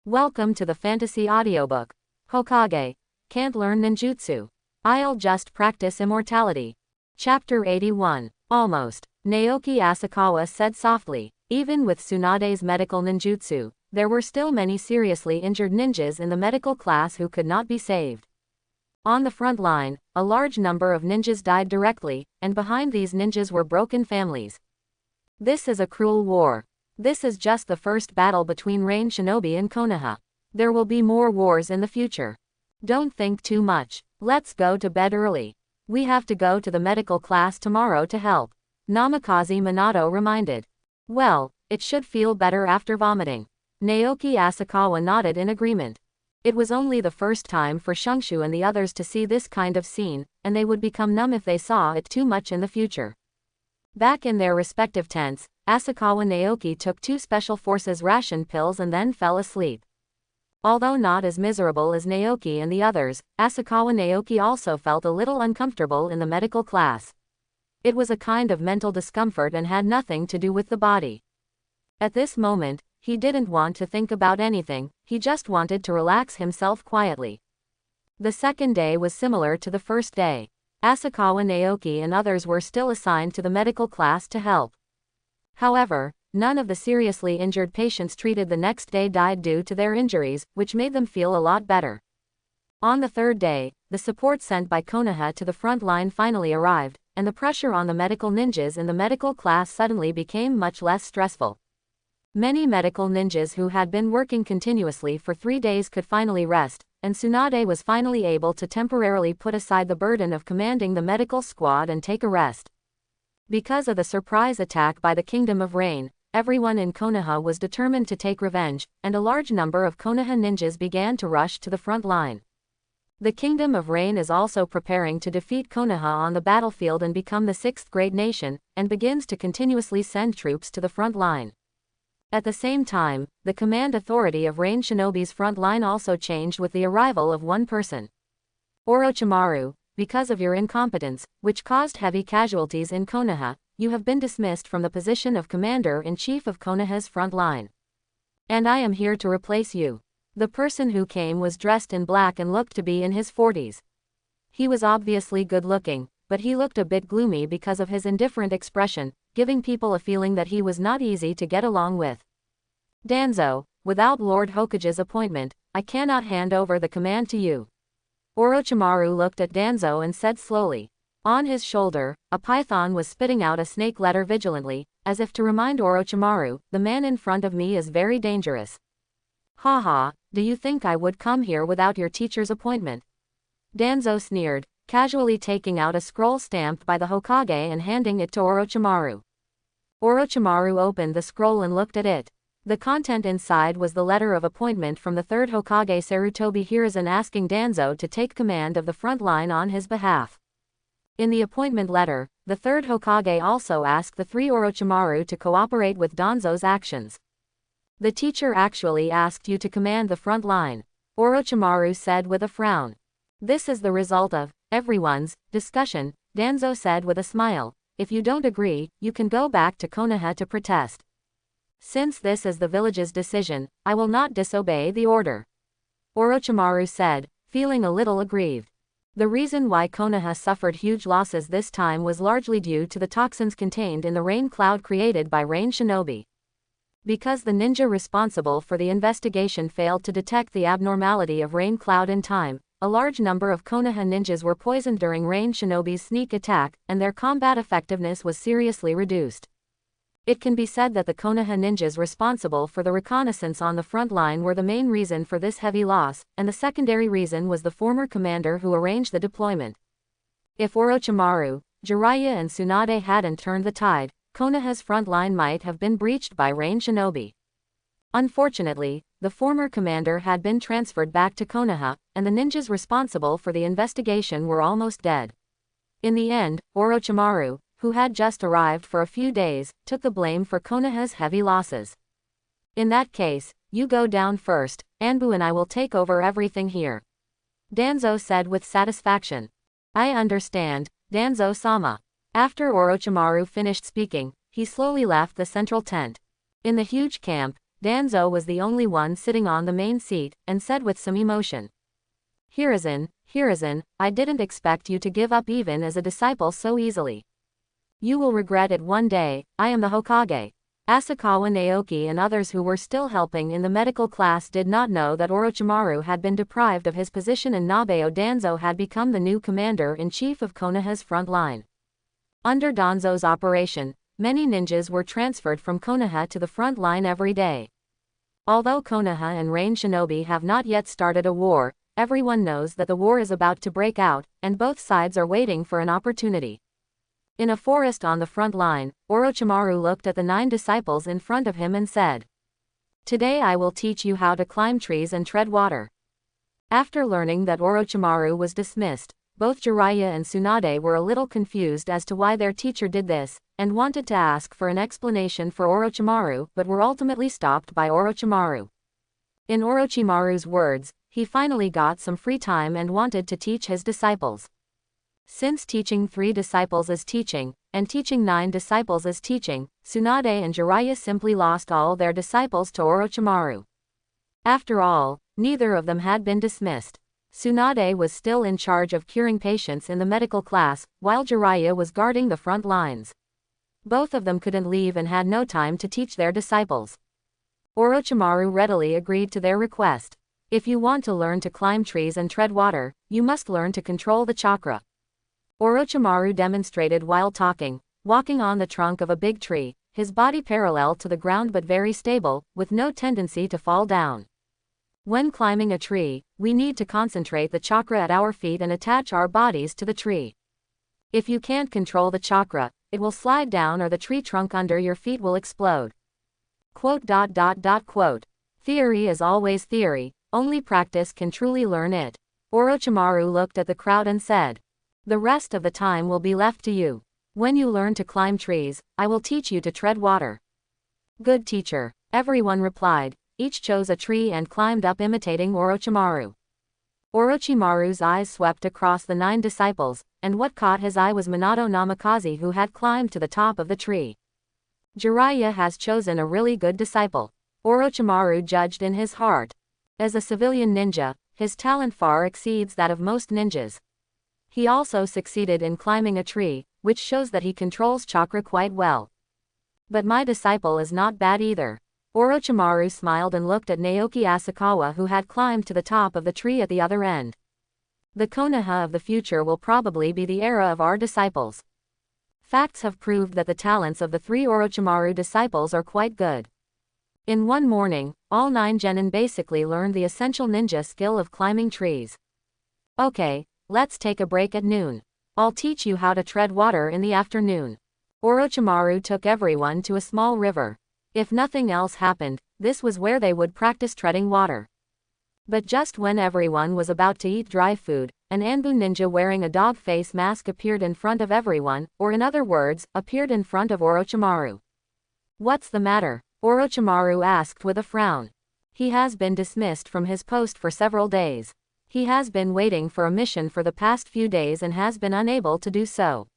Welcome to the fantasy audiobook. Hokage. Can't learn ninjutsu. I'll just practice immortality. Chapter 81. Almost. Naoki Asakawa said softly. Even with Tsunade's medical ninjutsu, there were still many seriously injured ninjas in the medical class who could not be saved. On the front line, a large number of ninjas died directly, and behind these ninjas were broken families. This is a cruel war. This is just the first battle between Rain Shinobi and Konoha. There will be more wars in the future. Don't think too much. Let's go to bed early. We have to go to the medical class tomorrow to help. Namikaze Minato reminded. Well, it should feel better after vomiting. Naoki Asakawa nodded in agreement. It was only the first time for Shungshu and the others to see this kind of scene, and they would become numb if they saw it too much in the future. Back in their respective tents, Asakawa Naoki took 2 special forces ration pills and then fell asleep. Although not as miserable as Naoki and the others, Asakawa Naoki also felt a little uncomfortable in the medical class. It was a kind of mental discomfort and had nothing to do with the body. At this moment, he didn't want to think about anything, he just wanted to relax himself quietly. The second day was similar to the first day. Asakawa Naoki and others were still assigned to the medical class to help. However, none of the seriously injured patients treated the next day died due to their injuries, which made them feel a lot better. On the third day, the support sent by Konoha to the front line finally arrived, and the pressure on the medical ninjas in the medical class suddenly became much less stressful. Many medical ninjas who had been working continuously for 3 days could finally rest, and Tsunade was finally able to temporarily put aside the burden of commanding the medical squad and take a rest. Because of the surprise attack by the Kingdom of Rain, everyone in Konoha was determined to take revenge, and a large number of Konoha ninjas began to rush to the front line. The Kingdom of Rain is also preparing to defeat Konoha on the battlefield and become the 6th great nation, and begins to continuously send troops to the front line. At the same time, the command authority of Rain Shinobi's front line also changed with the arrival of one person. Orochimaru, because of your incompetence, which caused heavy casualties in Konoha, you have been dismissed from the position of Commander-in-Chief of Konoha's front line. And I am here to replace you. The person who came was dressed in black and looked to be in his 40s. He was obviously good-looking, but he looked a bit gloomy because of his indifferent expression, giving people a feeling that he was not easy to get along with. Danzo, without Lord Hokage's appointment, I cannot hand over the command to you. Orochimaru looked at Danzo and said slowly. On his shoulder, a python was spitting out a snake letter vigilantly, as if to remind Orochimaru, the man in front of me is very dangerous. Haha, do you think I would come here without your teacher's appointment? Danzo sneered, casually taking out a scroll stamped by the Hokage and handing it to Orochimaru. Orochimaru opened the scroll and looked at it. The content inside was the letter of appointment from the 3rd Hokage Sarutobi Hiruzen asking Danzo to take command of the front line on his behalf. In the appointment letter, the 3rd Hokage also asked the 3 Orochimaru to cooperate with Danzo's actions. The teacher actually asked you to command the front line, Orochimaru said with a frown. This is the result of everyone's discussion, Danzo said with a smile. If you don't agree, you can go back to Konoha to protest. Since this is the village's decision, I will not disobey the order. Orochimaru said, feeling a little aggrieved. The reason why Konoha suffered huge losses this time was largely due to the toxins contained in the rain cloud created by Rain Shinobi. Because the ninja responsible for the investigation failed to detect the abnormality of rain cloud in time, a large number of Konoha ninjas were poisoned during Rain Shinobi's sneak attack, and their combat effectiveness was seriously reduced. It can be said that the Konoha ninjas responsible for the reconnaissance on the front line were the main reason for this heavy loss, and the secondary reason was the former commander who arranged the deployment. If Orochimaru, Jiraiya and Tsunade hadn't turned the tide, Konoha's front line might have been breached by Rain Shinobi. Unfortunately, the former commander had been transferred back to Konoha, and the ninjas responsible for the investigation were almost dead. In the end, Orochimaru, who had just arrived for a few days, took the blame for Konoha's heavy losses. In that case, you go down first, Anbu and I will take over everything here. Danzo said with satisfaction. I understand, Danzo-sama. After Orochimaru finished speaking, he slowly left the central tent. In the huge camp, Danzo was the only one sitting on the main seat, and said with some emotion. Hiruzen, I didn't expect you to give up even as a disciple so easily. You will regret it one day. I am the Hokage. Asakawa, Naoki and others who were still helping in the medical class did not know that Orochimaru had been deprived of his position and Nabeo Danzo had become the new commander-in-chief of Konoha's front line. Under Danzo's operation, many ninjas were transferred from Konoha to the front line every day. Although Konoha and Rain Shinobi have not yet started a war, everyone knows that the war is about to break out, and both sides are waiting for an opportunity. In a forest on the front line, Orochimaru looked at the 9 disciples in front of him and said, "Today I will teach you how to climb trees and tread water." After learning that Orochimaru was dismissed, both Jiraiya and Tsunade were a little confused as to why their teacher did this, and wanted to ask for an explanation for Orochimaru but were ultimately stopped by Orochimaru. In Orochimaru's words, he finally got some free time and wanted to teach his disciples. Since teaching 3 disciples is teaching, and teaching 9 disciples is teaching, Tsunade and Jiraiya simply lost all their disciples to Orochimaru. After all, neither of them had been dismissed. Tsunade was still in charge of curing patients in the medical class, while Jiraiya was guarding the front lines. Both of them couldn't leave and had no time to teach their disciples. Orochimaru readily agreed to their request. If you want to learn to climb trees and tread water, you must learn to control the chakra. Orochimaru demonstrated while walking on the trunk of a big tree, his body parallel to the ground but very stable, with no tendency to fall down. When climbing a tree, we need to concentrate the chakra at our feet and attach our bodies to the tree. If you can't control the chakra, it will slide down or the tree trunk under your feet will explode. Quote. Theory is always theory, only practice can truly learn it. Orochimaru looked at the crowd and said, "The rest of the time will be left to you. When you learn to climb trees, I will teach you to tread water." "Good teacher," everyone replied. Each chose a tree and climbed up imitating Orochimaru. Orochimaru's eyes swept across the 9 disciples, and what caught his eye was Minato Namikaze who had climbed to the top of the tree. Jiraiya has chosen a really good disciple, Orochimaru judged in his heart. As a civilian ninja, his talent far exceeds that of most ninjas. He also succeeded in climbing a tree, which shows that he controls chakra quite well. But my disciple is not bad either. Orochimaru smiled and looked at Naoki Asakawa who had climbed to the top of the tree at the other end. The Konoha of the future will probably be the era of our disciples. Facts have proved that the talents of the 3 Orochimaru disciples are quite good. In one morning, all 9 genin basically learned the essential ninja skill of climbing trees. "Okay, let's take a break at noon. I'll teach you how to tread water in the afternoon." Orochimaru took everyone to a small river. If nothing else happened, this was where they would practice treading water. But just when everyone was about to eat dry food, an Anbu ninja wearing a dog face mask appeared in front of everyone, or in other words, appeared in front of Orochimaru. "What's the matter?" Orochimaru asked with a frown. He has been dismissed from his post for several days. He has been waiting for a mission for the past few days and has been unable to do so.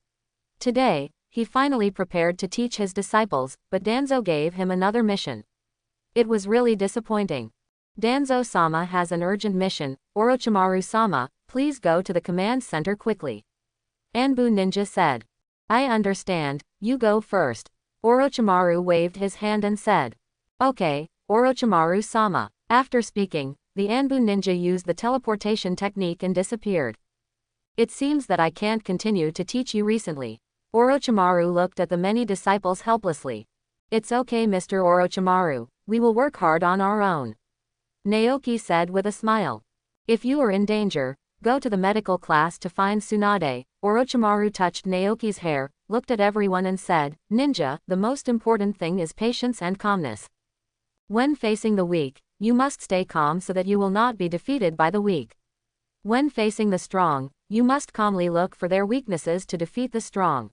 Today, he finally prepared to teach his disciples, but Danzo gave him another mission. It was really disappointing. "Danzo-sama has an urgent mission. Orochimaru-sama, please go to the command center quickly." Anbu Ninja said. "I understand, you go first." Orochimaru waved his hand and said, "Okay, Orochimaru-sama." After speaking, the Anbu ninja used the teleportation technique and disappeared. "It seems that I can't continue to teach you recently." Orochimaru looked at the many disciples helplessly. "It's okay, Mr. Orochimaru, we will work hard on our own," Naoki said with a smile. "If you are in danger, go to the medical class to find Tsunade." Orochimaru touched Naoki's hair, looked at everyone and said, "Ninja, the most important thing is patience and calmness. When facing the weak, you must stay calm so that you will not be defeated by the weak. When facing the strong, you must calmly look for their weaknesses to defeat the strong.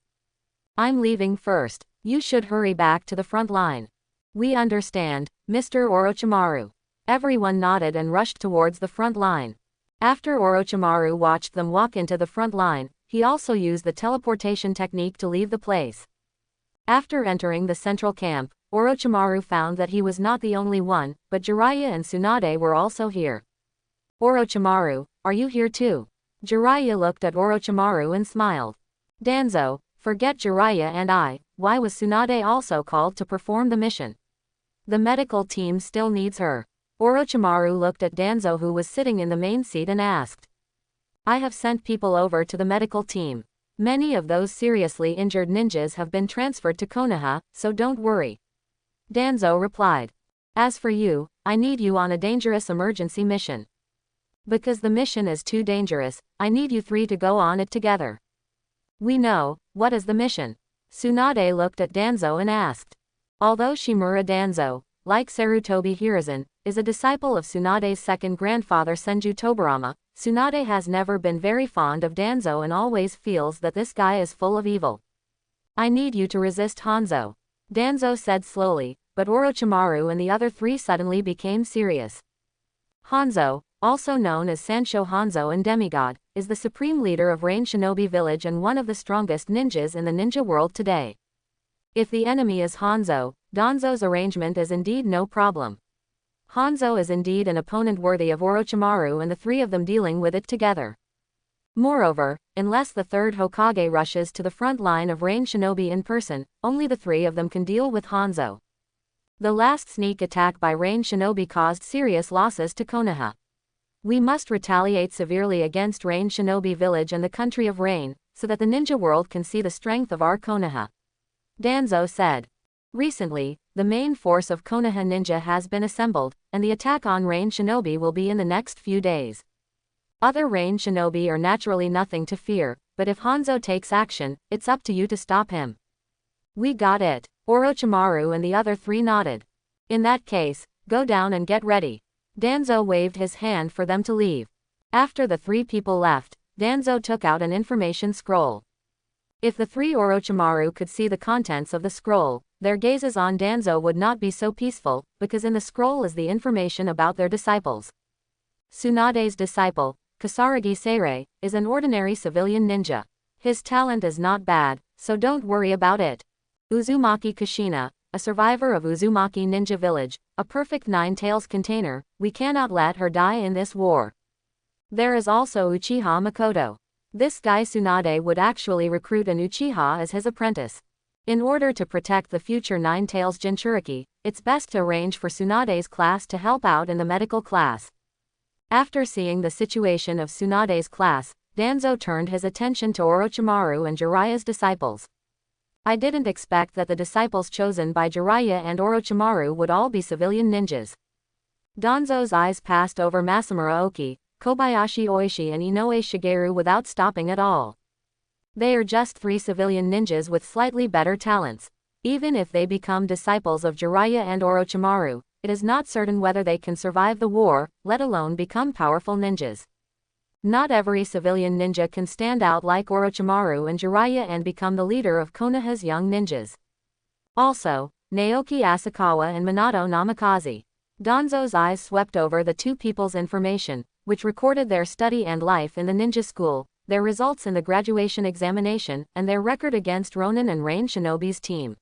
I'm leaving first. You should hurry back to the front line." "We understand, Mr. Orochimaru." Everyone nodded and rushed towards the front line. After Orochimaru watched them walk into the front line, he also used the teleportation technique to leave the place. After entering the central camp, Orochimaru found that he was not the only one, but Jiraiya and Tsunade were also here. Orochimaru, are you here too? Jiraiya looked at Orochimaru and smiled. Danzo, forget Jiraiya and I, why was Tsunade also called to perform the mission? The medical team still needs her. Orochimaru looked at Danzo who was sitting in the main seat and asked. I have sent people over to the medical team. Many of those seriously injured ninjas have been transferred to Konoha, so don't worry. Danzo replied. As for you, I need you on a dangerous emergency mission. Because the mission is too dangerous, I need you three to go on it together. We know, what is the mission? Tsunade looked at Danzo and asked. Although Shimura Danzo, like Sarutobi Hiruzen, is a disciple of Tsunade's second grandfather Senju Tobirama, Tsunade has never been very fond of Danzo and always feels that this guy is full of evil. I need you to resist Hanzo. Danzo said slowly, but Orochimaru and the other three suddenly became serious. Hanzo, also known as Sanshou Hanzo and Demigod, is the supreme leader of Rain Shinobi Village and one of the strongest ninjas in the ninja world today. If the enemy is Hanzo, Danzo's arrangement is indeed no problem. Hanzo is indeed an opponent worthy of Orochimaru and the three of them dealing with it together. Moreover, unless the third Hokage rushes to the front line of Rain Shinobi in person, only the three of them can deal with Hanzo. The last sneak attack by Rain Shinobi caused serious losses to Konoha. We must retaliate severely against Rain Shinobi Village and the country of Rain, so that the ninja world can see the strength of our Konoha. Danzo said. Recently, the main force of Konoha ninja has been assembled, and the attack on Rain Shinobi will be in the next few days. Other Rain Shinobi are naturally nothing to fear, but if Hanzo takes action, it's up to you to stop him. We got it. Orochimaru and the other three nodded. In that case, go down and get ready. Danzo waved his hand for them to leave. After the three people left, Danzo took out an information scroll. If the three Orochimaru could see the contents of the scroll, their gazes on Danzo would not be so peaceful, because in the scroll is the information about their disciples. Tsunade's disciple, Kasaragi Seirei, is an ordinary civilian ninja. His talent is not bad, so don't worry about it. Uzumaki Kushina, a survivor of Uzumaki Ninja Village, a perfect nine-tails container, we cannot let her die in this war. There is also Uchiha Makoto. This guy Tsunade would actually recruit an Uchiha as his apprentice. In order to protect the future Nine-Tails Jinchuriki, it's best to arrange for Tsunade's class to help out in the medical class. After seeing the situation of Tsunade's class, Danzo turned his attention to Orochimaru and Jiraiya's disciples. I didn't expect that the disciples chosen by Jiraiya and Orochimaru would all be civilian ninjas. Danzo's eyes passed over Masamura Oki, Kobayashi Oishi and Inoue Shigeru without stopping at all. They are just three civilian ninjas with slightly better talents. Even if they become disciples of Jiraiya and Orochimaru, it is not certain whether they can survive the war, let alone become powerful ninjas. Not every civilian ninja can stand out like Orochimaru and Jiraiya and become the leader of Konoha's young ninjas. Also, Naoki Asakawa and Minato Namikaze. Danzo's eyes swept over the two people's information, which recorded their study and life in the ninja school, their results in the graduation examination, and their record against Ronin and Rain Shinobi's team.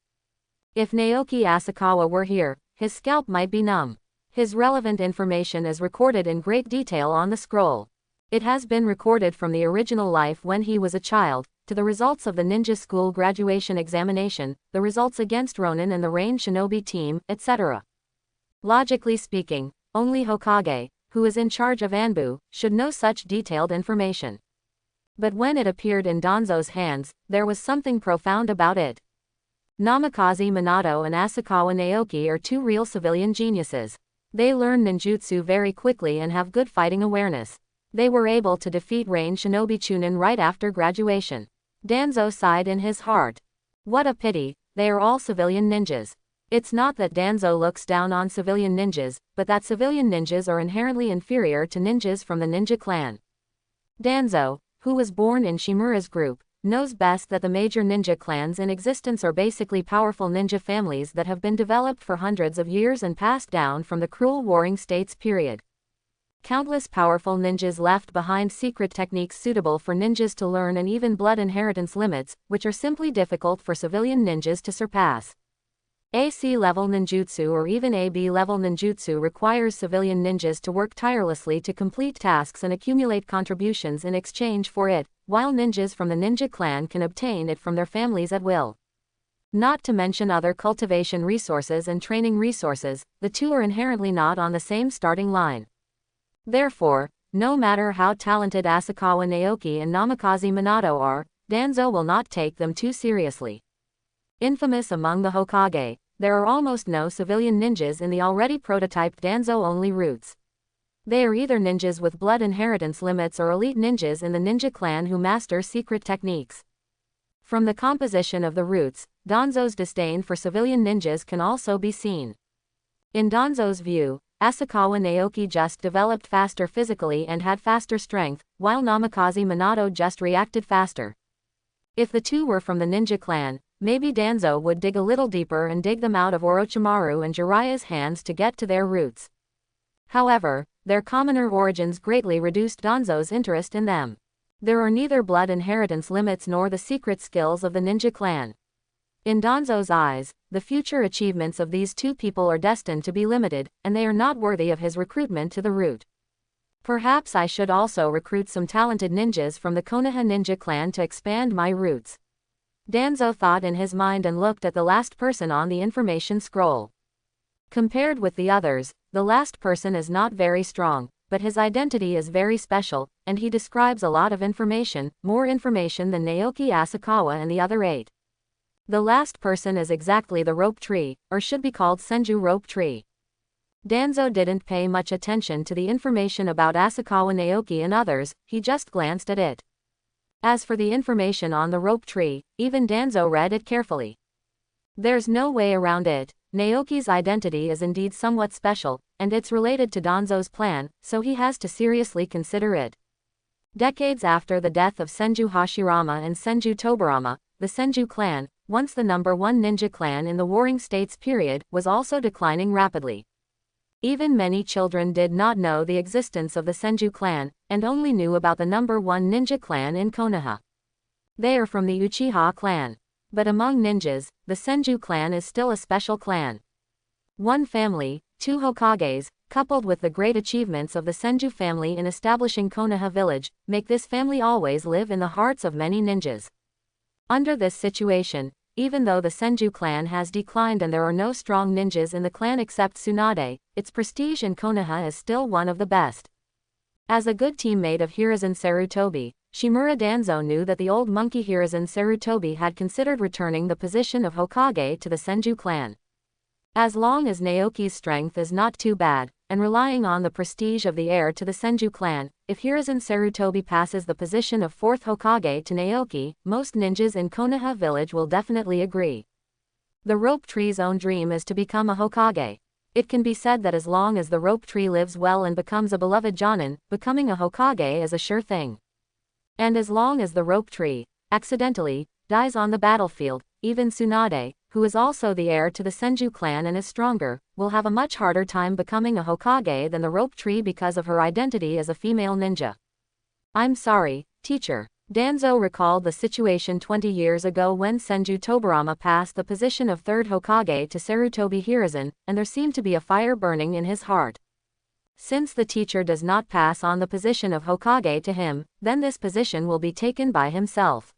If Naoki Asakawa were here, his scalp might be numb. His relevant information is recorded in great detail on the scroll. It has been recorded from the original life when he was a child, to the results of the ninja school graduation examination, the results against Ronin and the Rain Shinobi team, etc. Logically speaking, only Hokage, who is in charge of Anbu, should know such detailed information. But when it appeared in Danzo's hands, there was something profound about it. Namikaze Minato and Asakawa Naoki are two real civilian geniuses. They learn ninjutsu very quickly and have good fighting awareness. They were able to defeat Rain Shinobi Chunin right after graduation. Danzo sighed in his heart. What a pity, they are all civilian ninjas. It's not that Danzo looks down on civilian ninjas, but that civilian ninjas are inherently inferior to ninjas from the ninja clan. Danzo, who was born in Shimura's group, knows best that the major ninja clans in existence are basically powerful ninja families that have been developed for hundreds of years and passed down from the cruel warring states period. Countless powerful ninjas left behind secret techniques suitable for ninjas to learn and even blood inheritance limits, which are simply difficult for civilian ninjas to surpass. AC level ninjutsu or even AB level ninjutsu requires civilian ninjas to work tirelessly to complete tasks and accumulate contributions in exchange for it, while ninjas from the ninja clan can obtain it from their families at will. Not to mention other cultivation resources and training resources, the two are inherently not on the same starting line. Therefore, no matter how talented Asakawa Naoki and Namikaze Minato are, Danzo will not take them too seriously. Infamous among the Hokage, there are almost no civilian ninjas in the already prototyped Danzo-only routes. They are either ninjas with blood inheritance limits or elite ninjas in the ninja clan who master secret techniques. From the composition of the routes, Danzo's disdain for civilian ninjas can also be seen. In Danzo's view, Asakawa Naoki just developed faster physically and had faster strength, while Namikaze Minato just reacted faster. If the two were from the ninja clan, maybe Danzo would dig a little deeper and dig them out of Orochimaru and Jiraiya's hands to get to their roots. However, their commoner origins greatly reduced Danzo's interest in them. There are neither blood inheritance limits nor the secret skills of the ninja clan. In Danzo's eyes, the future achievements of these two people are destined to be limited, and they are not worthy of his recruitment to the route. Perhaps I should also recruit some talented ninjas from the Konoha ninja clan to expand my roots. Danzo thought in his mind and looked at the last person on the information scroll. Compared with the others, the last person is not very strong, but his identity is very special, and he describes a lot of information, more information than Naoki Asakawa and the other 8. The last person is exactly the rope tree, or should be called Senju rope tree. Danzo didn't pay much attention to the information about Asakawa Naoki and others, he just glanced at it. As for the information on the rope tree, even Danzo read it carefully. There's no way around it. Naoki's identity is indeed somewhat special, and it's related to Danzo's plan, so he has to seriously consider it. Decades after the death of Senju Hashirama and Senju Tobarama, the Senju clan, once the #1 ninja clan in the Warring States period, was also declining rapidly. Even many children did not know the existence of the Senju clan, and only knew about the #1 ninja clan in Konoha. They are from the Uchiha clan. But among ninjas, the Senju clan is still a special clan. One family, 2 Hokages, coupled with the great achievements of the Senju family in establishing Konoha village, make this family always live in the hearts of many ninjas. Under this situation, even though the Senju clan has declined and there are no strong ninjas in the clan except Tsunade, its prestige in Konoha is still one of the best. As a good teammate of Hiruzen Sarutobi, Shimura Danzo knew that the old monkey Hiruzen Sarutobi had considered returning the position of Hokage to the Senju clan. As long as Naoki's strength is not too bad, and relying on the prestige of the heir to the Senju clan, if Hiruzen Sarutobi passes the position of 4th Hokage to Naoki, most ninjas in Konoha village will definitely agree. The rope tree's own dream is to become a Hokage. It can be said that as long as the rope tree lives well and becomes a beloved Jonin, becoming a Hokage is a sure thing. And as long as the rope tree, accidentally, dies on the battlefield, even Tsunade, who is also the heir to the Senju clan and is stronger, will have a much harder time becoming a Hokage than the rope tree because of her identity as a female ninja. I'm sorry, teacher. Danzo recalled the situation 20 years ago when Senju Tobarama passed the position of 3rd Hokage to Sarutobi Hiruzen, and there seemed to be a fire burning in his heart. Since the teacher does not pass on the position of Hokage to him, then this position will be taken by himself.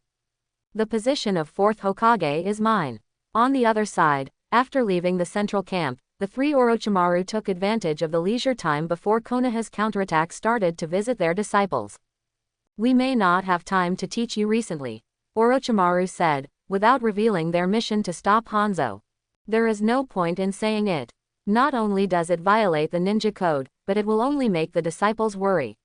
The position of 4th Hokage is mine. On the other side, after leaving the central camp, the 3 Orochimaru took advantage of the leisure time before Konoha's counterattack started to visit their disciples. We may not have time to teach you recently, Orochimaru said, without revealing their mission to stop Hanzo. There is no point in saying it. Not only does it violate the ninja code, but it will only make the disciples worry.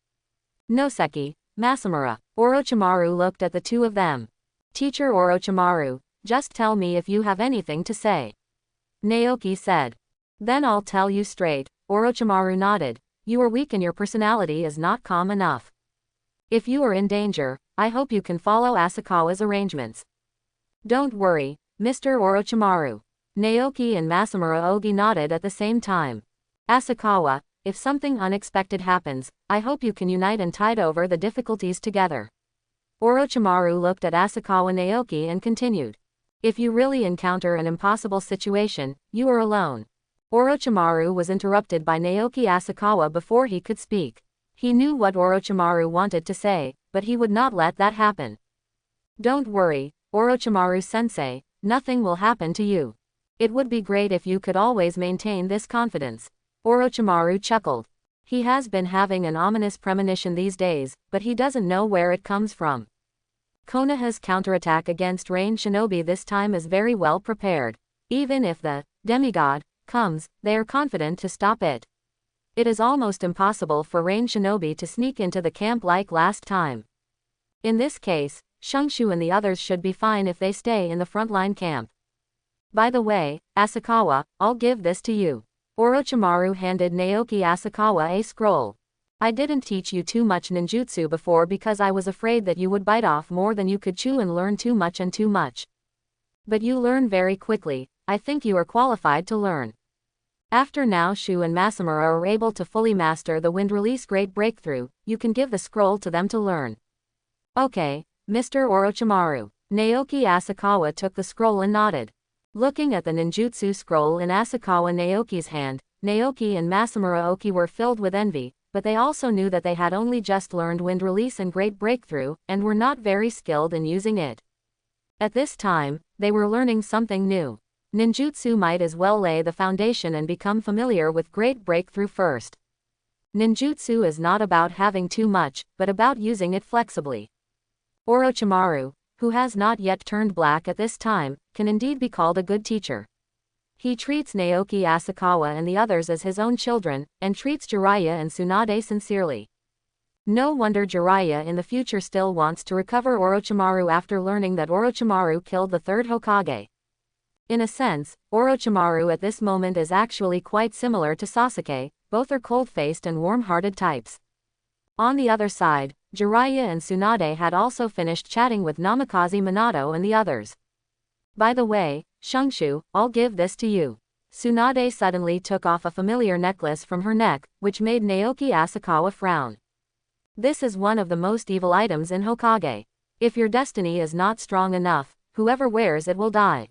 Noseki, Masamura, Orochimaru looked at the two of them. Teacher Orochimaru, just tell me if you have anything to say. Naoki said. Then I'll tell you straight, Orochimaru nodded. You are weak and your personality is not calm enough. If you are in danger, I hope you can follow Asakawa's arrangements. Don't worry, Mr. Orochimaru. Naoki and Masamura Ogi nodded at the same time. Asakawa, if something unexpected happens, I hope you can unite and tide over the difficulties together. Orochimaru looked at Asakawa Naoki and continued. If you really encounter an impossible situation, you are alone. Orochimaru was interrupted by Naoki Asakawa before he could speak. He knew what Orochimaru wanted to say, but he would not let that happen. Don't worry, Orochimaru-sensei, nothing will happen to you. It would be great if you could always maintain this confidence. Orochimaru chuckled. He has been having an ominous premonition these days, but he doesn't know where it comes from. Konoha's counterattack against Rain Shinobi this time is very well prepared. Even if the demigod comes, they are confident to stop it. It is almost impossible for Rain Shinobi to sneak into the camp like last time. In this case, Shungshu and the others should be fine if they stay in the frontline camp. By the way, Asakawa, I'll give this to you. Orochimaru handed Naoki Asakawa a scroll. I didn't teach you too much ninjutsu before because I was afraid that you would bite off more than you could chew and learn too much and too much. But you learn very quickly. I think you are qualified to learn. After Naoshu and Masamura are able to fully master the wind release great breakthrough, you can give the scroll to them to learn. Okay, Mr. Orochimaru. Naoki Asakawa took the scroll and nodded. Looking at the ninjutsu scroll in Asakawa Naoki's hand, Naoki and Masamura Oki were filled with envy, but they also knew that they had only just learned wind release and great breakthrough, and were not very skilled in using it. At this time, they were learning something new. Ninjutsu might as well lay the foundation and become familiar with great breakthrough first. Ninjutsu is not about having too much, but about using it flexibly. Orochimaru, who has not yet turned black at this time, can indeed be called a good teacher. He treats Naoki Asakawa and the others as his own children, and treats Jiraiya and Tsunade sincerely. No wonder Jiraiya in the future still wants to recover Orochimaru after learning that Orochimaru killed the third Hokage. In a sense, Orochimaru at this moment is actually quite similar to Sasuke, both are cold-faced and warm-hearted types. On the other side, Jiraiya and Tsunade had also finished chatting with Namikaze Minato and the others. By the way, Shungshu, I'll give this to you. Tsunade suddenly took off a familiar necklace from her neck, which made Naoki Asakawa frown. This is one of the most evil items in Hokage. If your destiny is not strong enough, whoever wears it will die.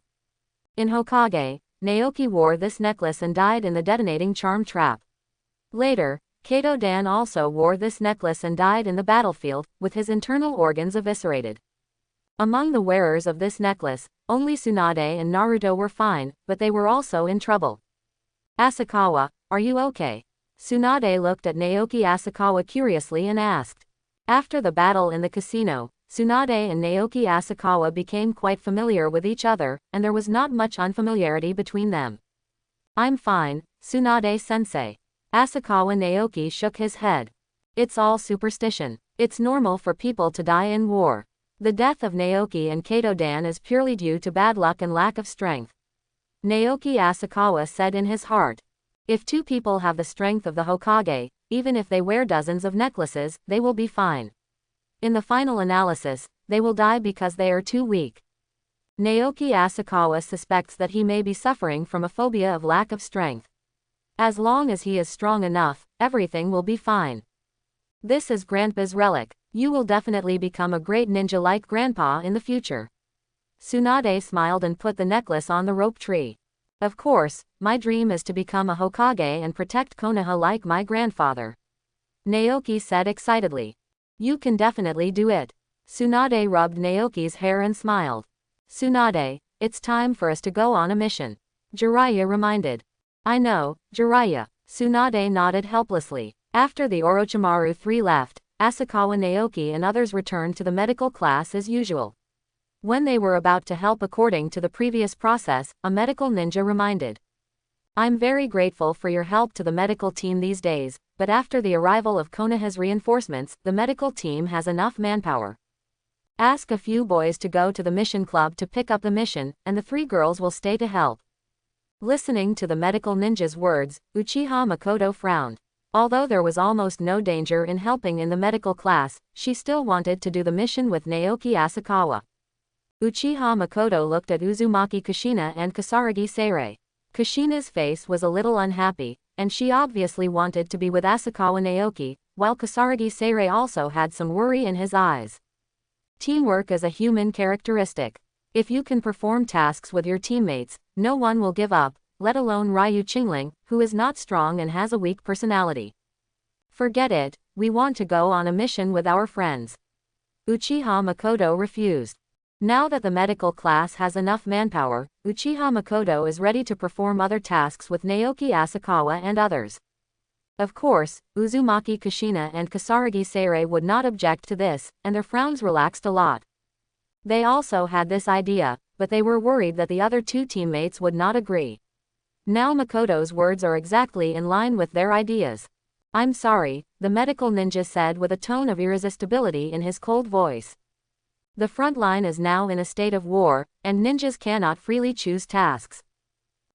In Hokage, Naoki wore this necklace and died in the detonating charm trap. Later, Kato-dan also wore this necklace and died in the battlefield, with his internal organs eviscerated. Among the wearers of this necklace, only Tsunade and Naruto were fine, but they were also in trouble. Asakawa, are you okay? Tsunade looked at Naoki Asakawa curiously and asked. After the battle in the casino, Tsunade and Naoki Asakawa became quite familiar with each other, and there was not much unfamiliarity between them. I'm fine, Tsunade-sensei. Asakawa Naoki shook his head. It's all superstition. It's normal for people to die in war. The death of Naoki and Kato-dan is purely due to bad luck and lack of strength. Naoki Asakawa said in his heart. If two people have the strength of the Hokage, even if they wear dozens of necklaces, they will be fine. In the final analysis, they will die because they are too weak. Naoki Asakawa suspects that he may be suffering from a phobia of lack of strength. As long as he is strong enough, everything will be fine. This is Grandpa's relic. You will definitely become a great ninja like Grandpa in the future. Tsunade smiled and put the necklace on the rope tree. Of course, my dream is to become a Hokage and protect Konoha like my grandfather. Naoki said excitedly. You can definitely do it. Tsunade rubbed Naoki's hair and smiled. Tsunade, it's time for us to go on a mission. Jiraiya reminded. I know, Jiraiya. Tsunade nodded helplessly. After the Orochimaru three left, Asakawa Naoki and others returned to the medical class as usual. When they were about to help according to the previous process, a medical ninja reminded. I'm very grateful for your help to the medical team these days, but after the arrival of Konoha's reinforcements, the medical team has enough manpower. Ask a few boys to go to the mission club to pick up the mission, and the three girls will stay to help. Listening to the medical ninja's words, Uchiha Makoto frowned. Although there was almost no danger in helping in the medical class, she still wanted to do the mission with Naoki Asakawa. Uchiha Makoto looked at Uzumaki Kushina and Kasaragi Seirei. Kushina's face was a little unhappy, and she obviously wanted to be with Asakawa Naoki, while Kasaragi Seirei also had some worry in his eyes. Teamwork is a human characteristic. If you can perform tasks with your teammates, no one will give up, let alone Ryu Qingling, who is not strong and has a weak personality. Forget it, we want to go on a mission with our friends. Uchiha Makoto refused. Now that the medical class has enough manpower, Uchiha Makoto is ready to perform other tasks with Naoki Asakawa and others. Of course, Uzumaki Kushina and Kasaragi Seirei would not object to this, and their frowns relaxed a lot. They also had this idea, but they were worried that the other two teammates would not agree. Now Makoto's words are exactly in line with their ideas. I'm sorry, the medical ninja said with a tone of irresistibility in his cold voice. The front line is now in a state of war, and ninjas cannot freely choose tasks.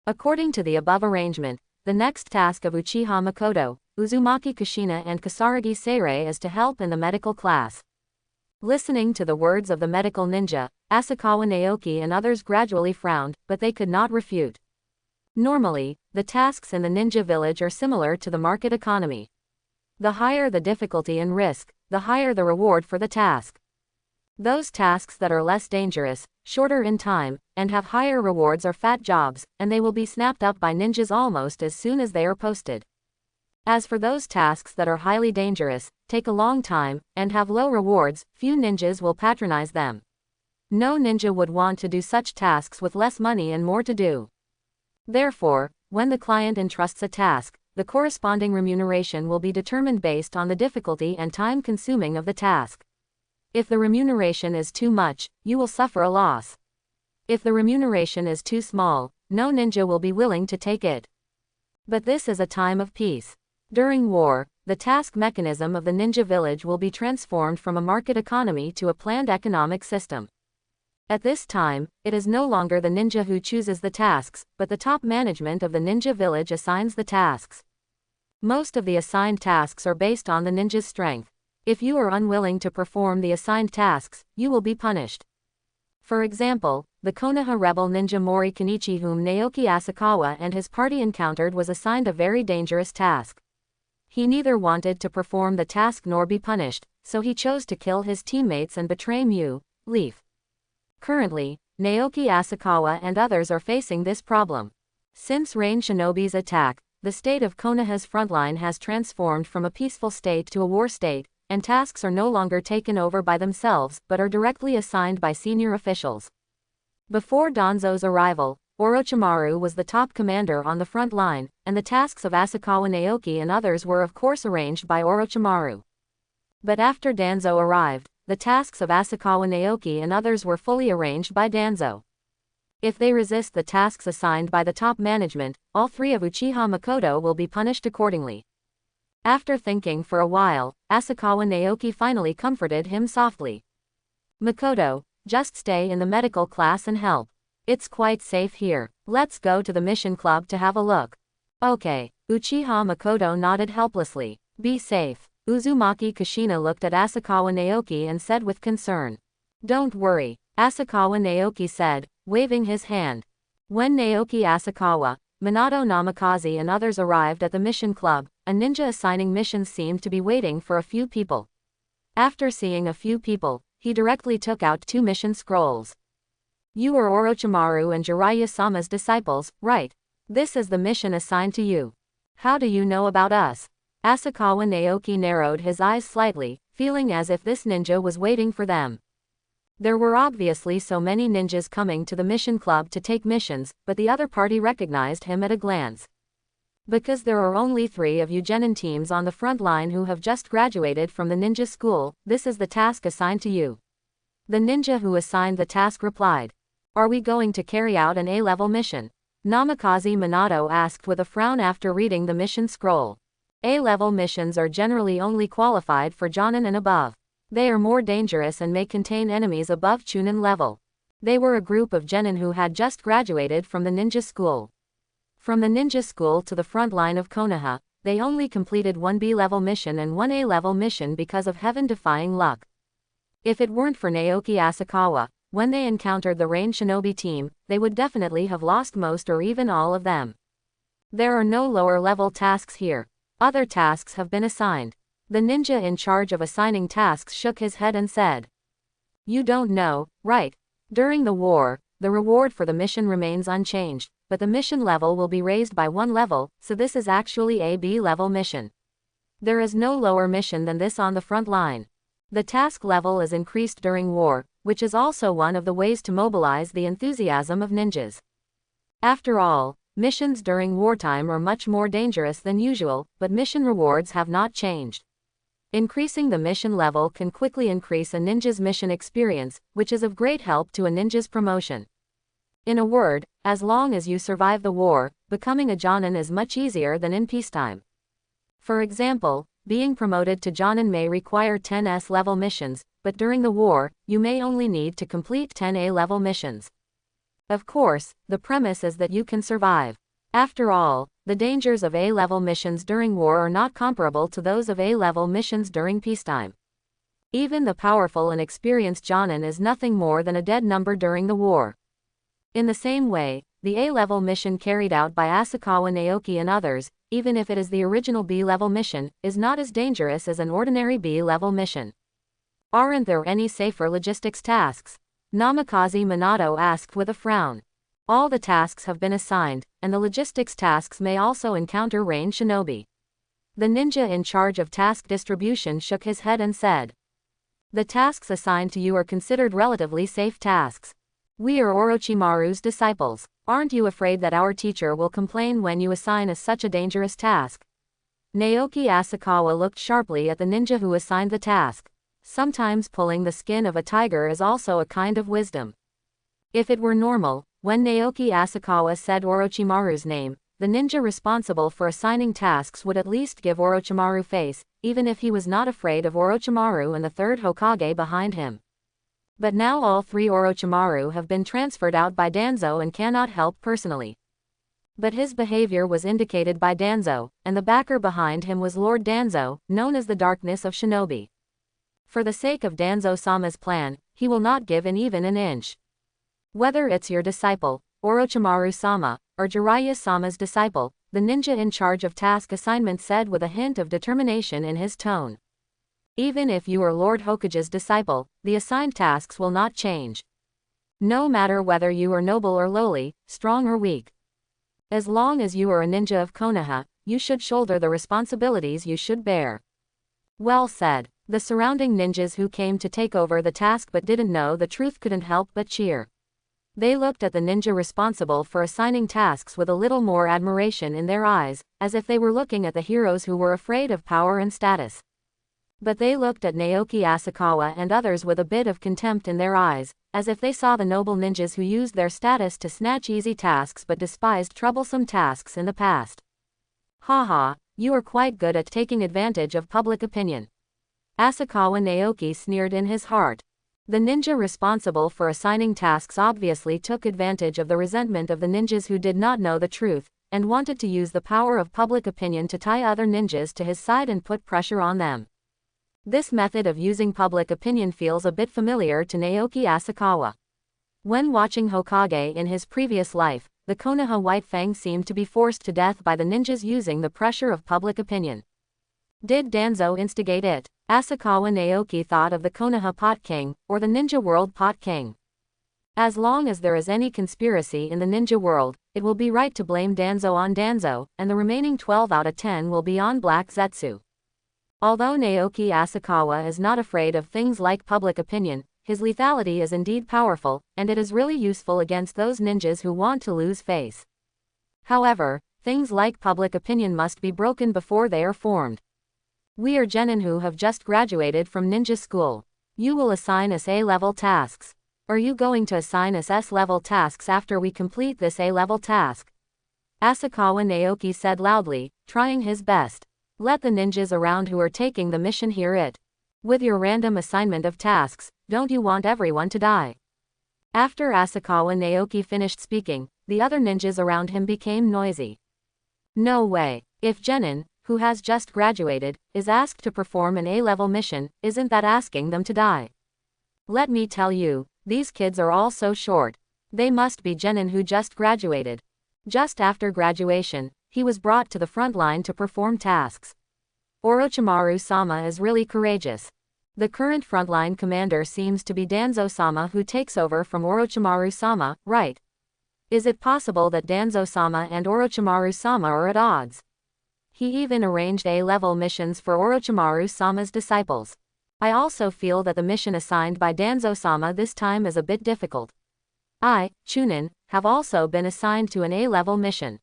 According to the above arrangement, the next task of Uchiha Makoto, Uzumaki Kushina and Kasaragi Seirei is to help in the medical class. Listening to the words of the medical ninja, Asakawa Naoki and others gradually frowned, but they could not refute. Normally, the tasks in the ninja village are similar to the market economy. The higher the difficulty and risk, the higher the reward for the task. Those tasks that are less dangerous, shorter in time, and have higher rewards are fat jobs, and they will be snapped up by ninjas almost as soon as they are posted. As for those tasks that are highly dangerous, take a long time, and have low rewards, few ninjas will patronize them. No ninja would want to do such tasks with less money and more to do. Therefore, when the client entrusts a task, the corresponding remuneration will be determined based on the difficulty and time consuming of the task. If the remuneration is too much, you will suffer a loss. If the remuneration is too small, no ninja will be willing to take it. But this is a time of peace. During war, the task mechanism of the ninja village will be transformed from a market economy to a planned economic system. At this time, it is no longer the ninja who chooses the tasks, but the top management of the ninja village assigns the tasks. Most of the assigned tasks are based on the ninja's strength. If you are unwilling to perform the assigned tasks, you will be punished. For example, the Konoha rebel ninja Mori Kenichi, whom Naoki Asakawa and his party encountered, was assigned a very dangerous task. He neither wanted to perform the task nor be punished, so he chose to kill his teammates and betray Leaf. Currently, Naoki Asakawa and others are facing this problem. Since Rain Shinobi's attack, the state of Konoha's frontline has transformed from a peaceful state to a war state, and tasks are no longer taken over by themselves but are directly assigned by senior officials. Before Danzo's arrival, Orochimaru was the top commander on the front line, and the tasks of Asakawa Naoki and others were of course arranged by Orochimaru. But after Danzo arrived, the tasks of Asakawa Naoki and others were fully arranged by Danzo. If they resist the tasks assigned by the top management, all three of Uchiha Makoto will be punished accordingly. After thinking for a while, Asakawa Naoki finally comforted him softly. Makoto, just stay in the medical class and help. It's quite safe here. Let's go to the mission club to have a look. Okay. Uchiha Makoto nodded helplessly. Be safe. Uzumaki Kushina looked at Asakawa Naoki and said with concern. Don't worry, Asakawa Naoki said, waving his hand. When Naoki Asakawa, Minato Namikaze and others arrived at the mission club, a ninja assigning missions seemed to be waiting for a few people. After seeing a few people, he directly took out 2 mission scrolls. You are Orochimaru and Jiraiya-sama's disciples, right? This is the mission assigned to you. How do you know about us? Asakawa Naoki narrowed his eyes slightly, feeling as if this ninja was waiting for them. There were obviously so many ninjas coming to the mission club to take missions, but the other party recognized him at a glance. Because there are only 3 of you genin teams on the front line who have just graduated from the ninja school, this is the task assigned to you. The ninja who assigned the task replied. Are we going to carry out an A-level mission? Namikaze Minato asked with a frown after reading the mission scroll. A-level missions are generally only qualified for Jonin and above. They are more dangerous and may contain enemies above Chunin level. They were a group of genin who had just graduated from the ninja school. From the ninja school to the front line of Konoha, they only completed 1 B-level mission and 1 A-level mission because of heaven-defying luck. If it weren't for Naoki Asakawa, when they encountered the Rain Shinobi team, they would definitely have lost most or even all of them. There are no lower-level tasks here. Other tasks have been assigned. The ninja in charge of assigning tasks shook his head and said. You don't know, right? During the war, the reward for the mission remains unchanged, but the mission level will be raised by 1 level, so this is actually a B level mission. There is no lower mission than this on the front line. The task level is increased during war, which is also one of the ways to mobilize the enthusiasm of ninjas. After all, missions during wartime are much more dangerous than usual, but mission rewards have not changed. Increasing the mission level can quickly increase a ninja's mission experience, which is of great help to a ninja's promotion. In a word, as long as you survive the war, becoming a Jonin is much easier than in peacetime. For example, being promoted to Jonin may require 10S level missions, but during the war, you may only need to complete 10A level missions. Of course, the premise is that you can survive. After all, the dangers of A-level missions during war are not comparable to those of A-level missions during peacetime. Even the powerful and experienced Jonin is nothing more than a dead number during the war. In the same way, the A-level mission carried out by Asakawa Naoki and others, even if it is the original B-level mission, is not as dangerous as an ordinary B-level mission. Aren't there any safer logistics tasks? Namikaze Minato asked with a frown. All the tasks have been assigned, and the logistics tasks may also encounter range shinobi. The ninja in charge of task distribution shook his head and said, "The tasks assigned to you are considered relatively safe tasks. We are Orochimaru's disciples. Aren't you afraid that our teacher will complain when you assign us such a dangerous task?" Naoki Asakawa looked sharply at the ninja who assigned the task. Sometimes pulling the skin of a tiger is also a kind of wisdom. If it were normal, when Naoki Asakawa said Orochimaru's name, the ninja responsible for assigning tasks would at least give Orochimaru face, even if he was not afraid of Orochimaru and the third Hokage behind him. But now all 3 Orochimaru have been transferred out by Danzo and cannot help personally. But his behavior was indicated by Danzo, and the backer behind him was Lord Danzo, known as the Darkness of Shinobi. For the sake of Danzo-sama's plan, he will not give in even an inch. Whether it's your disciple, Orochimaru-sama, or Jiraiya-sama's disciple, the ninja in charge of task assignment said with a hint of determination in his tone. Even if you are Lord Hokage's disciple, the assigned tasks will not change. No matter whether you are noble or lowly, strong or weak. As long as you are a ninja of Konoha, you should shoulder the responsibilities you should bear. Well said. The surrounding ninjas who came to take over the task but didn't know the truth couldn't help but cheer. They looked at the ninja responsible for assigning tasks with a little more admiration in their eyes, as if they were looking at the heroes who were afraid of power and status. But they looked at Naoki Asakawa and others with a bit of contempt in their eyes, as if they saw the noble ninjas who used their status to snatch easy tasks but despised troublesome tasks in the past. Haha, you are quite good at taking advantage of public opinion. Asakawa Naoki sneered in his heart. The ninja responsible for assigning tasks obviously took advantage of the resentment of the ninjas who did not know the truth, and wanted to use the power of public opinion to tie other ninjas to his side and put pressure on them. This method of using public opinion feels a bit familiar to Naoki Asakawa. When watching Hokage in his previous life, the Konoha White Fang seemed to be forced to death by the ninjas using the pressure of public opinion. Did Danzo instigate it? Asakawa Naoki thought of the Konoha Pot King, or the Ninja World Pot King. As long as there is any conspiracy in the ninja world, it will be right to blame Danzo on Danzo, and the remaining 12 out of 10 will be on Black Zetsu. Although Naoki Asakawa is not afraid of things like public opinion, his lethality is indeed powerful, and it is really useful against those ninjas who want to lose face. However, things like public opinion must be broken before they are formed. We are genin who have just graduated from ninja school. You will assign us A-level tasks. Are you going to assign us S-level tasks after we complete this A-level task? Asakawa Naoki said loudly, trying his best. Let the ninjas around who are taking the mission hear it. With your random assignment of tasks, don't you want everyone to die? After Asakawa Naoki finished speaking, the other ninjas around him became noisy. No way. If genin, who has just graduated, is asked to perform an A-level mission, isn't that asking them to die? Let me tell you, these kids are all so short. They must be genin who just graduated. Just after graduation, he was brought to the front line to perform tasks. Orochimaru-sama is really courageous. The current frontline commander seems to be Danzo-sama, who takes over from Orochimaru-sama, right? Is it possible that Danzo-sama and Orochimaru-sama are at odds? He even arranged A-level missions for Orochimaru-sama's disciples. I also feel that the mission assigned by Danzo-sama this time is a bit difficult. I, Chunin, have also been assigned to an A-level mission.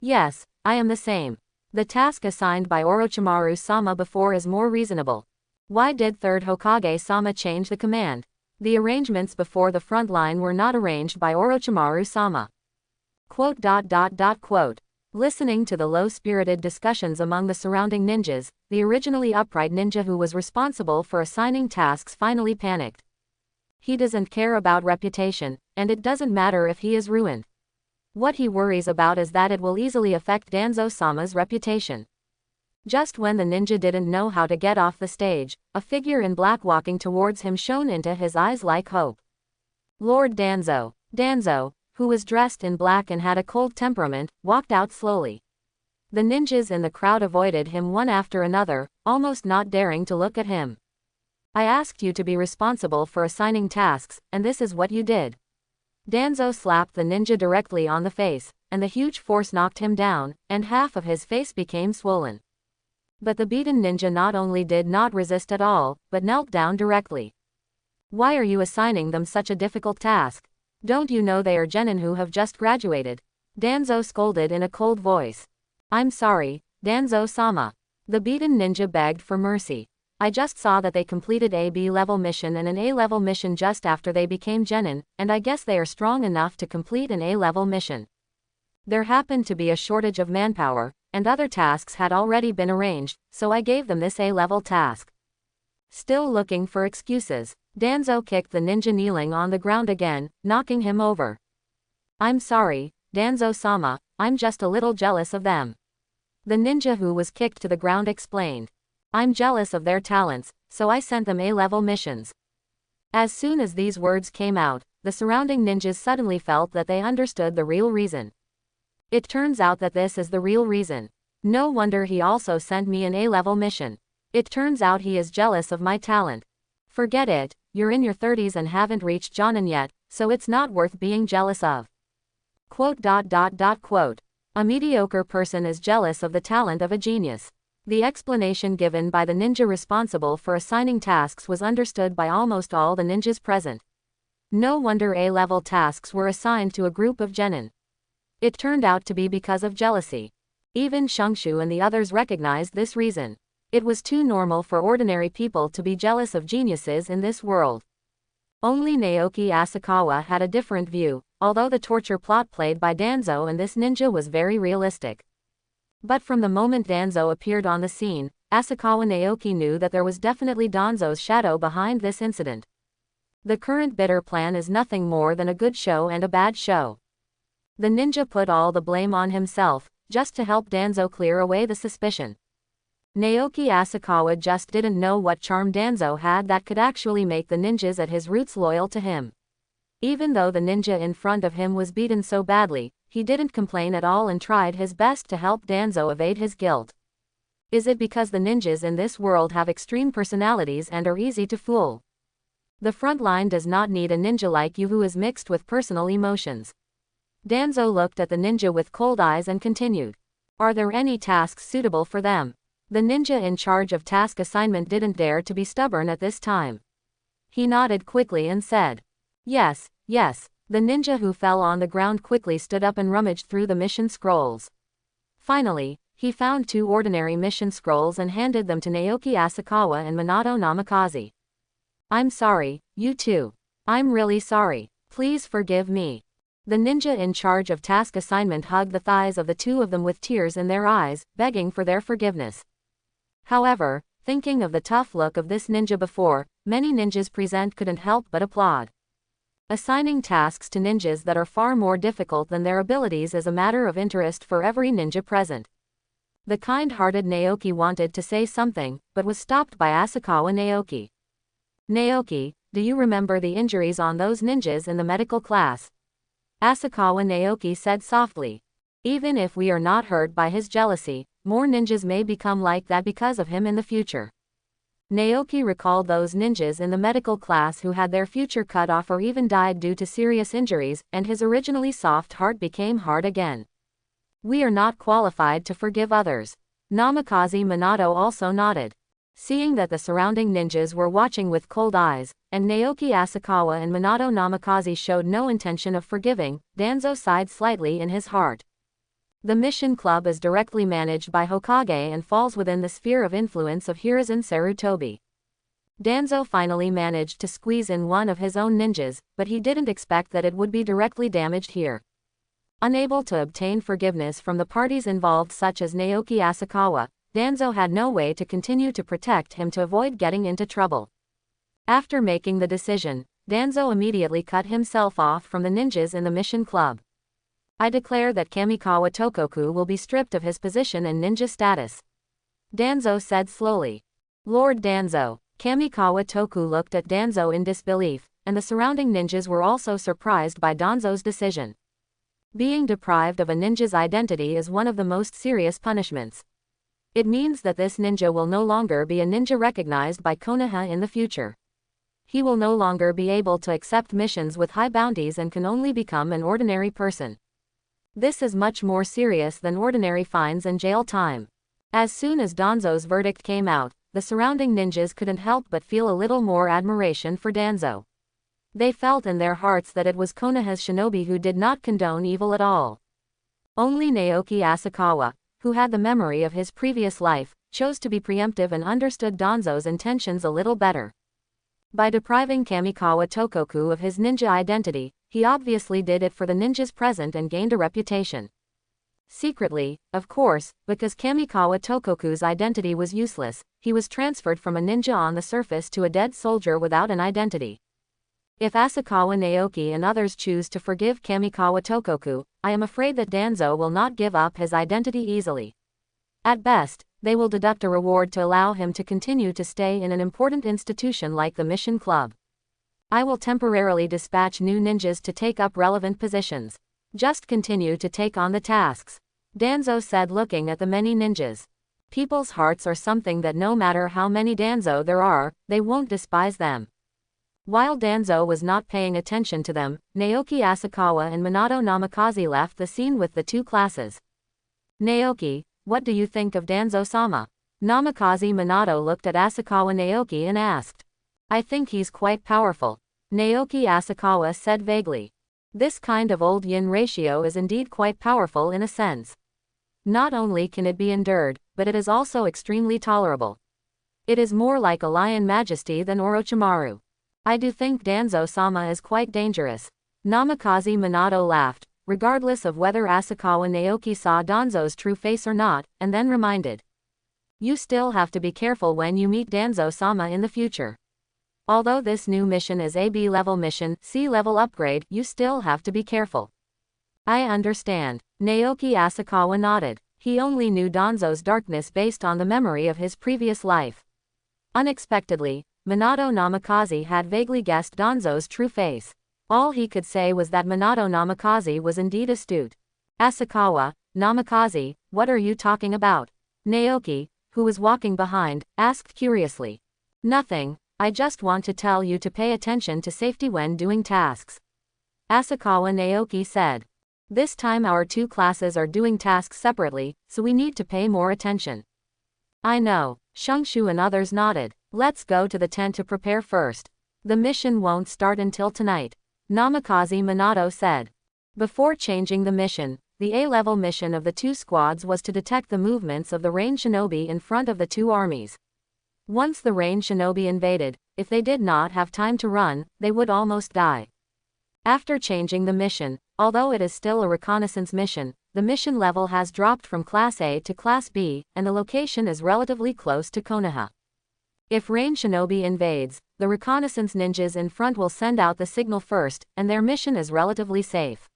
Yes, I am the same. The task assigned by Orochimaru-sama before is more reasonable. Why did 3rd Hokage-sama change the command? The arrangements before the front line were not arranged by Orochimaru-sama. Quote. Listening to the low-spirited discussions among the surrounding ninjas, the originally upright ninja who was responsible for assigning tasks finally panicked. He doesn't care about reputation, and it doesn't matter if he is ruined. What he worries about is that it will easily affect Danzo-sama's reputation. Just when the ninja didn't know how to get off the stage, a figure in black walking towards him shone into his eyes like hope. Lord Danzo. Danzo, who was dressed in black and had a cold temperament, walked out slowly. The ninjas in the crowd avoided him one after another, almost not daring to look at him. I asked you to be responsible for assigning tasks, and this is what you did. Danzo slapped the ninja directly on the face, and the huge force knocked him down, and half of his face became swollen. But the beaten ninja not only did not resist at all, but knelt down directly. Why are you assigning them such a difficult task? Don't you know they are genin who have just graduated? Danzo scolded in a cold voice. I'm sorry, Danzo-sama. The beaten ninja begged for mercy. I just saw that they completed a B-level mission and an A-level mission just after they became genin, and I guess they are strong enough to complete an A-level mission. There happened to be a shortage of manpower, and other tasks had already been arranged, so I gave them this A-level task. Still looking for excuses, Danzo kicked the ninja kneeling on the ground again, knocking him over. I'm sorry, Danzo-sama, I'm just a little jealous of them. The ninja who was kicked to the ground explained. I'm jealous of their talents, so I sent them A-level missions. As soon as these words came out, the surrounding ninjas suddenly felt that they understood the real reason. It turns out that this is the real reason. No wonder he also sent me an A-level mission. It turns out he is jealous of my talent. Forget it, you're in your 30s and haven't reached Jonin yet, so it's not worth being jealous of. Quote. A mediocre person is jealous of the talent of a genius. The explanation given by the ninja responsible for assigning tasks was understood by almost all the ninjas present. No wonder A-level tasks were assigned to a group of genin. It turned out to be because of jealousy. Even Shungshu and the others recognized this reason. It was too normal for ordinary people to be jealous of geniuses in this world. Only Naoki Asakawa had a different view, although the torture plot played by Danzo and this ninja was very realistic. But from the moment Danzo appeared on the scene, Asakawa Naoki knew that there was definitely Danzo's shadow behind this incident. The current bitter plan is nothing more than a good show and a bad show. The ninja put all the blame on himself, just to help Danzo clear away the suspicion. Naoki Asakawa just didn't know what charm Danzo had that could actually make the ninjas at his roots loyal to him. Even though the ninja in front of him was beaten so badly, he didn't complain at all and tried his best to help Danzo evade his guilt. Is it because the ninjas in this world have extreme personalities and are easy to fool? The front line does not need a ninja like you who is mixed with personal emotions. Danzo looked at the ninja with cold eyes and continued. Are there any tasks suitable for them? The ninja in charge of task assignment didn't dare to be stubborn at this time. He nodded quickly and said, yes. The ninja who fell on the ground quickly stood up and rummaged through the mission scrolls. Finally, he found 2 ordinary mission scrolls and handed them to Naoki Asakawa and Minato Namikaze. I'm sorry, you two. I'm really sorry. Please forgive me. The ninja in charge of task assignment hugged the thighs of the 2 of them with tears in their eyes, begging for their forgiveness. However, thinking of the tough look of this ninja before, many ninjas present couldn't help but applaud. Assigning tasks to ninjas that are far more difficult than their abilities is a matter of interest for every ninja present. The kind-hearted Naoki wanted to say something, but was stopped by Asakawa Naoki. Naoki, do you remember the injuries on those ninjas in the medical class? Asakawa Naoki said softly. Even if we are not hurt by his jealousy, more ninjas may become like that because of him in the future. Naoki recalled those ninjas in the medical class who had their future cut off or even died due to serious injuries, and his originally soft heart became hard again. We are not qualified to forgive others. Namikaze Minato also nodded. Seeing that the surrounding ninjas were watching with cold eyes, and Naoki Asakawa and Minato Namikaze showed no intention of forgiving, Danzo sighed slightly in his heart. The Mission Club is directly managed by Hokage and falls within the sphere of influence of Hiruzen Sarutobi. Danzo finally managed to squeeze in one of his own ninjas, but he didn't expect that it would be directly damaged here. Unable to obtain forgiveness from the parties involved such as Naoki Asakawa, Danzo had no way to continue to protect him to avoid getting into trouble. After making the decision, Danzo immediately cut himself off from the ninjas in the Mission Club. I declare that Kamikawa Tokoku will be stripped of his position and ninja status. Danzo said slowly. Lord Danzo. Kamikawa Toku looked at Danzo in disbelief, and the surrounding ninjas were also surprised by Danzo's decision. Being deprived of a ninja's identity is one of the most serious punishments. It means that this ninja will no longer be a ninja recognized by Konoha in the future. He will no longer be able to accept missions with high bounties and can only become an ordinary person. This is much more serious than ordinary fines and jail time. As soon as Danzo's verdict came out, the surrounding ninjas couldn't help but feel a little more admiration for Danzo. They felt in their hearts that it was Konoha's shinobi who did not condone evil at all. Only Naoki Asakawa, who had the memory of his previous life, chose to be preemptive and understood Danzo's intentions a little better. By depriving Kamikawa Tokoku of his ninja identity, he obviously did it for the ninjas present and gained a reputation. Secretly, of course, because Kamikawa Tokoku's identity was useless, he was transferred from a ninja on the surface to a dead soldier without an identity. If Asakawa Naoki and others choose to forgive Kamikawa Tokoku, I am afraid that Danzo will not give up his identity easily. At best, they will deduct a reward to allow him to continue to stay in an important institution like the Mission Club. I will temporarily dispatch new ninjas to take up relevant positions. Just continue to take on the tasks. Danzo said, looking at the many ninjas. People's hearts are something that no matter how many Danzo there are, they won't despise them. While Danzo was not paying attention to them, Naoki Asakawa and Minato Namikaze left the scene with the two classes. Naoki, what do you think of Danzo-sama? Namikaze Minato looked at Asakawa Naoki and asked. I think he's quite powerful. Naoki Asakawa said vaguely. This kind of old yin ratio is indeed quite powerful in a sense. Not only can it be endured, but it is also extremely tolerable. It is more like a lion majesty than Orochimaru. I do think Danzo-sama is quite dangerous. Namikaze Minato laughed, regardless of whether Asakawa Naoki saw Danzo's true face or not, and then reminded. You still have to be careful when you meet Danzo-sama in the future. Although this new mission is a B-level mission, C-level upgrade, you still have to be careful. I understand. Naoki Asakawa nodded. He only knew Danzo's darkness based on the memory of his previous life. Unexpectedly, Minato Namikaze had vaguely guessed Danzo's true face. All he could say was that Minato Namikaze was indeed astute. Asakawa, Namikaze, what are you talking about? Naoki, who was walking behind, asked curiously. Nothing. I just want to tell you to pay attention to safety when doing tasks. Asakawa Naoki said. This time our two classes are doing tasks separately, so we need to pay more attention. I know. Shungshu and others nodded. Let's go to the tent to prepare first. The mission won't start until tonight. Namikaze Minato said. Before changing the mission, the A-level mission of the two squads was to detect the movements of the rain shinobi in front of the two armies. Once the rain shinobi invaded, if they did not have time to run, they would almost die. After changing the mission, although it is still a reconnaissance mission, the mission level has dropped from Class A to Class B, and the location is relatively close to Konoha. If rain shinobi invades, the reconnaissance ninjas in front will send out the signal first, and their mission is relatively safe.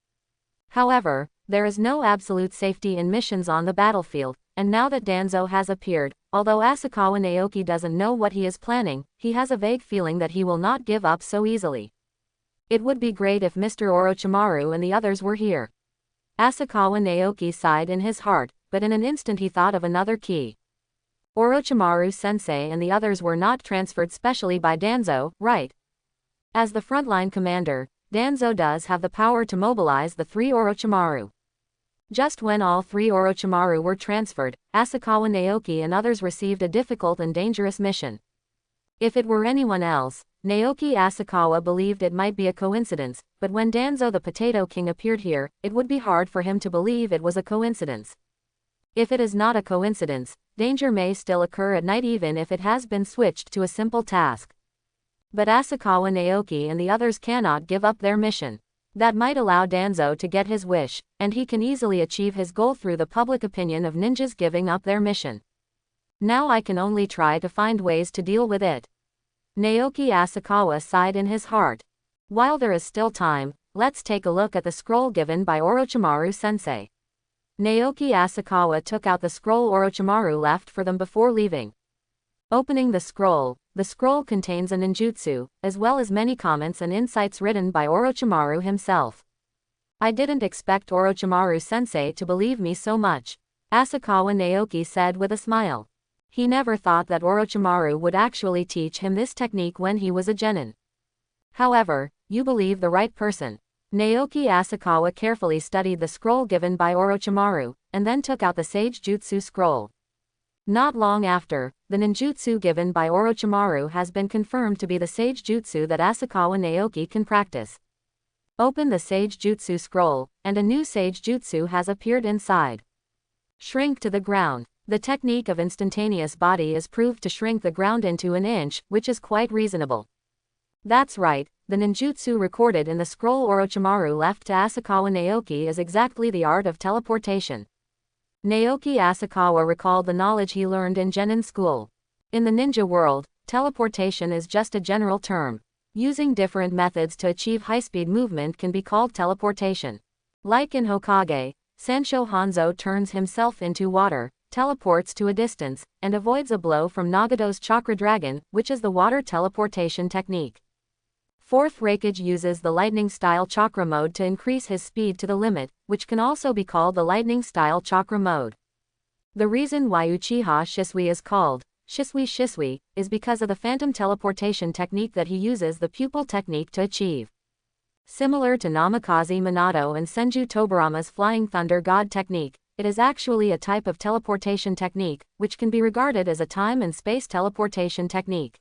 However, there is no absolute safety in missions on the battlefield, and now that Danzo has appeared, although Asakawa Naoki doesn't know what he is planning, he has a vague feeling that he will not give up so easily. It would be great if Mr. Orochimaru and the others were here. Asakawa Naoki sighed in his heart, but in an instant he thought of another key. Orochimaru-sensei and the others were not transferred specially by Danzo, right? As the frontline commander, Danzo does have the power to mobilize the 3 Orochimaru. Just when all 3 Orochimaru were transferred, Asakawa Naoki and others received a difficult and dangerous mission. If it were anyone else, Naoki Asakawa believed it might be a coincidence, but when Danzo the Potato King appeared here, it would be hard for him to believe it was a coincidence. If it is not a coincidence, danger may still occur at night even if it has been switched to a simple task. But Asakawa Naoki and the others cannot give up their mission. That might allow Danzo to get his wish, and he can easily achieve his goal through the public opinion of ninjas giving up their mission. Now I can only try to find ways to deal with it. Naoki Asakawa sighed in his heart. While there is still time, let's take a look at the scroll given by Orochimaru-sensei. Naoki Asakawa took out the scroll Orochimaru left for them before leaving. Opening the scroll contains a ninjutsu, as well as many comments and insights written by Orochimaru himself. I didn't expect Orochimaru-sensei to believe me so much, Asakawa Naoki said with a smile. He never thought that Orochimaru would actually teach him this technique when he was a genin. However, you believe the right person. Naoki Asakawa carefully studied the scroll given by Orochimaru, and then took out the Sage Jutsu scroll. Not long after, the ninjutsu given by Orochimaru has been confirmed to be the Sage Jutsu that Asakawa Naoki can practice. Open the Sage Jutsu scroll, and a new Sage Jutsu has appeared inside. Shrink to the ground. The technique of instantaneous body is proved to shrink the ground into an inch, which is quite reasonable. That's right, the ninjutsu recorded in the scroll Orochimaru left to Asakawa Naoki is exactly the art of teleportation. Naoki Asakawa recalled the knowledge he learned in genin school. In the ninja world, teleportation is just a general term. Using different methods to achieve high-speed movement can be called teleportation. Like in Hokage, Sansho Hanzo turns himself into water, teleports to a distance, and avoids a blow from Nagato's chakra dragon, which is the water teleportation technique. Fourth Raikage uses the lightning-style chakra mode to increase his speed to the limit, which can also be called the lightning-style chakra mode. The reason why Uchiha Shisui is called Shisui is because of the phantom teleportation technique that he uses the pupil technique to achieve. Similar to Namikaze Minato and Senju Tobarama's Flying Thunder God technique, it is actually a type of teleportation technique, which can be regarded as a time and space teleportation technique.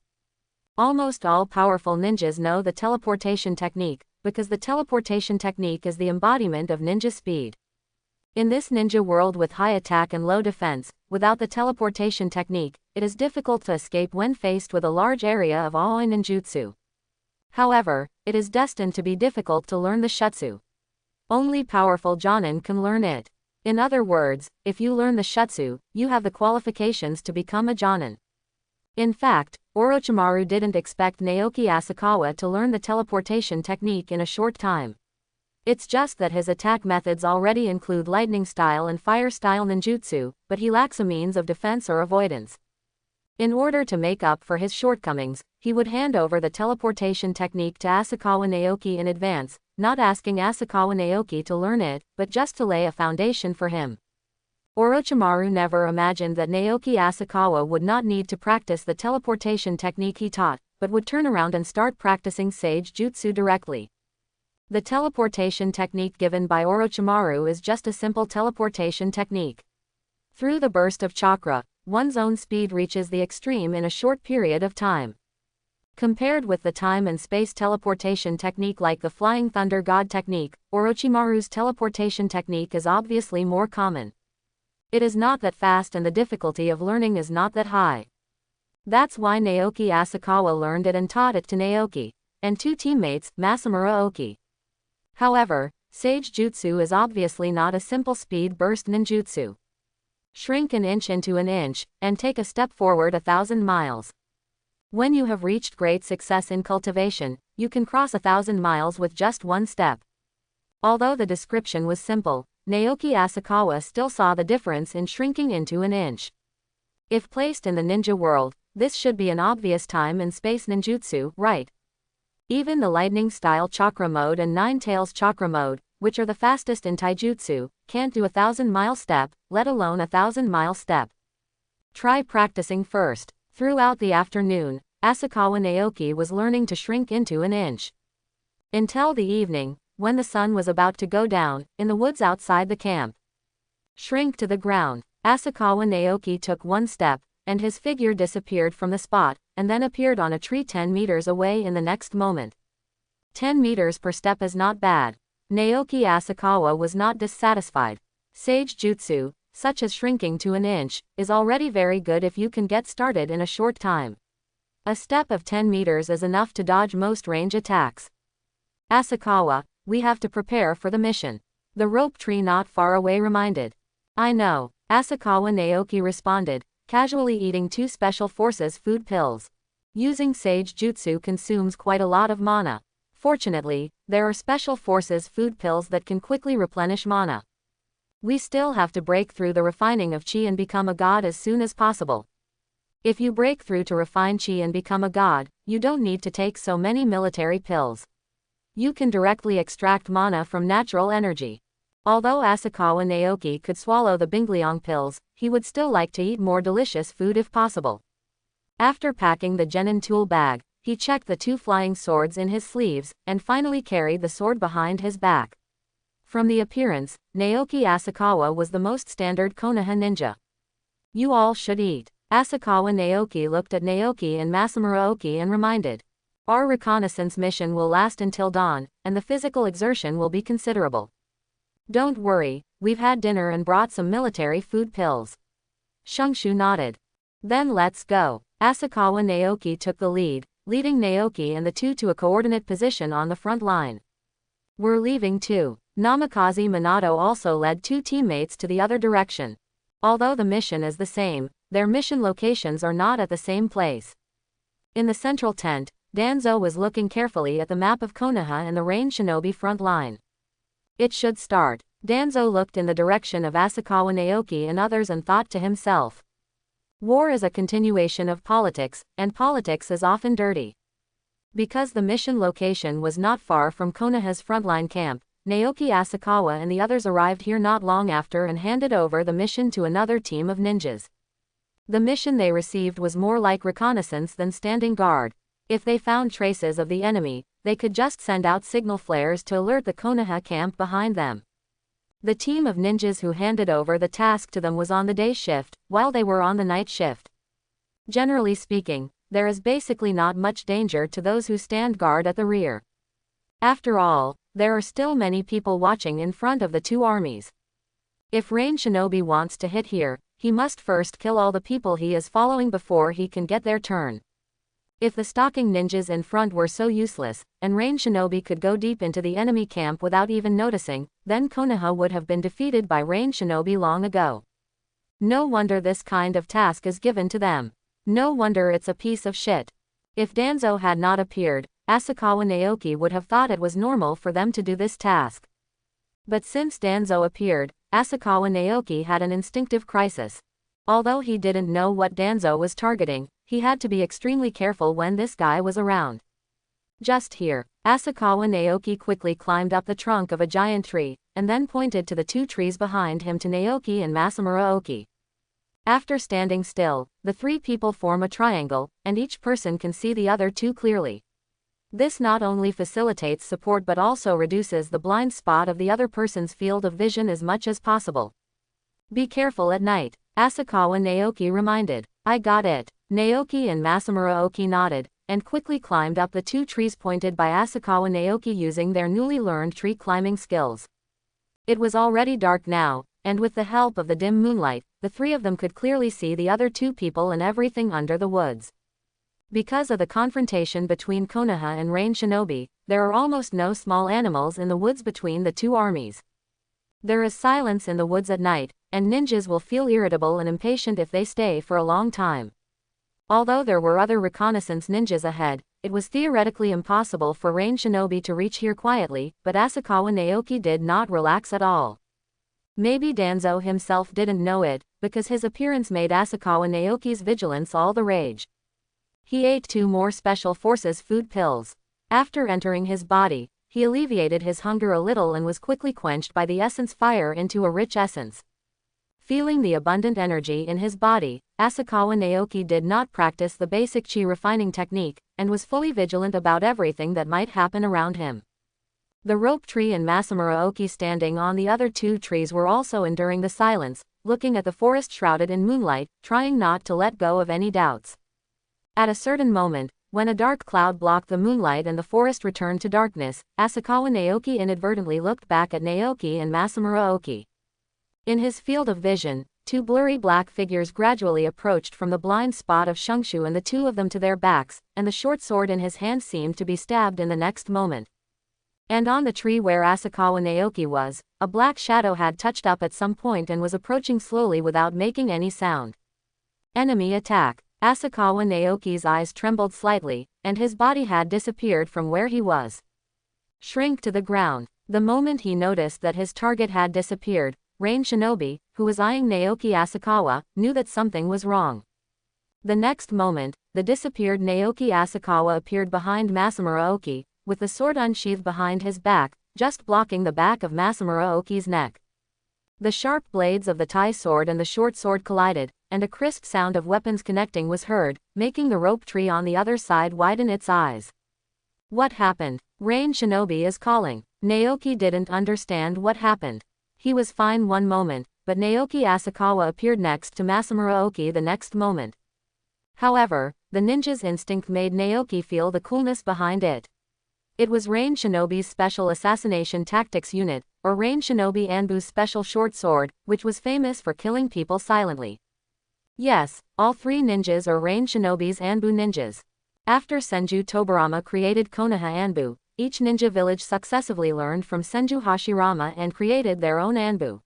Almost all powerful ninjas know the teleportation technique, because the teleportation technique is the embodiment of ninja speed. In this ninja world with high attack and low defense, without the teleportation technique, it is difficult to escape when faced with a large area of Aoi ninjutsu. However, it is destined to be difficult to learn the shutsu. Only powerful jonin can learn it. In other words, if you learn the shutsu, you have the qualifications to become a jonin. In fact, Orochimaru didn't expect Naoki Asakawa to learn the teleportation technique in a short time. It's just that his attack methods already include lightning-style and fire-style ninjutsu, but he lacks a means of defense or avoidance. In order to make up for his shortcomings, he would hand over the teleportation technique to Asakawa Naoki in advance, not asking Asakawa Naoki to learn it, but just to lay a foundation for him. Orochimaru never imagined that Naoki Asakawa would not need to practice the teleportation technique he taught, but would turn around and start practicing Sage Jutsu directly. The teleportation technique given by Orochimaru is just a simple teleportation technique. Through the burst of chakra, one's own speed reaches the extreme in a short period of time. Compared with the time and space teleportation technique like the Flying Thunder God technique, Orochimaru's teleportation technique is obviously more common. It is not that fast and the difficulty of learning is not that high. That's why Naoki Asakawa learned it and taught it to Naoki, and 2 teammates, Masamura Oki. However, Sage Jutsu is obviously not a simple speed burst ninjutsu. Shrink an inch into an inch, and take a step forward 1,000 miles. When you have reached great success in cultivation, you can cross 1,000 miles with just one step. Although the description was simple, Naoki Asakawa still saw the difference in shrinking into an inch. If placed in the ninja world, this should be an obvious time and space ninjutsu, right? Even the lightning-style chakra mode and Nine Tails chakra mode, which are the fastest in taijutsu, can't do 1,000-mile step, let alone 1,000-mile step. Try practicing first. Throughout the afternoon, Asakawa Naoki was learning to shrink into an inch. Until the evening, when the sun was about to go down, in the woods outside the camp. Shrink to the ground. Asakawa Naoki took one step, and his figure disappeared from the spot, and then appeared on a tree 10 meters away in the next moment. 10 meters per step is not bad. Naoki Asakawa was not dissatisfied. Sage jutsu, such as shrinking to an inch, is already very good if you can get started in a short time. A step of 10 meters is enough to dodge most range attacks. Asakawa, we have to prepare for the mission. The rope tree not far away reminded. I know, Asakawa Naoki responded, casually eating 2 special forces food pills. Using sage jutsu consumes quite a lot of mana. Fortunately, there are special forces food pills that can quickly replenish mana. We still have to break through the refining of chi and become a god as soon as possible. If you break through to refine chi and become a god, you don't need to take so many military pills. You can directly extract mana from natural energy. Although Asakawa Naoki could swallow the Bingliang pills, he would still like to eat more delicious food if possible. After packing the genin tool bag, he checked the 2 flying swords in his sleeves, and finally carried the sword behind his back. From the appearance, Naoki Asakawa was the most standard Konoha ninja. You all should eat. Asakawa Naoki looked at Naoki and Masamura Oki and reminded. Our reconnaissance mission will last until dawn, and the physical exertion will be considerable. Don't worry, we've had dinner and brought some military food pills. Shungshu nodded. Then let's go. Asakawa Naoki took the lead, leading Naoki and the 2 to a coordinate position on the front line. We're leaving too. Namikaze Minato also led 2 teammates to the other direction. Although the mission is the same, their mission locations are not at the same place. In the central tent, Danzo was looking carefully at the map of Konoha and the range shinobi front line. It should start. Danzo looked in the direction of Asakawa Naoki and others and thought to himself. War is a continuation of politics, and politics is often dirty. Because the mission location was not far from Konoha's frontline camp, Naoki Asakawa and the others arrived here not long after and handed over the mission to another team of ninjas. The mission they received was more like reconnaissance than standing guard. If they found traces of the enemy, they could just send out signal flares to alert the Konoha camp behind them. The team of ninjas who handed over the task to them was on the day shift, while they were on the night shift. Generally speaking, there is basically not much danger to those who stand guard at the rear. After all, there are still many people watching in front of the 2 armies. If Rain Shinobi wants to hit here, he must first kill all the people he is following before he can get their turn. If the stalking ninjas in front were so useless, and Rain Shinobi could go deep into the enemy camp without even noticing, then Konoha would have been defeated by Rain Shinobi long ago. No wonder this kind of task is given to them. No wonder it's a piece of shit. If Danzo had not appeared, Asakawa Naoki would have thought it was normal for them to do this task. But since Danzo appeared, Asakawa Naoki had an instinctive crisis. Although he didn't know what Danzo was targeting, he had to be extremely careful when this guy was around. Just here, Asakawa Naoki quickly climbed up the trunk of a giant tree, and then pointed to the 2 trees behind him to Naoki and Masamura Oki. After standing still, the 3 people form a triangle, and each person can see the other 2 clearly. This not only facilitates support but also reduces the blind spot of the other person's field of vision as much as possible. Be careful at night, Asakawa Naoki reminded. I got it. Naoki and Masamura Oki nodded, and quickly climbed up the 2 trees pointed by Asakawa Naoki using their newly learned tree climbing skills. It was already dark now, and with the help of the dim moonlight, the 3 of them could clearly see the other 2 people and everything under the woods. Because of the confrontation between Konoha and Rain Shinobi, there are almost no small animals in the woods between the 2 armies. There is silence in the woods at night, and ninjas will feel irritable and impatient if they stay for a long time. Although there were other reconnaissance ninjas ahead, it was theoretically impossible for Rain Shinobi to reach here quietly, but Asakawa Naoki did not relax at all. Maybe Danzo himself didn't know it, because his appearance made Asakawa Naoki's vigilance all the rage. He ate 2 more special forces food pills. After entering his body, he alleviated his hunger a little and was quickly quenched by the essence fire into a rich essence. Feeling the abundant energy in his body, Asakawa Naoki did not practice the basic chi refining technique, and was fully vigilant about everything that might happen around him. The rope tree and Masamura Oki standing on the other two trees were also enduring the silence, looking at the forest shrouded in moonlight, trying not to let go of any doubts. At a certain moment, when a dark cloud blocked the moonlight and the forest returned to darkness, Asakawa Naoki inadvertently looked back at Naoki and Masamura Oki. In his field of vision, two blurry black figures gradually approached from the blind spot of Shungshu, and the two of them to their backs, and the short sword in his hand seemed to be stabbed in the next moment. And on the tree where Asakawa Naoki was, a black shadow had touched up at some point and was approaching slowly without making any sound. Enemy attack. Asakawa Naoki's eyes trembled slightly, and his body had disappeared from where he was. Shrink to the ground. The moment he noticed that his target had disappeared, Rain Shinobi, who was eyeing Naoki Asakawa, knew that something was wrong. The next moment, the disappeared Naoki Asakawa appeared behind Masamura Oki, with the sword unsheathed behind his back, just blocking the back of Masamura Oki's neck. The sharp blades of the Tai sword and the short sword collided, and a crisp sound of weapons connecting was heard, making the rope tree on the other side widen its eyes. What happened? Rain Shinobi is calling. Naoki didn't understand what happened. He was fine one moment, but Naoki Asakawa appeared next to Masamura Oki the next moment. However, the ninja's instinct made Naoki feel the coolness behind it. It was Rain Shinobi's Special Assassination Tactics Unit, or Rain Shinobi Anbu's special short sword, which was famous for killing people silently. Yes, all three ninjas are Rain Shinobi's Anbu ninjas. After Senju Tobarama created Konoha Anbu, each ninja village successively learned from Senju Hashirama and created their own Anbu.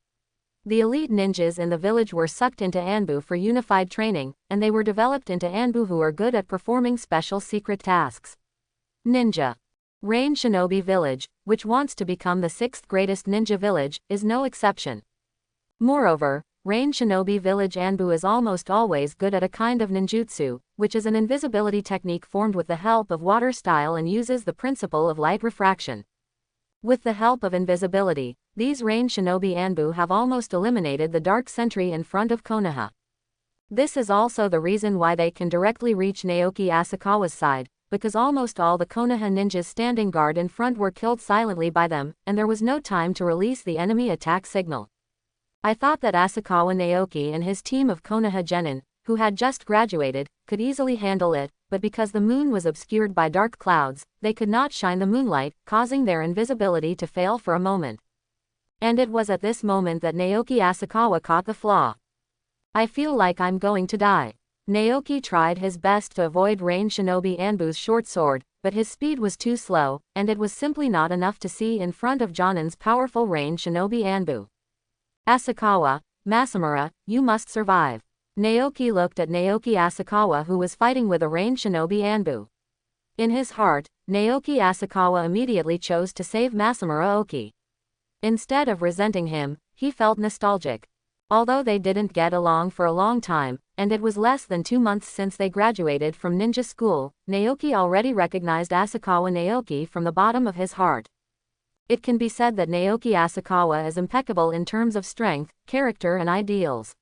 The elite ninjas in the village were sucked into Anbu for unified training, and they were developed into Anbu who are good at performing special secret tasks. Ninja. Rain Shinobi Village, which wants to become the 6th greatest ninja village, is no exception. Moreover, Rain Shinobi Village Anbu is almost always good at a kind of ninjutsu, which is an invisibility technique formed with the help of water style and uses the principle of light refraction. With the help of invisibility, these Rain Shinobi Anbu have almost eliminated the dark sentry in front of Konoha. This is also the reason why they can directly reach Naoki Asakawa's side, because almost all the Konoha ninjas standing guard in front were killed silently by them, and there was no time to release the enemy attack signal. I thought that Asakawa Naoki and his team of Konoha genin, who had just graduated, could easily handle it, but because the moon was obscured by dark clouds, they could not shine the moonlight, causing their invisibility to fail for a moment. And it was at this moment that Naoki Asakawa caught the flaw. I feel like I'm going to die. Naoki tried his best to avoid Rain Shinobi Anbu's short sword, but his speed was too slow, and it was simply not enough to see in front of Jonin's powerful Rain Shinobi Anbu. Asakawa, Masamura, you must survive. Naoki looked at Naoki Asakawa who was fighting with a Rain Shinobi Anbu. In his heart, Naoki Asakawa immediately chose to save Masamura Oki. Instead of resenting him, he felt nostalgic. Although they didn't get along for a long time, and it was less than 2 months since they graduated from ninja school, Naoki already recognized Asakawa Naoki from the bottom of his heart. It can be said that Naoki Asakawa is impeccable in terms of strength, character and ideals.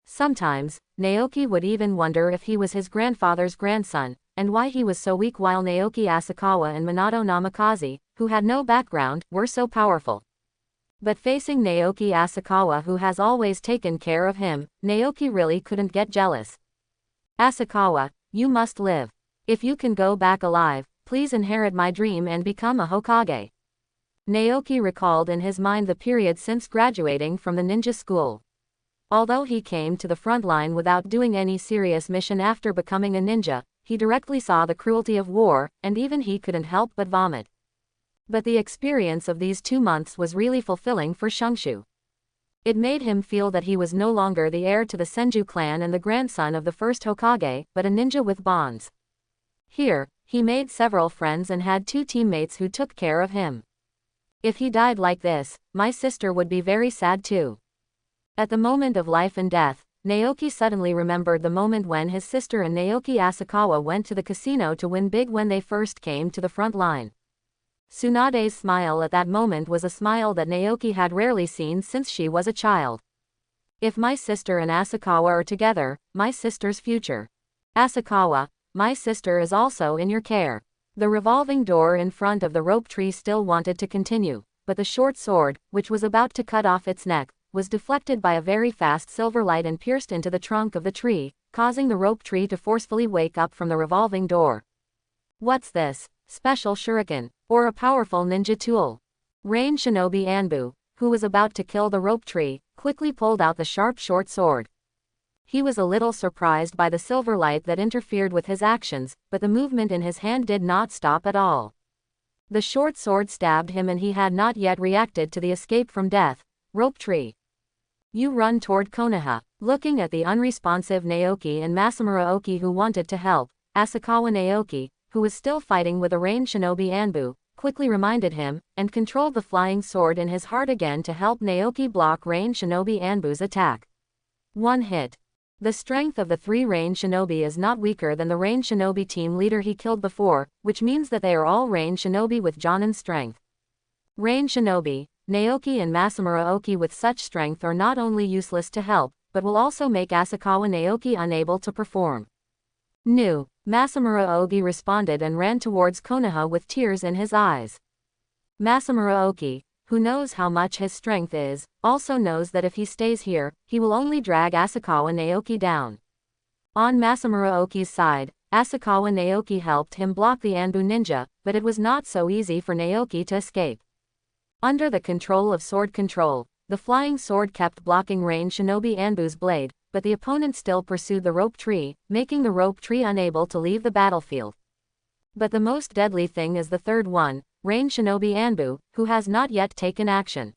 Sometimes, Naoki would even wonder if he was his grandfather's grandson, and why he was so weak while Naoki Asakawa and Minato Namikaze, who had no background, were so powerful. But facing Naoki Asakawa who has always taken care of him, Naoki really couldn't get jealous. Asakawa, you must live. If you can go back alive, please inherit my dream and become a Hokage. Naoki recalled in his mind the period since graduating from the ninja school. Although he came to the front line without doing any serious mission after becoming a ninja, he directly saw the cruelty of war, and even he couldn't help but vomit. But the experience of these 2 months was really fulfilling for Shungshu. It made him feel that he was no longer the heir to the Senju clan and the grandson of the first Hokage, but a ninja with bonds. Here, he made several friends and had 2 teammates who took care of him. If he died like this, my sister would be very sad too. At the moment of life and death, Naoki suddenly remembered the moment when his sister and Naoki Asakawa went to the casino to win big when they first came to the front line. Tsunade's smile at that moment was a smile that Naoki had rarely seen since she was a child. If my sister and Asakawa are together, my sister's future. Asakawa, my sister is also in your care. The revolving door in front of the rope tree still wanted to continue, but the short sword, which was about to cut off its neck, was deflected by a very fast silver light and pierced into the trunk of the tree, causing the rope tree to forcefully wake up from the revolving door. What's this? Special shuriken, or a powerful ninja tool? Rain Shinobi Anbu, who was about to kill the rope tree, quickly pulled out the sharp short sword. He was a little surprised by the silver light that interfered with his actions, but the movement in his hand did not stop at all. The short sword stabbed him and he had not yet reacted to the escape from death. Rope tree. You run toward Konoha. Looking at the unresponsive Naoki and Masamura Oki who wanted to help, Asakawa Naoki, who was still fighting with a Rain Shinobi Anbu, quickly reminded him, and controlled the flying sword in his heart again to help Naoki block Rain Shinobi Anbu's attack. One hit. The strength of the 3 Rain Shinobi is not weaker than the Rain Shinobi team leader he killed before, which means that they are all Rain Shinobi with Jonin strength. Rain Shinobi, Naoki and Masamura Oki with such strength are not only useless to help, but will also make Asakawa Naoki unable to perform. No, Masamura Oki responded and ran towards Konoha with tears in his eyes. Masamura Oki, who knows how much his strength is, also knows that if he stays here, he will only drag Asakawa Naoki down. On Masamura Oki's side, Asakawa Naoki helped him block the Anbu ninja, but it was not so easy for Naoki to escape. Under the control of sword control, the flying sword kept blocking Rain Shinobi Anbu's blade, but the opponent still pursued the rope tree, making the rope tree unable to leave the battlefield. But the most deadly thing is the third one, Rain Shinobi Anbu, who has not yet taken action.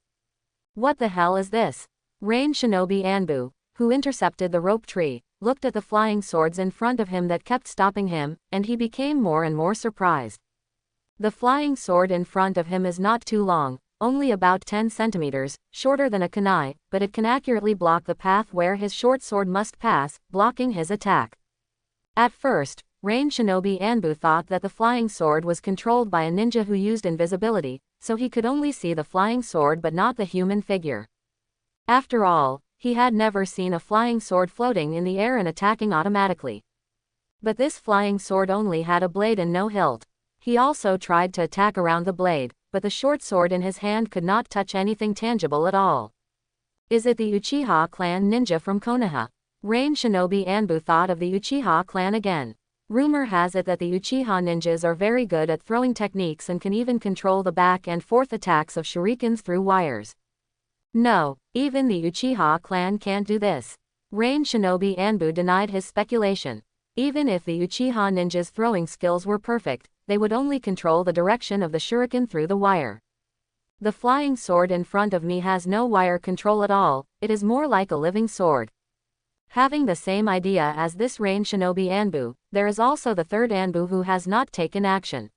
What the hell is this? Rain Shinobi Anbu, who intercepted the rope tree, looked at the flying swords in front of him that kept stopping him, and he became more and more surprised. The flying sword in front of him is not too long, only about 10 centimeters, shorter than a kunai, but it can accurately block the path where his short sword must pass, blocking his attack. At first, Rain Shinobi Anbu thought that the flying sword was controlled by a ninja who used invisibility, so he could only see the flying sword but not the human figure. After all, he had never seen a flying sword floating in the air and attacking automatically. But this flying sword only had a blade and no hilt. He also tried to attack around the blade, but the short sword in his hand could not touch anything tangible at all. Is it the Uchiha clan ninja from Konoha? Rain Shinobi Anbu thought of the Uchiha clan again. Rumor has it that the Uchiha ninjas are very good at throwing techniques and can even control the back and forth attacks of shurikens through wires. No, even the Uchiha clan can't do this. Rain Shinobi Anbu denied his speculation. Even if the Uchiha ninjas' throwing skills were perfect, they would only control the direction of the shuriken through the wire. The flying sword in front of me has no wire control at all, it is more like a living sword. Having the same idea as this Rain Shinobi Anbu, there is also the third Anbu who has not taken action.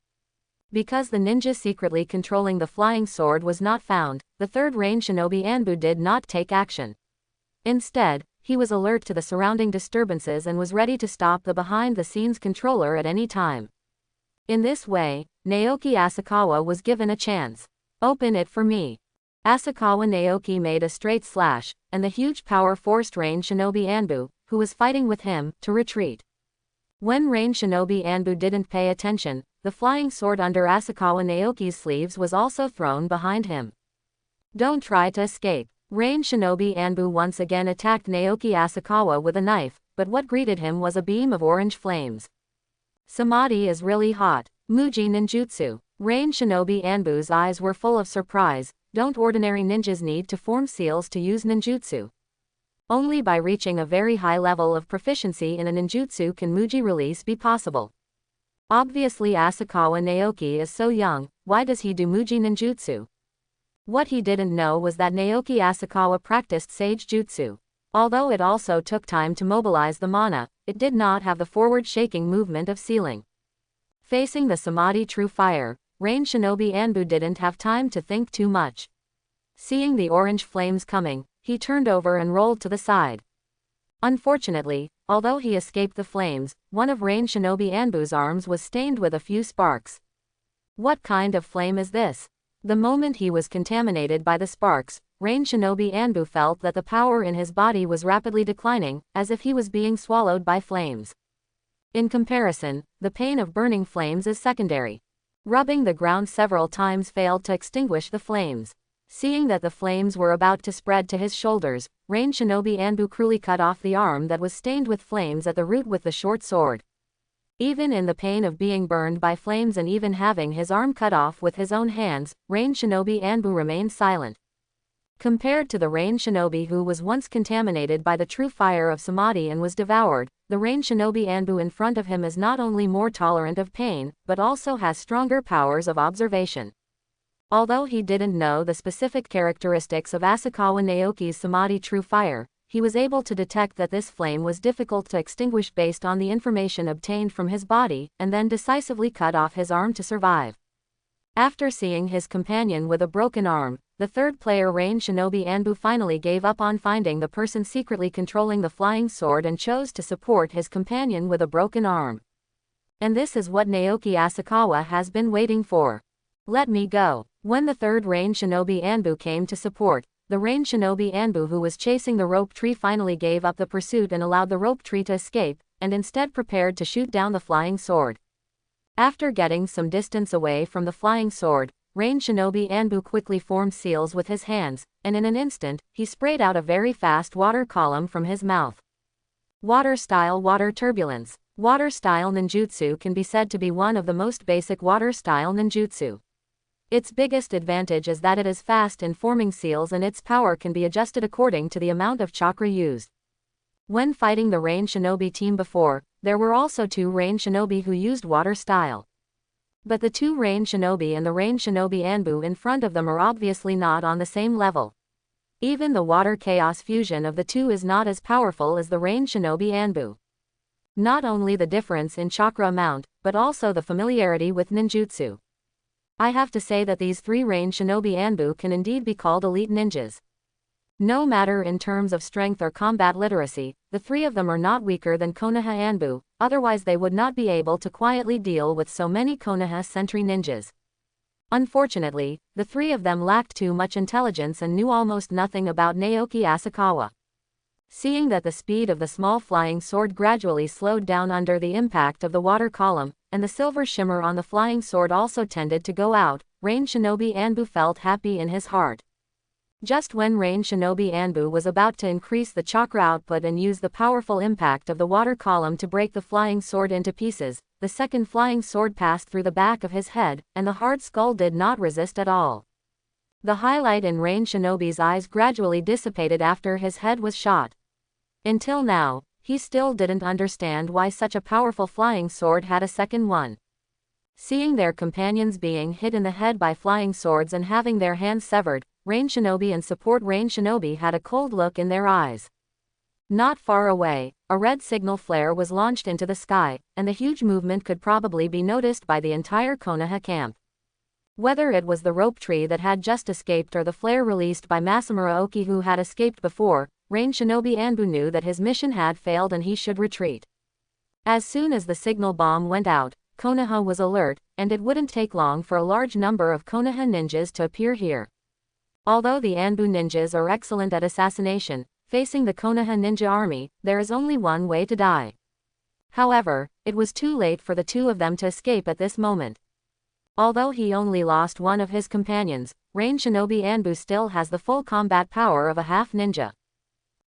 Because the ninja secretly controlling the flying sword was not found, the third Rain Shinobi Anbu did not take action. Instead, he was alert to the surrounding disturbances and was ready to stop the behind-the-scenes controller at any time. In this way, Naoki Asakawa was given a chance. Open it for me. Asakawa Naoki made a straight slash, and the huge power forced Rain Shinobi Anbu, who was fighting with him, to retreat. When Rain Shinobi Anbu didn't pay attention, the flying sword under Asakawa Naoki's sleeves was also thrown behind him. Don't try to escape. Rain Shinobi Anbu once again attacked Naoki Asakawa with a knife, but what greeted him was a beam of orange flames. Samadhi is really hot. Muji Ninjutsu. Rain Shinobi Anbu's eyes were full of surprise. Don't ordinary ninjas need to form seals to use ninjutsu? Only by reaching a very high level of proficiency in a ninjutsu can Muji release be possible. Obviously Asakawa Naoki is so young, why does he do Muji Ninjutsu? What he didn't know was that Naoki Asakawa practiced Sage Jutsu. Although it also took time to mobilize the mana, it did not have the forward shaking movement of sealing. Facing the Samadhi True Fire, Rain Shinobi Anbu didn't have time to think too much. Seeing the orange flames coming, he turned over and rolled to the side. Unfortunately, although he escaped the flames, one of Rain Shinobi Anbu's arms was stained with a few sparks. What kind of flame is this? The moment he was contaminated by the sparks, Rain Shinobi Anbu felt that the power in his body was rapidly declining, as if he was being swallowed by flames. In comparison, the pain of burning flames is secondary. Rubbing the ground several times failed to extinguish the flames. Seeing that the flames were about to spread to his shoulders, Rain Shinobi Anbu cruelly cut off the arm that was stained with flames at the root with the short sword. Even in the pain of being burned by flames and even having his arm cut off with his own hands, Rain Shinobi Anbu remained silent. Compared to the Rain Shinobi who was once contaminated by the true fire of Samadhi and was devoured, the Rain Shinobi Anbu in front of him is not only more tolerant of pain, but also has stronger powers of observation. Although he didn't know the specific characteristics of Asakawa Naoki's Samadhi true fire, he was able to detect that this flame was difficult to extinguish based on the information obtained from his body, and then decisively cut off his arm to survive. After seeing his companion with a broken arm, the third player Rain Shinobi Anbu finally gave up on finding the person secretly controlling the flying sword and chose to support his companion with a broken arm. And this is what Naoki Asakawa has been waiting for. Let me go. When the third Rain Shinobi Anbu came to support, the Rain Shinobi Anbu who was chasing the rope tree finally gave up the pursuit and allowed the rope tree to escape, and instead prepared to shoot down the flying sword. After getting some distance away from the flying sword, Rain Shinobi Anbu quickly formed seals with his hands, and in an instant, he sprayed out a very fast water column from his mouth. Water-style water turbulence. Water-style ninjutsu can be said to be one of the most basic water-style ninjutsu. Its biggest advantage is that it is fast in forming seals and its power can be adjusted according to the amount of chakra used. When fighting the Rain Shinobi team before, there were also two Rain Shinobi who used water style. But the two Rain Shinobi and the Rain Shinobi Anbu in front of them are obviously not on the same level. Even the water chaos fusion of the two is not as powerful as the Rain Shinobi Anbu. Not only the difference in chakra amount, but also the familiarity with ninjutsu. I have to say that these three Rain Shinobi Anbu can indeed be called elite ninjas. No matter in terms of strength or combat literacy, the three of them are not weaker than Konoha Anbu, otherwise they would not be able to quietly deal with so many Konoha sentry ninjas. Unfortunately, the three of them lacked too much intelligence and knew almost nothing about Naoki Asakawa. Seeing that the speed of the small flying sword gradually slowed down under the impact of the water column, and the silver shimmer on the flying sword also tended to go out, Rain Shinobi Anbu felt happy in his heart. Just when Rain Shinobi Anbu was about to increase the chakra output and use the powerful impact of the water column to break the flying sword into pieces, the second flying sword passed through the back of his head, and the hard skull did not resist at all. The highlight in Rain Shinobi's eyes gradually dissipated after his head was shot. Until now, he still didn't understand why such a powerful flying sword had a second one. Seeing their companions being hit in the head by flying swords and having their hands severed, Rain Shinobi and support Rain Shinobi had a cold look in their eyes. Not far away, a red signal flare was launched into the sky, and the huge movement could probably be noticed by the entire Konoha camp. Whether it was the rope tree that had just escaped or the flare released by Masamura Oki who had escaped before, Rain Shinobi Anbu knew that his mission had failed and he should retreat. As soon as the signal bomb went out, Konoha was alert, and it wouldn't take long for a large number of Konoha ninjas to appear here. Although the Anbu ninjas are excellent at assassination, facing the Konoha ninja army, there is only one way to die. However, it was too late for the two of them to escape at this moment. Although he only lost one of his companions, Rain Shinobi Anbu still has the full combat power of a half ninja.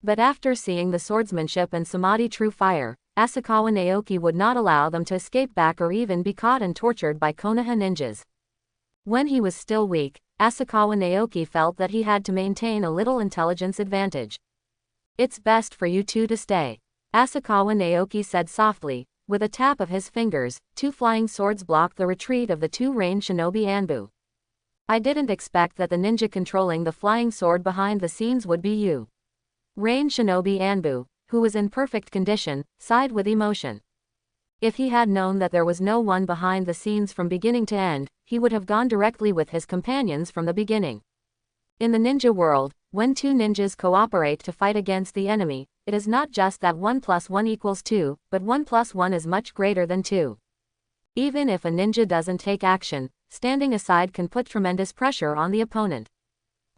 But after seeing the swordsmanship and Samadhi true fire, Asakawa Naoki would not allow them to escape back or even be caught and tortured by Konoha ninjas. When he was still weak, Asakawa Naoki felt that he had to maintain a little intelligence advantage. "It's best for you two to stay," Asakawa Naoki said softly. With a tap of his fingers, two flying swords blocked the retreat of the two Rain Shinobi Anbu. "I didn't expect that the ninja controlling the flying sword behind the scenes would be you." Rain Shinobi Anbu, who was in perfect condition, sighed with emotion. If he had known that there was no one behind the scenes from beginning to end, he would have gone directly with his companions from the beginning. In the ninja world, when two ninjas cooperate to fight against the enemy, it is not just that 1 + 1 = 2, but 1 + 1 is much greater than 2. Even if a ninja doesn't take action, standing aside can put tremendous pressure on the opponent.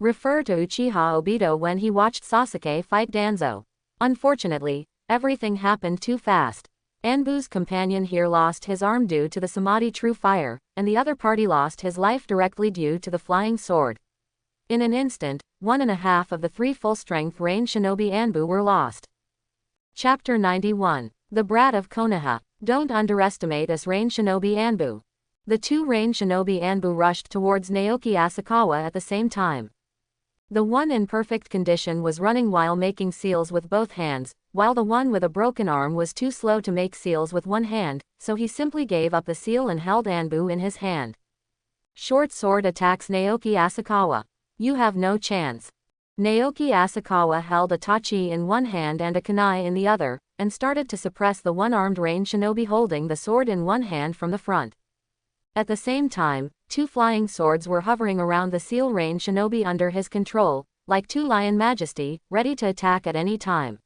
Refer to Uchiha Obito when he watched Sasuke fight Danzo. Unfortunately, everything happened too fast. Anbu's companion here lost his arm due to the Samadhi True Fire, and the other party lost his life directly due to the flying sword. In an instant, 1.5 of the 3 full-strength range shinobi Anbu were lost. Chapter 91. The Brat of Konoha. Don't underestimate us range shinobi Anbu. The 2 range shinobi Anbu rushed towards Naoki Asakawa at the same time. The one in perfect condition was running while making seals with both hands, while the one with a broken arm was too slow to make seals with one hand, so he simply gave up the seal and held Anbu in his hand. Short sword attacks Naoki Asakawa. You have no chance. Naoki Asakawa held a tachi in one hand and a kunai in the other, and started to suppress the one-armed range shinobi holding the sword in one hand from the front. At the same time, 2 flying swords were hovering around the seal range shinobi under his control, like 2 lion majesty, ready to attack at any time.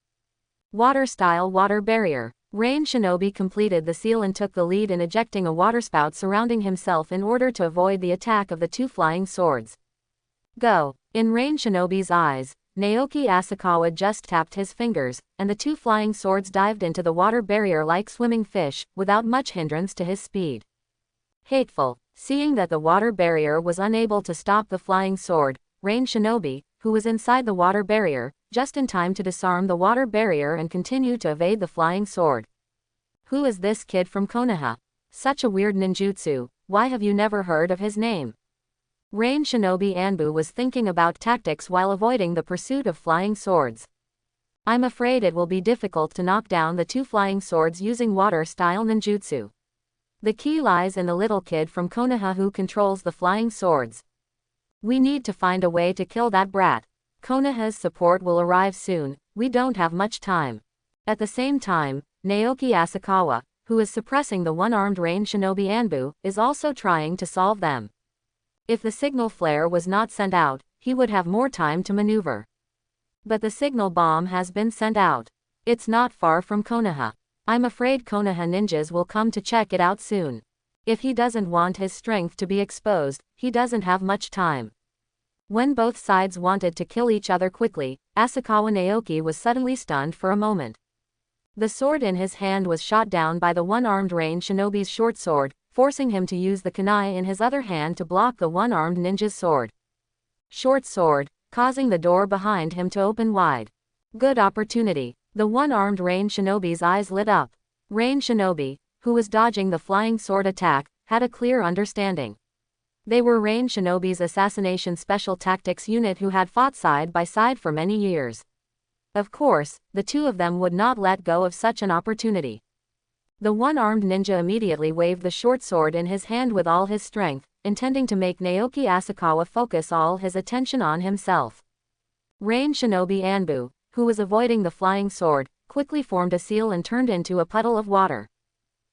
Water-style water barrier. Range shinobi completed the seal and took the lead in ejecting a waterspout surrounding himself in order to avoid the attack of the 2 flying swords. Go. In range shinobi's eyes, Naoki Asakawa just tapped his fingers, and the 2 flying swords dived into the water barrier like swimming fish, without much hindrance to his speed. Hateful. Seeing that the water barrier was unable to stop the flying sword, range shinobi, who was inside the water barrier, just in time to disarm the water barrier and continue to evade the flying sword. Who is this kid from Konoha? Such a weird ninjutsu, why have you never heard of his name? Range shinobi Anbu was thinking about tactics while avoiding the pursuit of flying swords. I'm afraid it will be difficult to knock down the 2 flying swords using water-style ninjutsu. The key lies in the little kid from Konoha who controls the flying swords. We need to find a way to kill that brat. Konoha's support will arrive soon, we don't have much time. At the same time, Naoki Asakawa, who is suppressing the one-armed range shinobi Anbu, is also trying to solve them. If the signal flare was not sent out, he would have more time to maneuver. But the signal bomb has been sent out. It's not far from Konoha. I'm afraid Konoha ninjas will come to check it out soon. If he doesn't want his strength to be exposed, he doesn't have much time. When both sides wanted to kill each other quickly, Asakawa Naoki was suddenly stunned for a moment. The sword in his hand was shot down by the one-armed range shinobi's short sword, forcing him to use the kunai in his other hand to block the one-armed ninja's sword. Short sword, causing the door behind him to open wide. Good opportunity. The one-armed range shinobi's eyes lit up. Range shinobi, who was dodging the flying sword attack, had a clear understanding. They were range shinobi's assassination special tactics unit who had fought side by side for many years. Of course, the 2 of them would not let go of such an opportunity. The one-armed ninja immediately waved the short sword in his hand with all his strength, intending to make Naoki Asakawa focus all his attention on himself. Range shinobi Anbu, who was avoiding the flying sword, quickly formed a seal and turned into a puddle of water.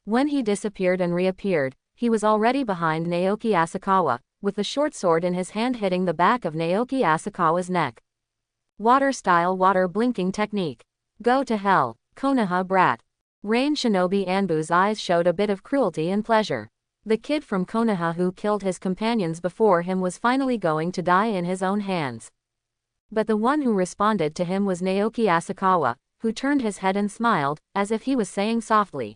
When he disappeared and reappeared, he was already behind Naoki Asakawa, with the short sword in his hand hitting the back of Naoki Asakawa's neck. Water-style water blinking technique. Go to hell, Konoha brat. Range shinobi Anbu's eyes showed a bit of cruelty and pleasure. The kid from Konoha who killed his companions before him was finally going to die in his own hands. But the one who responded to him was Naoki Asakawa, who turned his head and smiled, as if he was saying softly,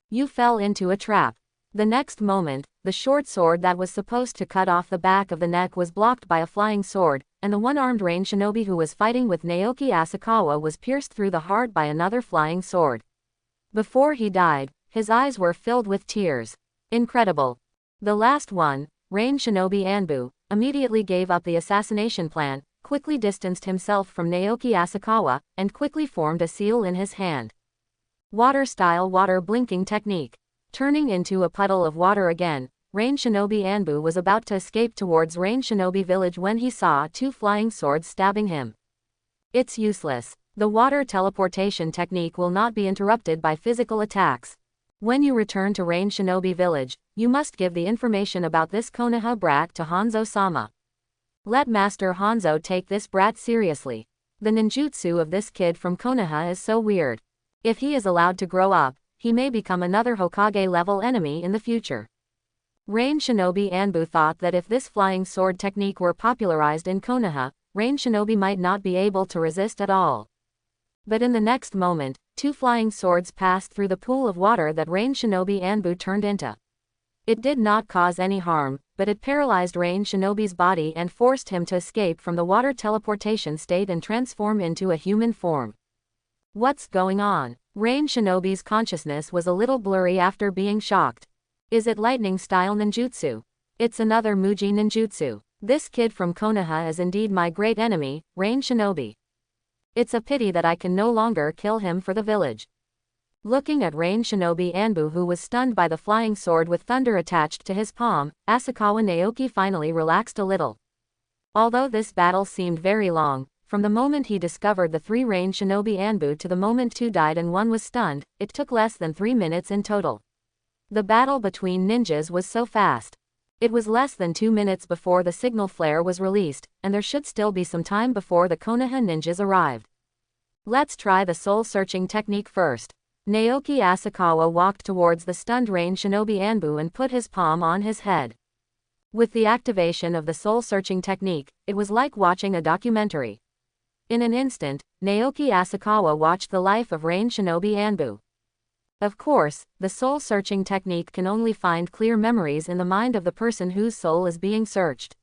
"You fell into a trap." The next moment, the short sword that was supposed to cut off the back of the neck was blocked by a flying sword, and the one-armed range shinobi who was fighting with Naoki Asakawa was pierced through the heart by another flying sword. Before he died, his eyes were filled with tears. Incredible. The last one, range shinobi Anbu, immediately gave up the assassination plan, quickly distanced himself from Naoki Asakawa, and quickly formed a seal in his hand. Water-style water blinking technique. Turning into a puddle of water again, range shinobi Anbu was about to escape towards range shinobi village when he saw 2 flying swords stabbing him. It's useless. The water teleportation technique will not be interrupted by physical attacks. When you return to range shinobi village, you must give the information about this Konoha brat to Hanzo-sama. Let Master Hanzo take this brat seriously. The ninjutsu of this kid from Konoha is so weird. If he is allowed to grow up, he may become another Hokage level enemy in the future. Rain Shinobi Anbu thought that if this flying sword technique were popularized in Konoha, Rain Shinobi might not be able to resist at all. But in the next moment, two flying swords passed through the pool of water that Rain Shinobi Anbu turned into. It did not cause any harm, but it paralyzed Rain Shinobi's body and forced him to escape from the water teleportation state and transform into a human form. What's going on? Rain Shinobi's consciousness was a little blurry after being shocked. Is it lightning-style ninjutsu? It's another Muji ninjutsu. This kid from Konoha is indeed my great enemy, Rain Shinobi. It's a pity that I can no longer kill him for the village. Looking at Rain Shinobi Anbu, who was stunned by the flying sword with thunder attached to his palm, Asakawa Naoki finally relaxed a little. Although this battle seemed very long, from the moment he discovered the three Rain Shinobi Anbu to the moment two died and one was stunned, it took less than 3 minutes in total. The battle between ninjas was so fast. It was less than 2 minutes before the signal flare was released, and there should still be some time before the Konoha ninjas arrived. Let's try the soul-searching technique first. Naoki Asakawa walked towards the stunned Rain Shinobi Anbu and put his palm on his head. With the activation of the soul-searching technique, it was like watching a documentary. In an instant, Naoki Asakawa watched the life of Rain Shinobi Anbu. Of course, the soul-searching technique can only find clear memories in the mind of the person whose soul is being searched.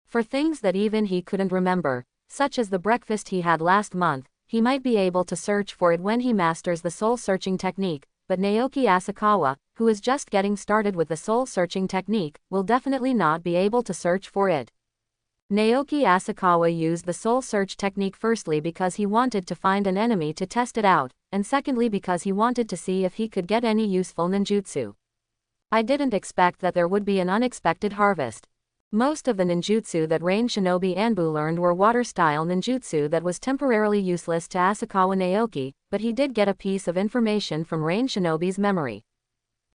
For things that even he couldn't remember, such as the breakfast he had last month, he might be able to search for it when he masters the soul-searching technique, but Naoki Asakawa, who is just getting started with the soul-searching technique, will definitely not be able to search for it. Naoki Asakawa used the soul search technique firstly because he wanted to find an enemy to test it out, and secondly because he wanted to see if he could get any useful ninjutsu. I didn't expect that there would be an unexpected harvest. Most of the ninjutsu that Rain Shinobi Anbu learned were water-style ninjutsu that was temporarily useless to Asakawa Naoki, but he did get a piece of information from Rain Shinobi's memory.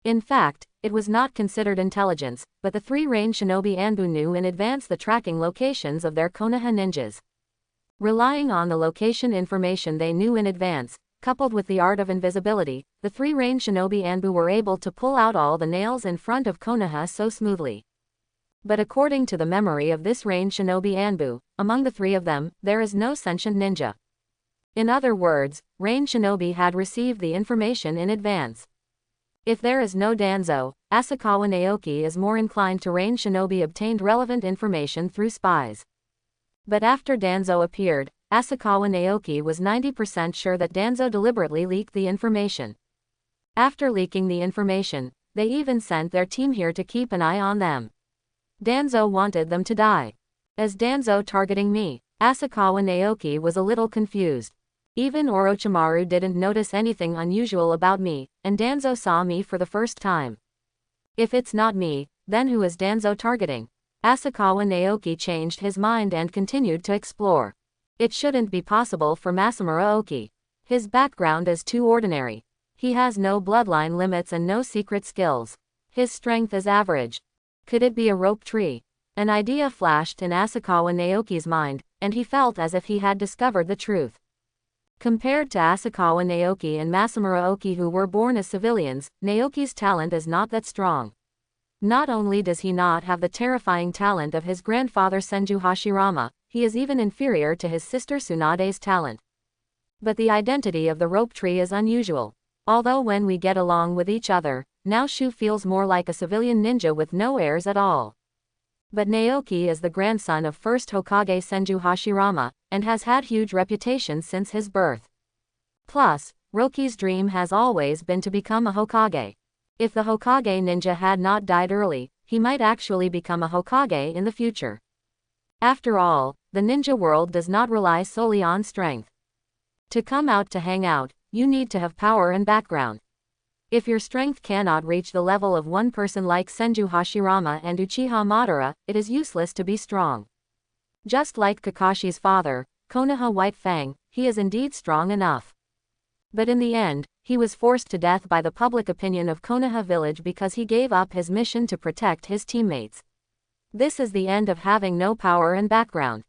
In fact, it was not considered intelligence, but the three Rain Shinobi Anbu knew in advance the tracking locations of their Konoha ninjas. Relying on the location information they knew in advance, coupled with the art of invisibility, the three Rain Shinobi Anbu were able to pull out all the nails in front of Konoha so smoothly. But according to the memory of this Rain Shinobi Anbu, among the three of them, there is no sentient ninja. In other words, Rain Shinobi had received the information in advance. If there is no Danzo, Asakawa Naoki is more inclined to Rain Shinobi obtained relevant information through spies. But after Danzo appeared, Asakawa Naoki was 90% sure that Danzo deliberately leaked the information. After leaking the information, they even sent their team here to keep an eye on them. Danzo wanted them to die. As Danzo targeting me? Asakawa Naoki was a little confused. Even Orochimaru didn't notice anything unusual about me, and Danzo saw me for the first time. If it's not me, then who is Danzo targeting? Asakawa Naoki changed his mind and continued to explore. It shouldn't be possible for Masamura Oki. His background is too ordinary. He has no bloodline limits and no secret skills. His strength is average. Could it be a rope tree? An idea flashed in Asakawa Naoki's mind, and he felt as if he had discovered the truth. Compared to Asakawa Naoki and Masamura Oki, who were born as civilians, Naoki's talent is not that strong. Not only does he not have the terrifying talent of his grandfather Senju Hashirama, he is even inferior to his sister Tsunade's talent. But the identity of the rope tree is unusual. Although when we get along with each other, now Shu feels more like a civilian ninja with no heirs at all. But Naoki is the grandson of first Hokage Senju Hashirama, and has had huge reputation since his birth. Plus, Roki's dream has always been to become a Hokage. If the Hokage ninja had not died early, he might actually become a Hokage in the future. After all, the ninja world does not rely solely on strength. To come out to hang out, you need to have power and background. If your strength cannot reach the level of one person like Senju Hashirama and Uchiha Madara, it is useless to be strong. Just like Kakashi's father, Konoha White Fang, he is indeed strong enough. But in the end, he was forced to death by the public opinion of Konoha village because he gave up his mission to protect his teammates. This is the end of having no power and background.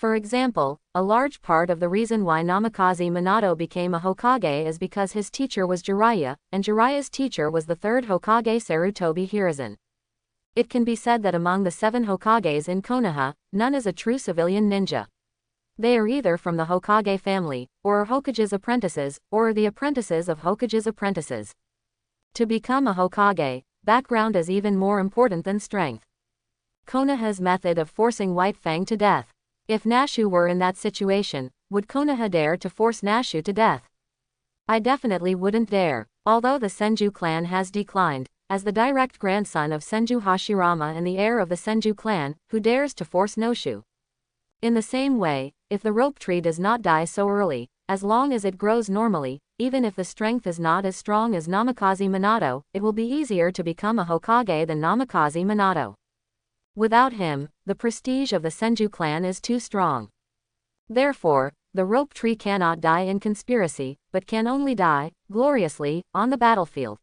For example, a large part of the reason why Namikaze Minato became a Hokage is because his teacher was Jiraiya, and Jiraiya's teacher was the third Hokage Sarutobi Hiruzen. It can be said that among the 7 Hokages in Konoha, none is a true civilian ninja. They are either from the Hokage family, or are Hokage's apprentices, or are the apprentices of Hokage's apprentices. To become a Hokage, background is even more important than strength. Konoha's method of forcing White Fang to death. If Nashu were in that situation, would Konoha dare to force Nashu to death? I definitely wouldn't dare, although the Senju clan has declined. As the direct grandson of Senju Hashirama and the heir of the Senju clan, who dares to force Noshu? In the same way, if the rope tree does not die so early, as long as it grows normally, even if the strength is not as strong as Namikaze Minato, it will be easier to become a Hokage than Namikaze Minato. Without him, the prestige of the Senju clan is too strong. Therefore, the rope tree cannot die in conspiracy, but can only die, gloriously, on the battlefield.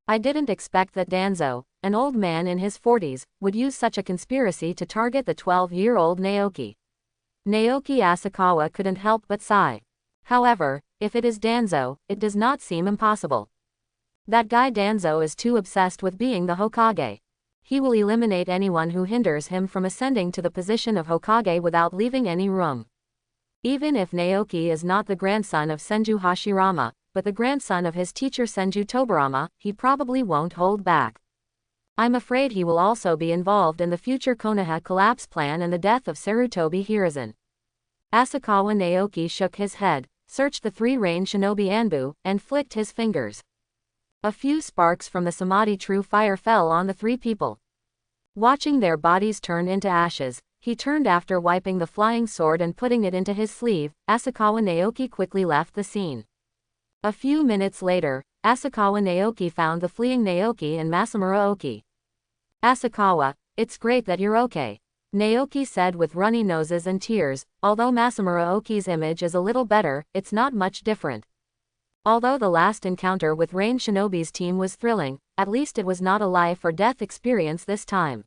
I didn't expect that Danzo, an old man in his 40s, would use such a conspiracy to target the 12-year-old Naoki. Naoki Asakawa couldn't help but sigh. However, if it is Danzo, it does not seem impossible. That guy Danzo is too obsessed with being the Hokage. He will eliminate anyone who hinders him from ascending to the position of Hokage without leaving any room. Even if Naoki is not the grandson of Senju Hashirama, but the grandson of his teacher Senju Tobarama, he probably won't hold back. I'm afraid he will also be involved in the future Konoha collapse plan and the death of Sarutobi Hiruzen. Asakawa Naoki shook his head, searched the 3 range shinobi Anbu, and flicked his fingers. A few sparks from the Samadhi true fire fell on the 3 people. Watching their bodies turn into ashes, he turned after wiping the flying sword and putting it into his sleeve. Asakawa Naoki quickly left the scene. A few minutes later, Asakawa Naoki found the fleeing Naoki and Masamura Oki. Asakawa, it's great that you're okay, Naoki said with runny noses and tears. Although Masamura Oki's image is a little better, it's not much different. Although the last encounter with Rain Shinobi's team was thrilling, at least it was not a life or death experience this time.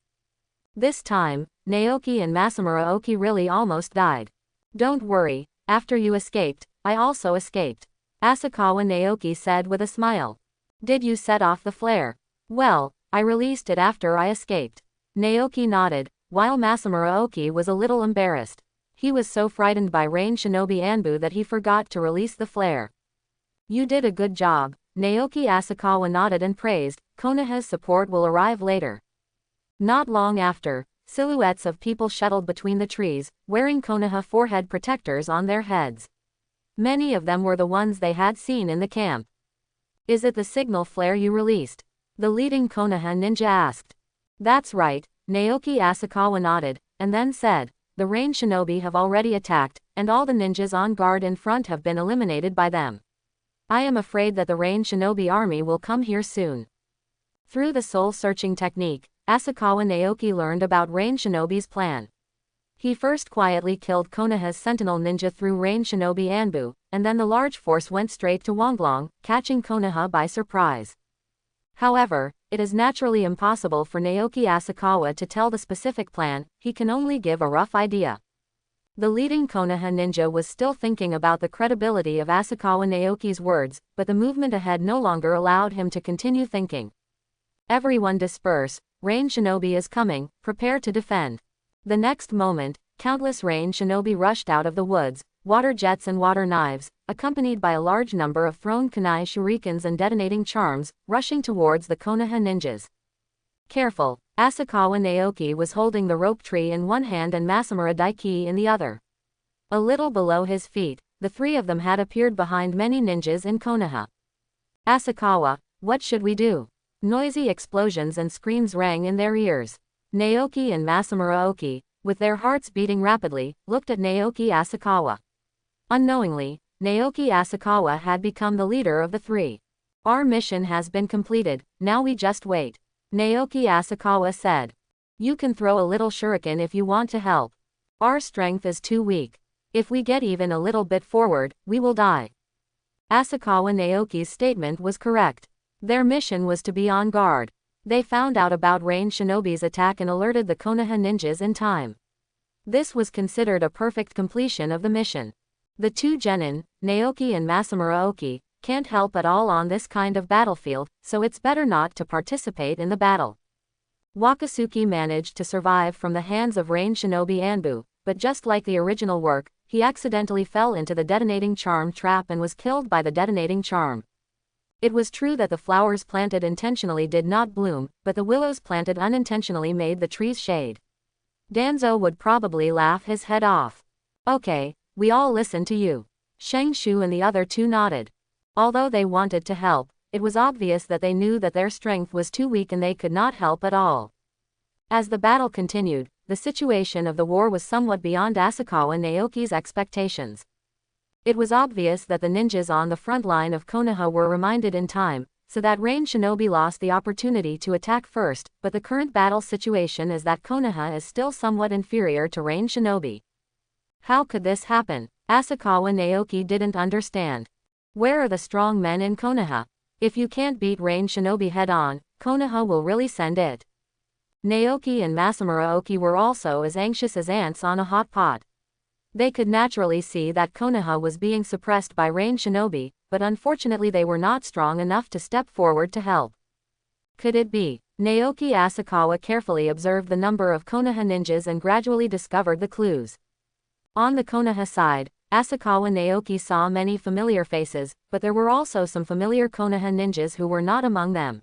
This time, Naoki and Masamura Oki really almost died. Don't worry, after you escaped, I also escaped, Asakawa Naoki said with a smile. Did you set off the flare? Well, I released it after I escaped. Naoki nodded, while Masamura Oki was a little embarrassed. He was so frightened by Rain Shinobi Anbu that he forgot to release the flare. You did a good job, Naoki. Asakawa nodded and praised. Konoha's support will arrive later. Not long after, silhouettes of people shuttled between the trees, wearing Konoha forehead protectors on their heads. Many of them were the ones they had seen in the camp. Is it the signal flare you released? The leading Konoha ninja asked. That's right, Naoki. Asakawa nodded, and then said, the Rain Shinobi have already attacked, and all the ninjas on guard in front have been eliminated by them. I am afraid that the Rain Shinobi army will come here soon. Through the soul-searching technique, Asakawa Naoki learned about Rain Shinobi's plan. He first quietly killed Konoha's sentinel ninja through Rain Shinobi Anbu, and then the large force went straight to Wonglong, catching Konoha by surprise. However, it is naturally impossible for Naoki Asakawa to tell the specific plan. He can only give a rough idea. The leading Konoha ninja was still thinking about the credibility of Asakawa Naoki's words, but the movement ahead no longer allowed him to continue thinking. Everyone disperse, Rain Shinobi is coming, prepare to defend. The next moment, countless Rain Shinobi rushed out of the woods, water jets and water knives, accompanied by a large number of thrown kunai shurikens and detonating charms, rushing towards the Konoha ninjas. Careful, Asakawa Naoki was holding the rope tree in one hand and Masamura Daiki in the other. A little below his feet, the 3 of them had appeared behind many ninjas in Konoha. Asakawa, what should we do? Noisy explosions and screams rang in their ears. Naoki and Masamura Oki, with their hearts beating rapidly, looked at Naoki Asakawa. Unknowingly, Naoki Asakawa had become the leader of the 3. Our mission has been completed, now we just wait, Naoki Asakawa said. You can throw a little shuriken if you want to help. Our strength is too weak. If we get even a little bit forward, we will die. Asakawa Naoki's statement was correct. Their mission was to be on guard. They found out about Rain Shinobi's attack and alerted the Konoha ninjas in time. This was considered a perfect completion of the mission. The 2 genin, Naoki and Masamura Oki, can't help at all on this kind of battlefield, so it's better not to participate in the battle. Wakatsuki managed to survive from the hands of Rain Shinobi Anbu, but just like the original work, he accidentally fell into the detonating charm trap and was killed by the detonating charm. It was true that the flowers planted intentionally did not bloom, but the willows planted unintentionally made the trees shade. Danzo would probably laugh his head off. Okay, we all listen to you. Sheng Shu and the other two nodded. Although they wanted to help, it was obvious that they knew that their strength was too weak and they could not help at all. As the battle continued, the situation of the war was somewhat beyond Asakawa Naoki's expectations. It was obvious that the ninjas on the front line of Konoha were reminded in time, so that Rain Shinobi lost the opportunity to attack first, but the current battle situation is that Konoha is still somewhat inferior to Rain Shinobi. How could this happen? Asakawa Naoki didn't understand. Where are the strong men in Konoha? If you can't beat Rain Shinobi head-on, Konoha will really send it. Naoki and Masamura Oki were also as anxious as ants on a hot pot. They could naturally see that Konoha was being suppressed by Rain Shinobi, but unfortunately they were not strong enough to step forward to help. Could it be? Naoki Asakawa carefully observed the number of Konoha ninjas and gradually discovered the clues. On the Konoha side, Asakawa Naoki saw many familiar faces, but there were also some familiar Konoha ninjas who were not among them.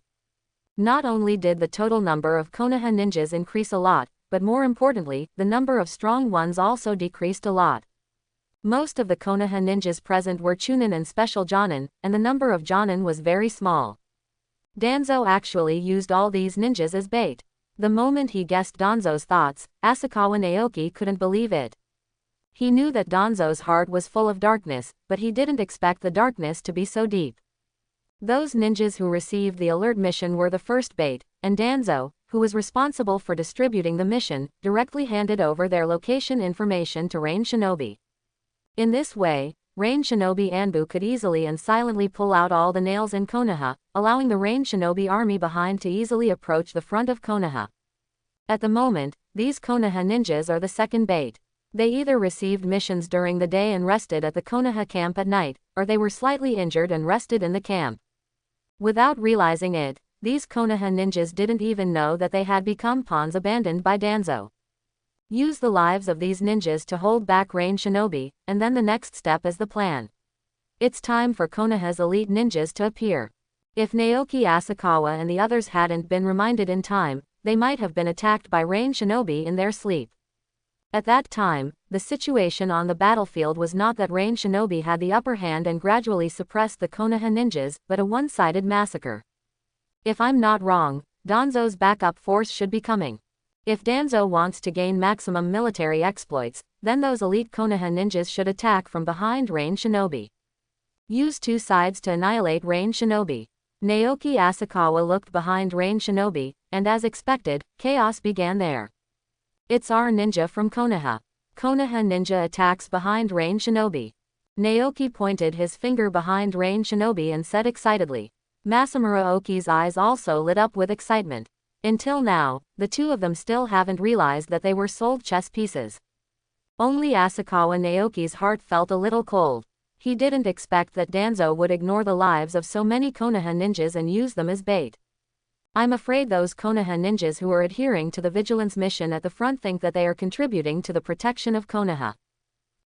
Not only did the total number of Konoha ninjas increase a lot, but more importantly, the number of strong ones also decreased a lot. Most of the Konoha ninjas present were Chunin and special Jonin, and the number of Jonin was very small. Danzo actually used all these ninjas as bait. The moment he guessed Danzo's thoughts, Asakawa Naoki couldn't believe it. He knew that Danzo's heart was full of darkness, but he didn't expect the darkness to be so deep. Those ninjas who received the alert mission were the first bait, and Danzo, who was responsible for distributing the mission, directly handed over their location information to Rain Shinobi. In this way, Rain Shinobi Anbu could easily and silently pull out all the nails in Konoha, allowing the Rain Shinobi army behind to easily approach the front of Konoha. At the moment, these Konoha ninjas are the second bait. They either received missions during the day and rested at the Konoha camp at night, or they were slightly injured and rested in the camp. Without realizing it, these Konoha ninjas didn't even know that they had become pawns abandoned by Danzo. Use the lives of these ninjas to hold back Rain Shinobi, and then the next step is the plan. It's time for Konoha's elite ninjas to appear. If Naoki Asakawa and the others hadn't been reminded in time, they might have been attacked by Rain Shinobi in their sleep. At that time, the situation on the battlefield was not that Rain Shinobi had the upper hand and gradually suppressed the Konoha ninjas, but a one-sided massacre. If I'm not wrong, Danzo's backup force should be coming. If Danzo wants to gain maximum military exploits, then those elite Konoha ninjas should attack from behind Rain Shinobi. Use two sides to annihilate Rain Shinobi. Naoki Asakawa looked behind Rain Shinobi, and as expected, chaos began there. It's our ninja from Konoha. Konoha ninja attacks behind Rain Shinobi. Naoki pointed his finger behind Rain Shinobi and said excitedly. Masamura Oki's eyes also lit up with excitement. Until now, the two of them still haven't realized that they were sold chess pieces. Only Asakawa Naoki's heart felt a little cold. He didn't expect that Danzo would ignore the lives of so many Konoha ninjas and use them as bait. I'm afraid those Konoha ninjas who are adhering to the vigilance mission at the front think that they are contributing to the protection of Konoha.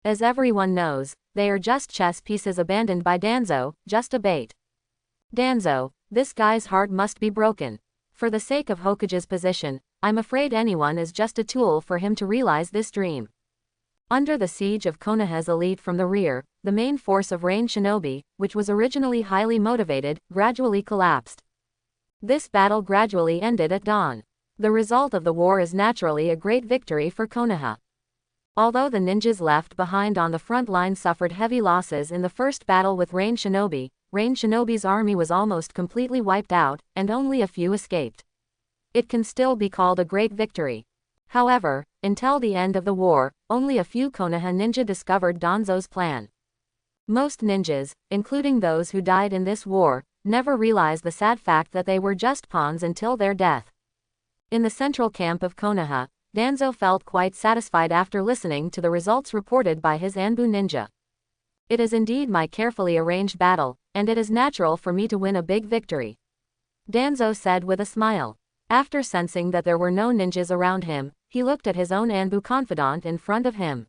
As everyone knows, they are just chess pieces abandoned by Danzo, just a bait. Danzo, this guy's heart must be broken. For the sake of Hokage's position, I'm afraid anyone is just a tool for him to realize this dream. Under the siege of Konoha's elite from the rear, the main force of Rain Shinobi, which was originally highly motivated, gradually collapsed. This battle gradually ended at dawn. The result of the war is naturally a great victory for Konoha. Although the ninjas left behind on the front line suffered heavy losses in the first battle with Rain Shinobi's army was almost completely wiped out, and only a few escaped. It can still be called a great victory. However, until the end of the war, only a few Konoha ninja discovered Danzo's plan. Most ninjas, including those who died in this war, never realized the sad fact that they were just pawns until their death. In the central camp of Konoha, Danzo felt quite satisfied after listening to the results reported by his Anbu ninja. It is indeed my carefully arranged battle, and it is natural for me to win a big victory. Danzo said with a smile. After sensing that there were no ninjas around him, he looked at his own Anbu confidant in front of him.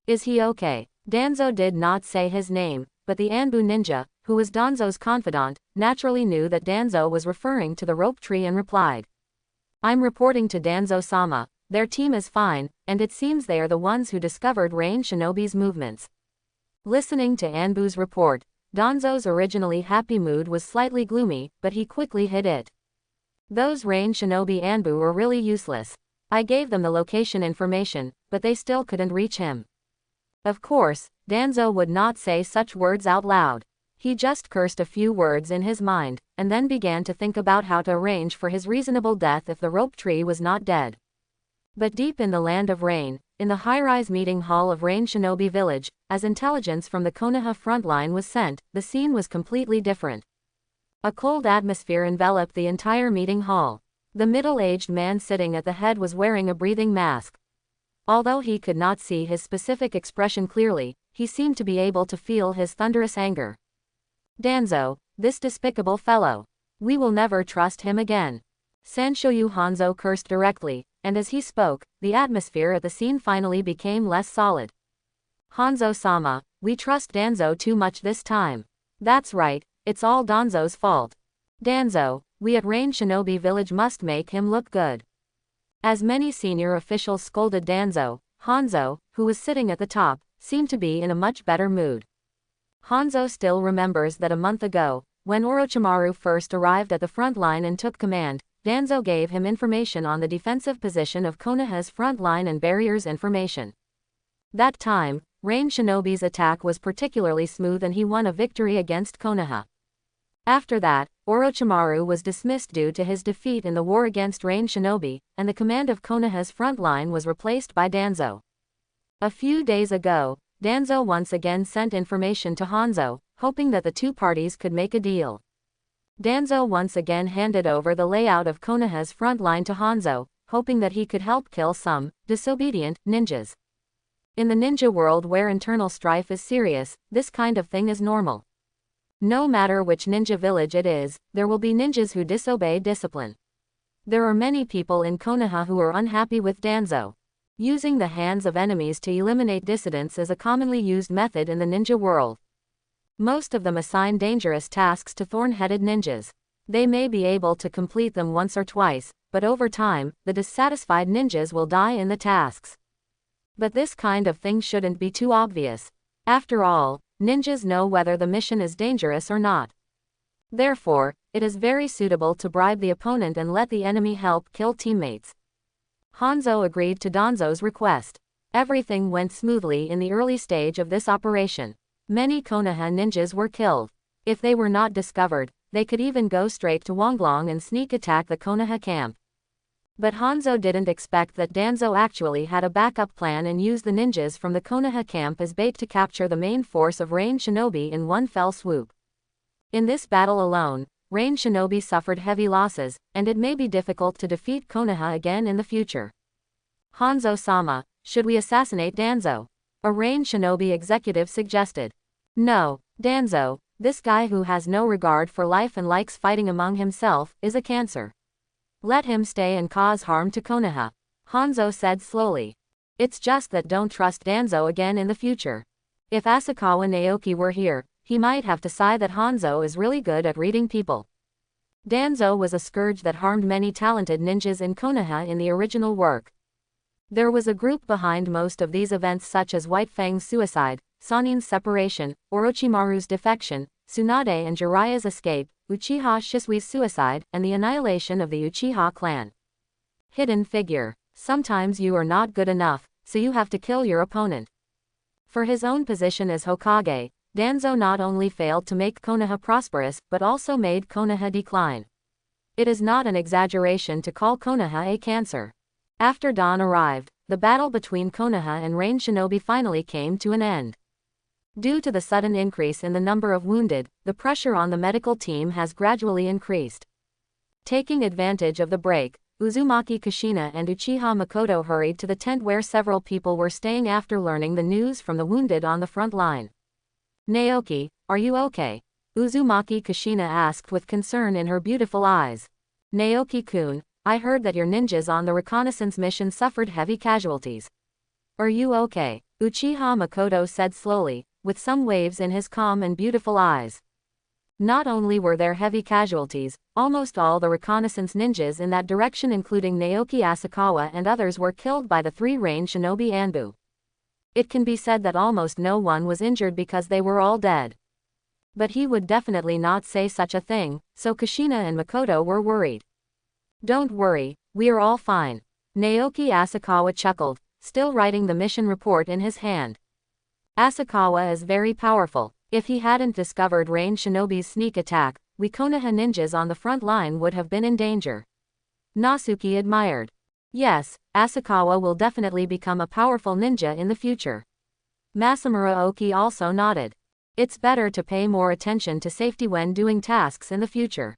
Is he okay? Danzo did not say his name, but the Anbu ninja, who was Danzo's confidant, naturally knew that Danzo was referring to the rope tree and replied. I'm reporting to Danzo-sama. Their team is fine, and it seems they are the ones who discovered Rain Shinobi's movements. Listening to Anbu's report, Danzo's originally happy mood was slightly gloomy, but he quickly hid it. Those Rain Shinobi Anbu were really useless. I gave them the location information, but they still couldn't reach him. Of course, Danzo would not say such words out loud. He just cursed a few words in his mind, and then began to think about how to arrange for his reasonable death if the rope tree was not dead. But deep in the land of Rain, in the high-rise meeting hall of Rain Shinobi Village, as intelligence from the Konoha front line was sent, the scene was completely different. A cold atmosphere enveloped the entire meeting hall. The middle-aged man sitting at the head was wearing a breathing mask. Although he could not see his specific expression clearly, he seemed to be able to feel his thunderous anger. Danzo, this despicable fellow. We will never trust him again. Sanshoyu Hanzo cursed directly, and as he spoke, the atmosphere at the scene finally became less solid. Hanzo-sama, we trust Danzo too much this time. That's right, it's all Danzo's fault. Danzo, we at Rain Shinobi Village must make him look good. As many senior officials scolded Danzo, Hanzo, who was sitting at the top, seemed to be in a much better mood. Hanzo still remembers that a month ago, when Orochimaru first arrived at the front line and took command, Danzo gave him information on the defensive position of Konoha's front line and barriers information. That time, Rain Shinobi's attack was particularly smooth and he won a victory against Konoha. After that, Orochimaru was dismissed due to his defeat in the war against Rain Shinobi, and the command of Konoha's front line was replaced by Danzo. A few days ago, Danzo once again sent information to Hanzo, hoping that the two parties could make a deal. Danzo once again handed over the layout of Konoha's front line to Hanzo, hoping that he could help kill some disobedient ninjas. In the ninja world where internal strife is serious, this kind of thing is normal. No matter which ninja village it is, there will be ninjas who disobey discipline. There are many people in Konoha who are unhappy with Danzo. Using the hands of enemies to eliminate dissidents is a commonly used method in the ninja world. Most of them assign dangerous tasks to thorn-headed ninjas. They may be able to complete them once or twice, but over time, the dissatisfied ninjas will die in the tasks. But this kind of thing shouldn't be too obvious. After all, ninjas know whether the mission is dangerous or not. Therefore, it is very suitable to bribe the opponent and let the enemy help kill teammates. Hanzo agreed to Danzo's request. Everything went smoothly in the early stage of this operation. Many Konoha ninjas were killed. If they were not discovered, they could even go straight to Wonglong and sneak attack the Konoha camp. But Hanzo didn't expect that Danzo actually had a backup plan and used the ninjas from the Konoha camp as bait to capture the main force of Rain Shinobi in one fell swoop. In this battle alone, Rain Shinobi suffered heavy losses, and it may be difficult to defeat Konoha again in the future. Hanzo-sama, should we assassinate Danzo? A Rain Shinobi executive suggested. No, Danzo, this guy who has no regard for life and likes fighting among himself, is a cancer. Let him stay and cause harm to Konoha. Hanzo said slowly. It's just that don't trust Danzo again in the future. If Asakawa Naoki were here, he might have to sigh that Hanzo is really good at reading people. Danzo was a scourge that harmed many talented ninjas in Konoha in the original work. There was a group behind most of these events such as White Fang's suicide, Sanin's separation, Orochimaru's defection, Tsunade and Jiraiya's escape, Uchiha Shisui's suicide, and the annihilation of the Uchiha clan. Hidden figure. Sometimes you are not good enough, so you have to kill your opponent. For his own position as Hokage, Danzo not only failed to make Konoha prosperous but also made Konoha decline. It is not an exaggeration to call Konoha a cancer. After dawn arrived, the battle between Konoha and Rain Shinobi finally came to an end. Due to the sudden increase in the number of wounded, the pressure on the medical team has gradually increased. Taking advantage of the break, Uzumaki Kushina and Uchiha Makoto hurried to the tent where several people were staying after learning the news from the wounded on the front line. Naoki, are you okay? Uzumaki Kushina asked with concern in her beautiful eyes. Naoki-kun, I heard that your ninjas on the reconnaissance mission suffered heavy casualties. Are you okay? Uchiha Makoto said slowly, with some waves in his calm and beautiful eyes. Not only were there heavy casualties, almost all the reconnaissance ninjas in that direction including Naoki Asakawa and others were killed by the three-range shinobi Anbu. It can be said that almost no one was injured because they were all dead. But he would definitely not say such a thing, so Kushina and Makoto were worried. Don't worry, we are all fine. Naoki Asakawa chuckled, still writing the mission report in his hand. Asakawa is very powerful. If he hadn't discovered range shinobi's sneak attack, we Konoha ninjas on the front line would have been in danger. Natsuki admired. Yes, Asakawa will definitely become a powerful ninja in the future. Masamura Oki also nodded. It's better to pay more attention to safety when doing tasks in the future.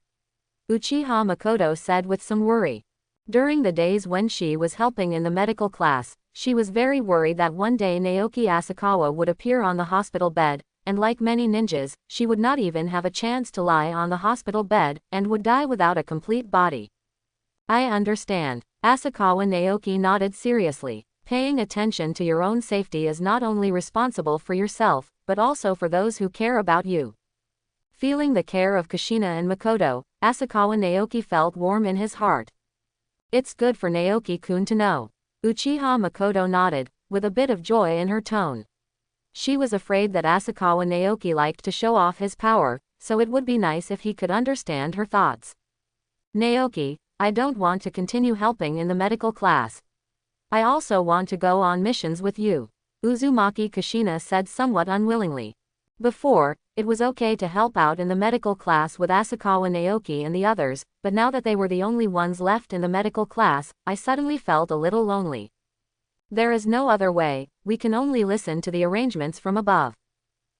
Uchiha Makoto said with some worry. During the days when she was helping in the medical class, she was very worried that one day Naoki Asakawa would appear on the hospital bed, and like many ninjas, she would not even have a chance to lie on the hospital bed, and would die without a complete body. I understand. Asakawa Naoki nodded seriously. Paying attention to your own safety is not only responsible for yourself, but also for those who care about you. Feeling the care of Kushina and Makoto, Asakawa Naoki felt warm in his heart. It's good for Naoki-kun to know. Uchiha Makoto nodded, with a bit of joy in her tone. She was afraid that Asakawa Naoki liked to show off his power, so it would be nice if he could understand her thoughts. Naoki, I don't want to continue helping in the medical class. I also want to go on missions with you, Uzumaki Kushina said somewhat unwillingly. Before, it was okay to help out in the medical class with Asakawa Naoki and the others, but now that they were the only ones left in the medical class, I suddenly felt a little lonely. There is no other way, we can only listen to the arrangements from above.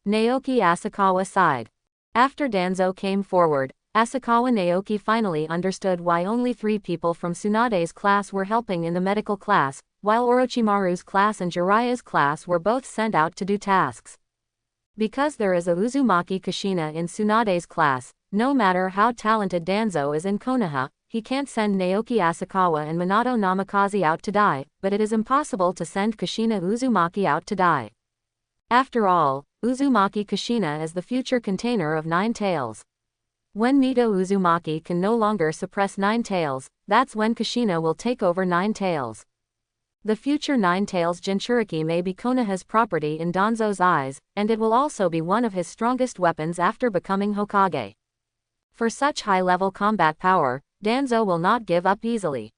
Naoki Asakawa sighed. After Danzo came forward, Asakawa Naoki finally understood why only 3 people from Tsunade's class were helping in the medical class, while Orochimaru's class and Jiraiya's class were both sent out to do tasks. Because there is a Uzumaki Kushina in Tsunade's class, no matter how talented Danzo is in Konoha, he can't send Naoki Asakawa and Minato Namikaze out to die, but it is impossible to send Kushina Uzumaki out to die. After all, Uzumaki Kushina is the future container of 9 tails. When Mito Uzumaki can no longer suppress 9 tails, that's when Kushina will take over 9 tails. The future 9 tails Jinchuriki may be Konoha's property in Danzo's eyes, and it will also be one of his strongest weapons after becoming Hokage. For such high-level combat power, Danzo will not give up easily.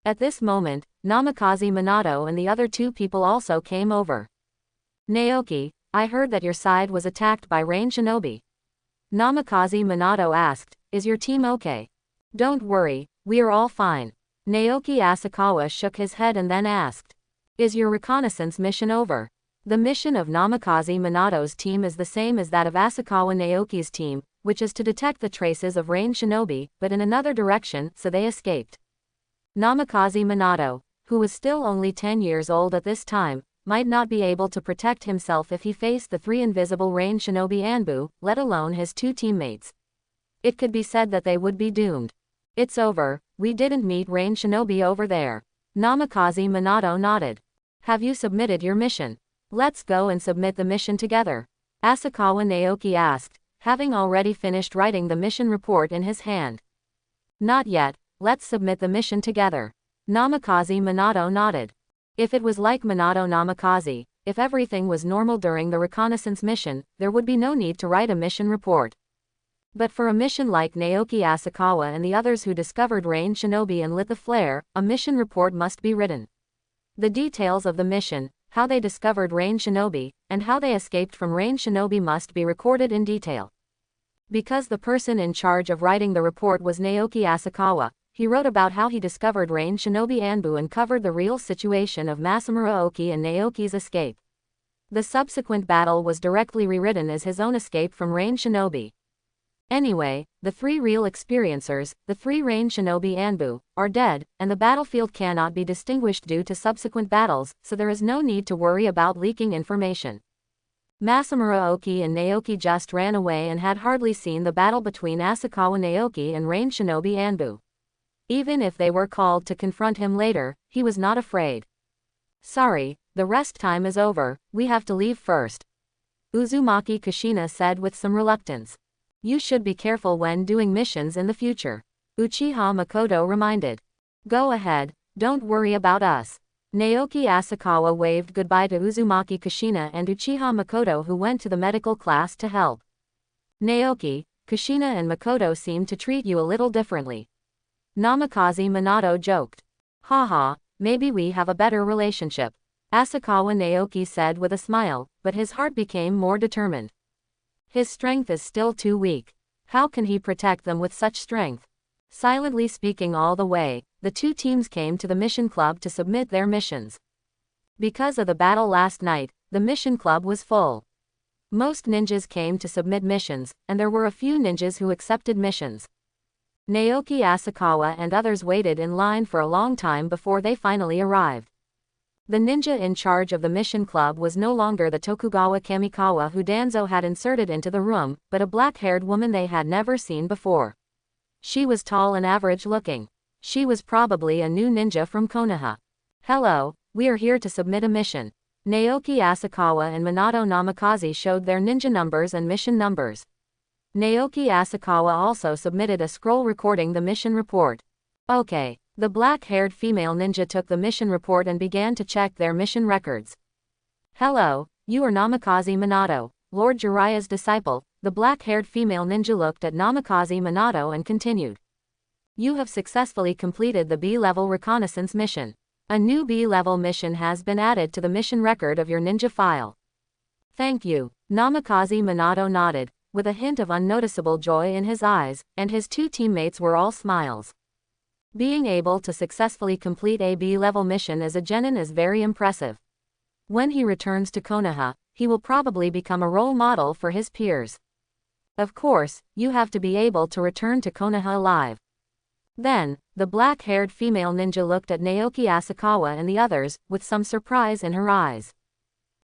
At this moment, Namikaze Minato and the other 2 people also came over. Naoki, I heard that your side was attacked by range shinobi. Namikaze Minato asked, is your team okay? Don't worry, we are all fine. Naoki Asakawa shook his head and then asked, is your reconnaissance mission over? The mission of Namikaze Minato's team is the same as that of Asakawa Naoki's team, which is to detect the traces of range shinobi, but in another direction, so they escaped. Namikaze Minato, who was still only 10 years old at this time, might not be able to protect himself if he faced the 3 invisible range shinobi Anbu, let alone his 2 teammates. It could be said that they would be doomed. It's over, we didn't meet range shinobi over there. Namikaze Minato nodded. Have you submitted your mission? Let's go and submit the mission together. Asakawa Naoki asked, having already finished writing the mission report in his hand. Not yet, let's submit the mission together. Namikaze Minato nodded. If it was like Minato Namikaze, if everything was normal during the reconnaissance mission, there would be no need to write a mission report. But for a mission like Naoki Asakawa and the others who discovered range shinobi and lit the flare, a mission report must be written. The details of the mission, how they discovered range shinobi, and how they escaped from range shinobi must be recorded in detail. Because the person in charge of writing the report was Naoki Asakawa, he wrote about how he discovered range shinobi Anbu and covered the real situation of Masamura Oki and Naoki's escape. The subsequent battle was directly rewritten as his own escape from range shinobi. Anyway, the 3 real experiencers, the 3 range shinobi Anbu, are dead, and the battlefield cannot be distinguished due to subsequent battles, so there is no need to worry about leaking information. Masamura Oki and Naoki just ran away and had hardly seen the battle between Asakawa Naoki and range shinobi Anbu. Even if they were called to confront him later, he was not afraid. Sorry, the rest time is over, we have to leave first. Uzumaki Kushina said with some reluctance. You should be careful when doing missions in the future. Uchiha Makoto reminded. Go ahead, don't worry about us. Naoki Asakawa waved goodbye to Uzumaki Kushina and Uchiha Makoto, who went to the medical class to help. Naoki, Kushina and Makoto seem to treat you a little differently. Namikaze Minato joked. Haha, maybe we have a better relationship. Asakawa Naoki said with a smile, but his heart became more determined. His strength is still too weak. How can he protect them with such strength? Silently speaking all the way, the two teams came to the mission club to submit their missions. Because of the battle last night, the mission club was full. Most ninjas came to submit missions, and there were a few ninjas who accepted missions. Naoki Asakawa and others waited in line for a long time before they finally arrived. The ninja in charge of the mission club was no longer the Tokugawa Kamikawa who Danzo had inserted into the room, but a black-haired woman they had never seen before. She was tall and average-looking. She was probably a new ninja from Konoha. Hello, we are here to submit a mission. Naoki Asakawa and Minato Namikaze showed their ninja numbers and mission numbers. Naoki Asakawa also submitted a scroll recording the mission report. Okay. The black-haired female ninja took the mission report and began to check their mission records. Hello, you are Namikaze Minato, Lord Jiraiya's disciple. The black-haired female ninja looked at Namikaze Minato and continued. You have successfully completed the B-level reconnaissance mission. A new B-level mission has been added to the mission record of your ninja file. Thank you. Namikaze Minato nodded, with a hint of unnoticeable joy in his eyes, and his two teammates were all smiles. Being able to successfully complete a B-level mission as a genin is very impressive. When he returns to Konoha, he will probably become a role model for his peers. Of course, you have to be able to return to Konoha alive. Then, the black-haired female ninja looked at Naoki Asakawa and the others, with some surprise in her eyes.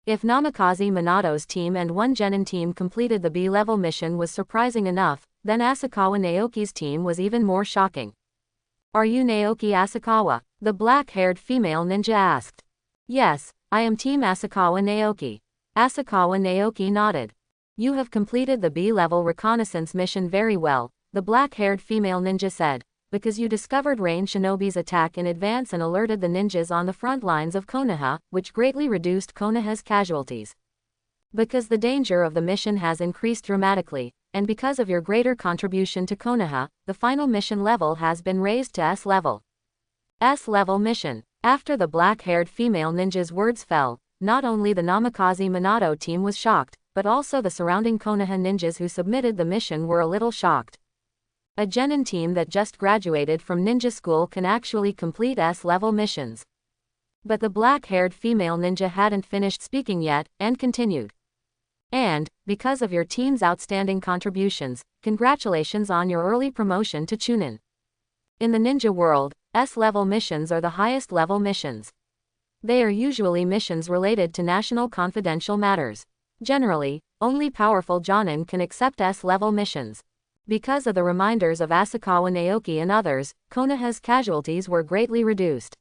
If Namikaze Minato's team and one genin team completed the B-level mission was surprising enough, then Asakawa Naoki's team was even more shocking. Are you Naoki Asakawa? The black-haired female ninja asked. Yes, I am Team Asakawa Naoki. Asakawa Naoki nodded. You have completed the B-level reconnaissance mission very well, the black-haired female ninja said, because you discovered Rain Shinobi's attack in advance and alerted the ninjas on the front lines of Konoha, which greatly reduced Konoha's casualties. Because the danger of the mission has increased dramatically, and because of your greater contribution to Konoha, the final mission level has been raised to S level. S level mission. After the black-haired female ninja's words fell, not only the Namikaze Minato team was shocked, but also the surrounding Konoha ninjas who submitted the mission were a little shocked. A genin team that just graduated from ninja school can actually complete S level missions. But the black-haired female ninja hadn't finished speaking yet, and continued. And, because of your team's outstanding contributions, congratulations on your early promotion to Chunin. In the ninja world, S-level missions are the highest level missions. They are usually missions related to national confidential matters. Generally, only powerful jonin can accept S-level missions. Because of the reminders of Asakawa Naoki and others, Konoha's casualties were greatly reduced.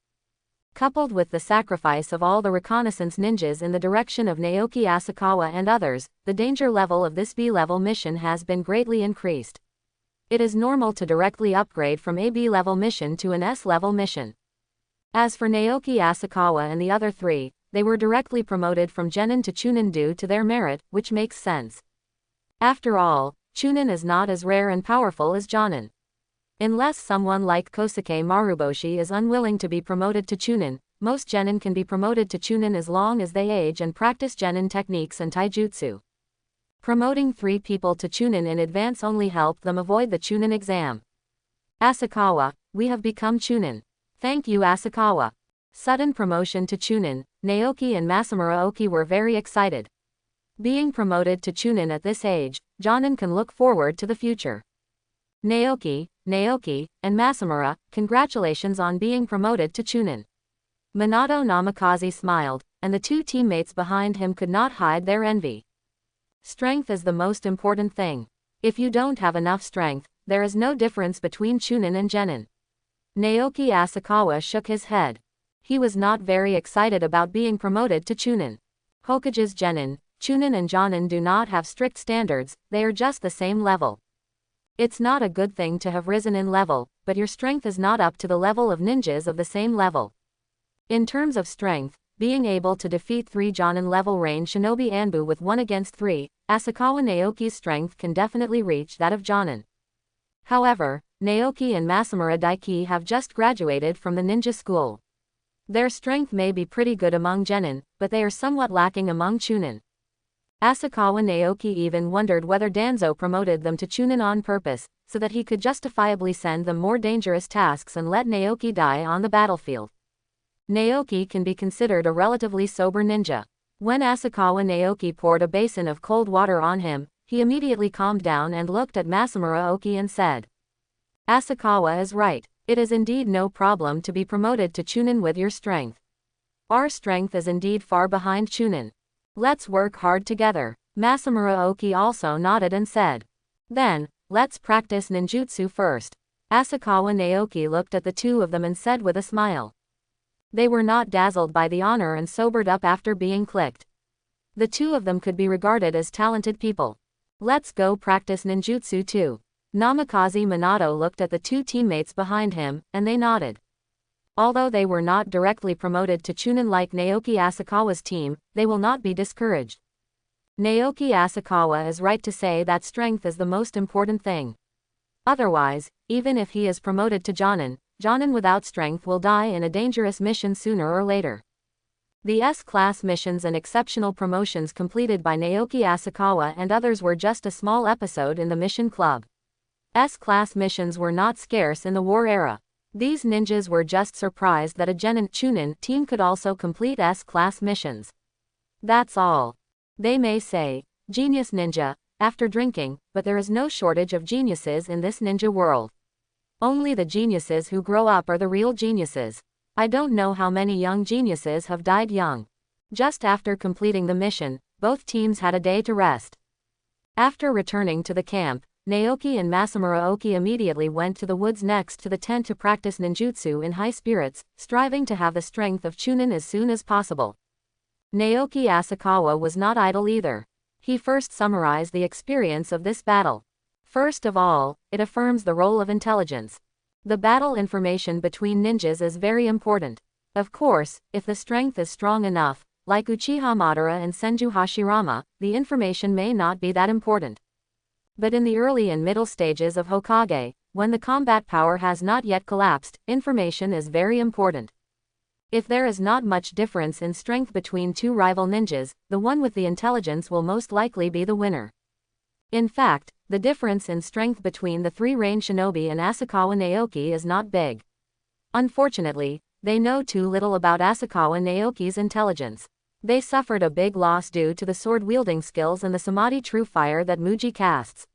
Coupled with the sacrifice of all the reconnaissance ninjas in the direction of Naoki Asakawa and others, the danger level of this B-level mission has been greatly increased. It is normal to directly upgrade from a B-level mission to an S-level mission. As for Naoki Asakawa and the other three, they were directly promoted from Genin to Chunin due to their merit, which makes sense. After all, Chunin is not as rare and powerful as Jonin. Unless someone like Kosuke Maruboshi is unwilling to be promoted to Chunin, most genin can be promoted to Chunin as long as they age and practice genin techniques and taijutsu. Promoting 3 people to Chunin in advance only helped them avoid the Chunin exam. Asakawa, we have become Chunin. Thank you Asakawa. Sudden promotion to Chunin, Naoki and Masamura Oki were very excited. Being promoted to Chunin at this age, jonin can look forward to the future. Naoki, and Masamura, congratulations on being promoted to Chunin. Minato Namikaze smiled, and the 2 teammates behind him could not hide their envy. Strength is the most important thing. If you don't have enough strength, there is no difference between Chunin and Genin. Naoki Asakawa shook his head. He was not very excited about being promoted to Chunin. Hokage's Genin, Chunin and Jonin do not have strict standards, they are just the same level. It's not a good thing to have risen in level, but your strength is not up to the level of ninjas of the same level. In terms of strength, being able to defeat 3 Jonin level range shinobi Anbu with 1 against 3, Asakawa Naoki's strength can definitely reach that of Jonin. However, Naoki and Masamura Daiki have just graduated from the ninja school. Their strength may be pretty good among Genin, but they are somewhat lacking among Chunin. Asakawa Naoki even wondered whether Danzo promoted them to Chunin on purpose, so that he could justifiably send them more dangerous tasks and let Naoki die on the battlefield. Naoki can be considered a relatively sober ninja. When Asakawa Naoki poured a basin of cold water on him, he immediately calmed down and looked at Masamura Oki and said, "Asakawa is right. It is indeed no problem to be promoted to Chunin with your strength. Our strength is indeed far behind Chunin. Let's work hard together." Masamura Oki also nodded and said, "Then, let's practice ninjutsu first." Asakawa Naoki looked at the two of them and said with a smile. They were not dazzled by the honor and sobered up after being clicked. The two of them could be regarded as talented people. "Let's go practice ninjutsu too." Namikaze Minato looked at the two teammates behind him, and they nodded. Although they were not directly promoted to Chunin like Naoki Asakawa's team, they will not be discouraged. Naoki Asakawa is right to say that strength is the most important thing. Otherwise, even if he is promoted to Jonin, Jonin without strength will die in a dangerous mission sooner or later. The S-class missions and exceptional promotions completed by Naoki Asakawa and others were just a small episode in the mission club. S-class missions were not scarce in the war era. These ninjas were just surprised that a Genin Chunin team could also complete S-class missions. That's all. They may say, "Genius ninja," after drinking, but there is no shortage of geniuses in this ninja world. Only the geniuses who grow up are the real geniuses. I don't know how many young geniuses have died young. Just after completing the mission, both teams had a day to rest. After returning to the camp, Naoki and Masamura Oki immediately went to the woods next to the tent to practice ninjutsu in high spirits, striving to have the strength of Chunin as soon as possible. Naoki Asakawa was not idle either. He first summarized the experience of this battle. First of all, it affirms the role of intelligence. The battle information between ninjas is very important. Of course, if the strength is strong enough, like Uchiha Madara and Senju Hashirama, the information may not be that important. But in the early and middle stages of Hokage, when the combat power has not yet collapsed, information is very important. If there is not much difference in strength between two rival ninjas, the one with the intelligence will most likely be the winner. In fact, the difference in strength between the 3 range shinobi and Asakawa Naoki is not big. Unfortunately, they know too little about Asakawa Naoki's intelligence. They suffered a big loss due to the sword-wielding skills and the samadhi true fire that Muji casts.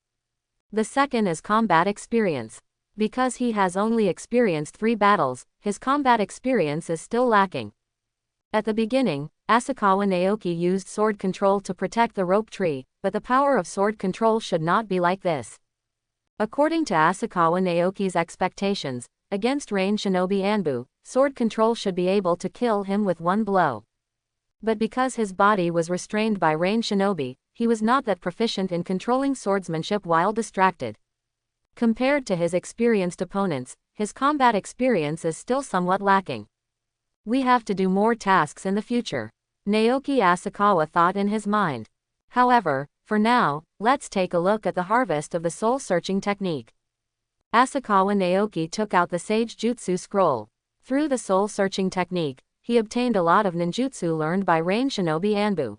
The second is combat experience. Because he has only experienced 3 battles, his combat experience is still lacking. At the beginning, Asakawa Naoki used sword control to protect the rope tree, but the power of sword control should not be like this. According to Asakawa Naoki's expectations, against range shinobi Anbu, sword control should be able to kill him with 1 blow. But because his body was restrained by range shinobi, he was not that proficient in controlling swordsmanship while distracted. Compared to his experienced opponents, his combat experience is still somewhat lacking. We have to do more tasks in the future, Naoki Asakawa thought in his mind. However, for now, let's take a look at the harvest of the soul-searching technique. Asakawa Naoki took out the Sage Jutsu scroll. Through the soul-searching technique, he obtained a lot of ninjutsu learned by range shinobi Anbu.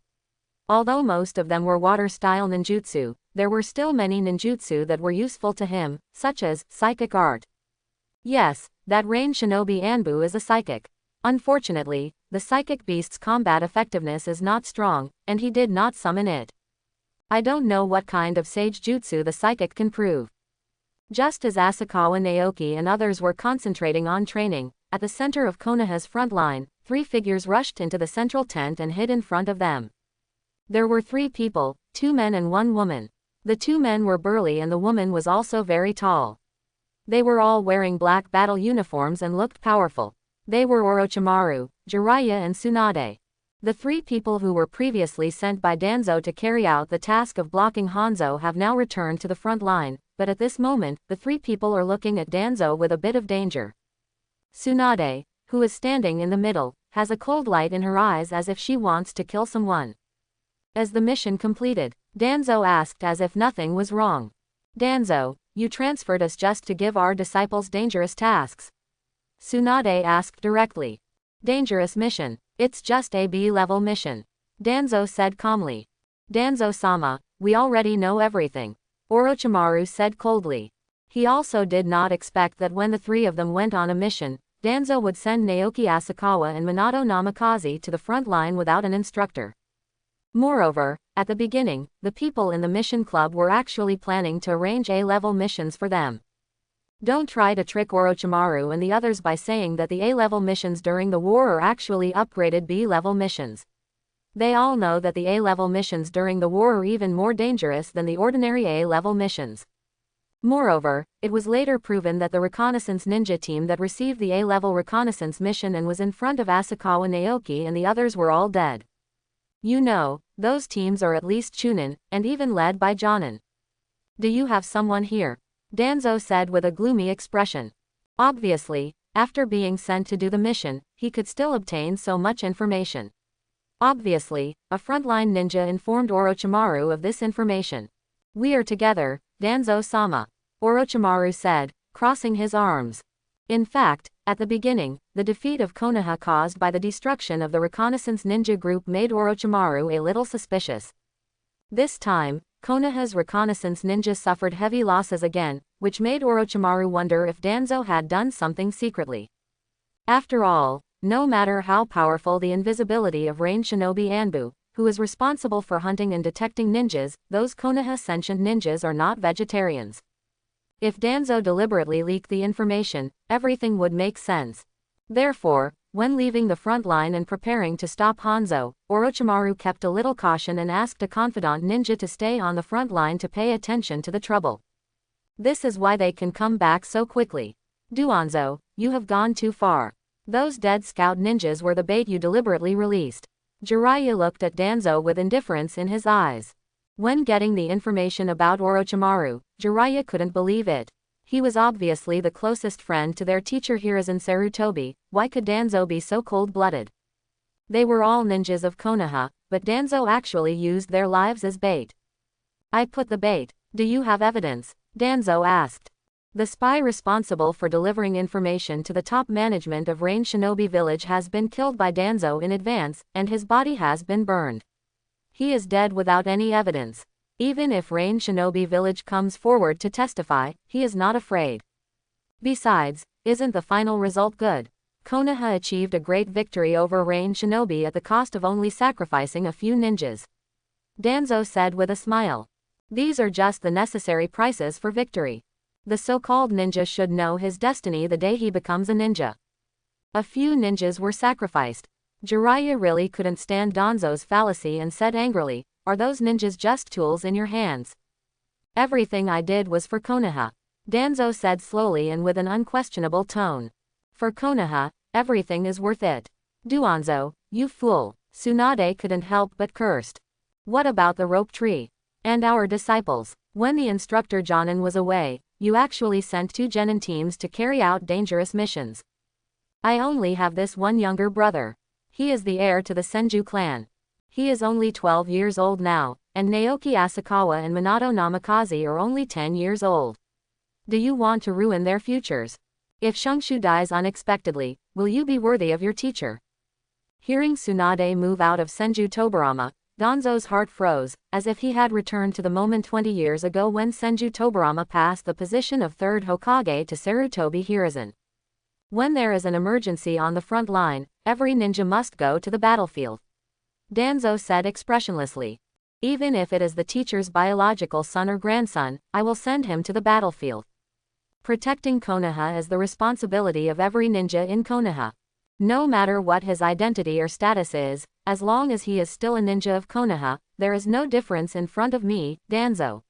Although most of them were water-style ninjutsu, there were still many ninjutsu that were useful to him, such as psychic art. Yes, that range shinobi Anbu is a psychic. Unfortunately, the psychic beast's combat effectiveness is not strong, and he did not summon it. I don't know what kind of sage jutsu the psychic can prove. Just as Asakawa Naoki and others were concentrating on training, at the center of Konoha's front line, 3 figures rushed into the central tent and hid in front of them. There were 3 people, 2 men and 1 woman. The 2 men were burly and the woman was also very tall. They were all wearing black battle uniforms and looked powerful. They were Orochimaru, Jiraiya and Tsunade. The three people who were previously sent by Danzo to carry out the task of blocking Hanzo have now returned to the front line, but at this moment, the three people are looking at Danzo with a bit of danger. Tsunade, who is standing in the middle, has a cold light in her eyes as if she wants to kill someone. As the mission completed, Danzo asked as if nothing was wrong. Danzo, you transferred us just to give our disciples dangerous tasks? Tsunade asked directly. Dangerous mission. It's just a B-level mission. Danzo said calmly. Danzo-sama, we already know everything. Orochimaru said coldly. He also did not expect that when the three of them went on a mission, Danzo would send Naoki Asakawa and Minato Namikaze to the front line without an instructor. Moreover, at the beginning, the people in the mission club were actually planning to arrange A-level missions for them. Don't try to trick Orochimaru and the others by saying that the A-level missions during the war are actually upgraded B-level missions. They all know that the A-level missions during the war are even more dangerous than the ordinary A-level missions. Moreover, it was later proven that the reconnaissance ninja team that received the A-level reconnaissance mission and was in front of Asakawa Naoki and the others were all dead. You know, those teams are at least Chunin, and even led by Jonin. Do you have someone here? Danzo said with a gloomy expression. Obviously, after being sent to do the mission, he could still obtain so much information. Obviously, a frontline ninja informed Orochimaru of this information. We are together, Danzo-sama, Orochimaru said, crossing his arms. In fact, at the beginning, the defeat of Konoha caused by the destruction of the reconnaissance ninja group made Orochimaru a little suspicious. This time, Konoha's reconnaissance ninja suffered heavy losses again, which made Orochimaru wonder if Danzo had done something secretly. After all, no matter how powerful the invisibility of Rain Shinobi Anbu, who is responsible for hunting and detecting ninjas, those Konoha sentient ninjas are not vegetarians. If Danzo deliberately leaked the information, everything would make sense. Therefore, when leaving the front line and preparing to stop Hanzo, Orochimaru kept a little caution and asked a confidant ninja to stay on the front line to pay attention to the trouble. This is why they can come back so quickly. Duanzo, you have gone too far. Those dead scout ninjas were the bait you deliberately released. Jiraiya looked at Danzo with indifference in his eyes. When getting the information about Orochimaru, Jiraiya couldn't believe it. He was obviously the closest friend to their teacher Hiruzen Sarutobi. Why could Danzo be so cold-blooded? They were all ninjas of Konoha, but Danzo actually used their lives as bait. I put the bait. Do you have evidence? Danzo asked. The spy responsible for delivering information to the top management of Rain Shinobi Village has been killed by Danzo in advance, and his body has been burned. He is dead without any evidence. Even if Rain Shinobi Village comes forward to testify, he is not afraid. Besides, isn't the final result good? Konoha achieved a great victory over Rain Shinobi at the cost of only sacrificing a few ninjas. Danzo said with a smile. These are just the necessary prices for victory. The so-called ninja should know his destiny the day he becomes a ninja. A few ninjas were sacrificed. Jiraiya really couldn't stand Danzo's fallacy and said angrily, are those ninjas just tools in your hands? Everything I did was for Konoha. Danzo said slowly and with an unquestionable tone. For Konoha, everything is worth it. Duanzo, you fool. Tsunade couldn't help but cursed. What about the rope tree? And our disciples? When the instructor Jonin was away, you actually sent 2 genin teams to carry out dangerous missions. I only have this one younger brother. He is the heir to the Senju clan. He is only 12 years old now, and Naoki Asakawa and Minato Namikaze are only 10 years old. Do you want to ruin their futures? If Shungshu dies unexpectedly, will you be worthy of your teacher? Hearing Tsunade move out of Senju Tobarama, Danzo's heart froze, as if he had returned to the moment 20 years ago when Senju Tobarama passed the position of 3rd Hokage to Sarutobi Hiruzen. When there is an emergency on the front line, every ninja must go to the battlefield. Danzo said expressionlessly. Even if it is the teacher's biological son or grandson, I will send him to the battlefield. Protecting Konoha is the responsibility of every ninja in Konoha. No matter what his identity or status is, as long as he is still a ninja of Konoha, there is no difference in front of me, Danzo.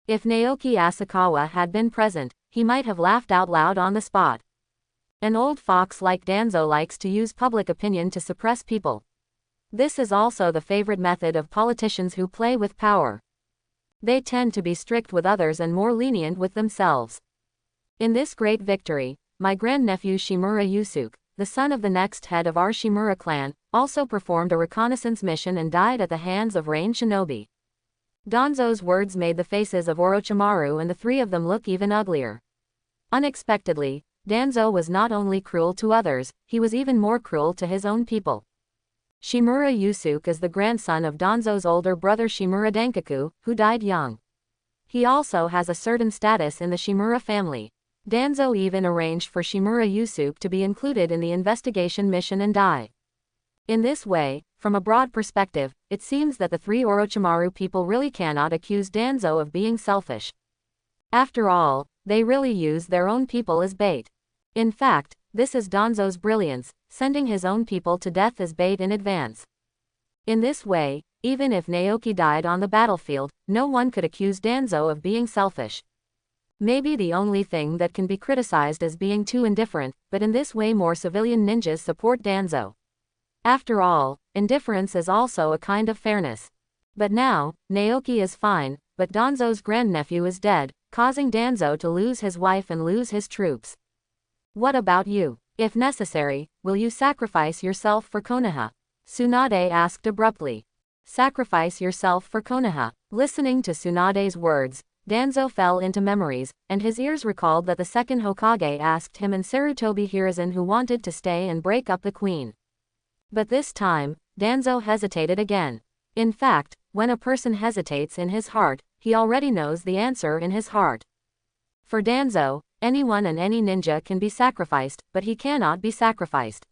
If Naoki Asakawa had been present, he might have laughed out loud on the spot. An old fox like Danzo likes to use public opinion to suppress people. This is also the favorite method of politicians who play with power. They tend to be strict with others and more lenient with themselves. In this great victory, my grandnephew Shimura Yusuke, the son of the next head of our Shimura clan, also performed a reconnaissance mission and died at the hands of Rain Shinobi. Danzo's words made the faces of Orochimaru and the three of them look even uglier. Unexpectedly, Danzo was not only cruel to others, he was even more cruel to his own people. Shimura Yusuke is the grandson of Danzo's older brother Shimura Denkaku, who died young. He also has a certain status in the Shimura family. Danzo even arranged for Shimura Yusuke to be included in the investigation mission and die. In this way, from a broad perspective, it seems that the three Orochimaru people really cannot accuse Danzo of being selfish. After all, they really use their own people as bait. In fact, this is Danzo's brilliance, sending his own people to death as bait in advance. In this way, even if Naoki died on the battlefield, no one could accuse Danzo of being selfish. Maybe the only thing that can be criticized is being too indifferent, but in this way more civilian ninjas support Danzo. After all, indifference is also a kind of fairness. But now, Naoki is fine, but Danzo's grandnephew is dead, causing Danzo to lose his wife and lose his troops. What about you? If necessary, will you sacrifice yourself for Konoha? Tsunade asked abruptly. Sacrifice yourself for Konoha. Listening to Tsunade's words, Danzo fell into memories, and his ears recalled that the second Hokage asked him and Sarutobi Hiruzen who wanted to stay and break up the queen. But this time, Danzo hesitated again. In fact, when a person hesitates in his heart, he already knows the answer in his heart. For Danzo, anyone and any ninja can be sacrificed, but he cannot be sacrificed.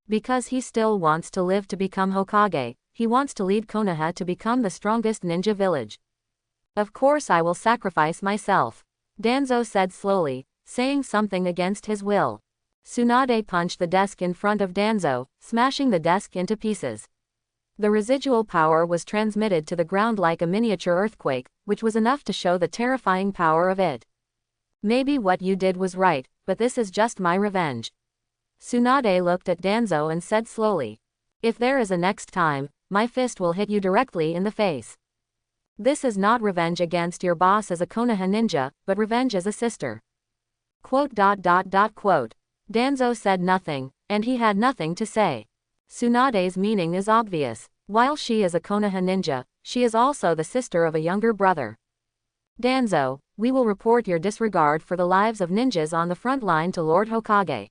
Because he still wants to live to become Hokage, he wants to lead Konoha to become the strongest ninja village. Of course I will sacrifice myself, Danzo said slowly, saying something against his will. Tsunade punched the desk in front of Danzo, smashing the desk into pieces. The residual power was transmitted to the ground like a miniature earthquake, which was enough to show the terrifying power of it. Maybe what you did was right, but this is just my revenge. Tsunade looked at Danzo and said slowly. If there is a next time, my fist will hit you directly in the face. This is not revenge against your boss as a Konoha ninja, but revenge as a sister. Quote. Danzo said nothing, and he had nothing to say. Tsunade's meaning is obvious. While she is a Konoha ninja, she is also the sister of a younger brother. Danzo, we will report your disregard for the lives of ninjas on the front line to Lord Hokage.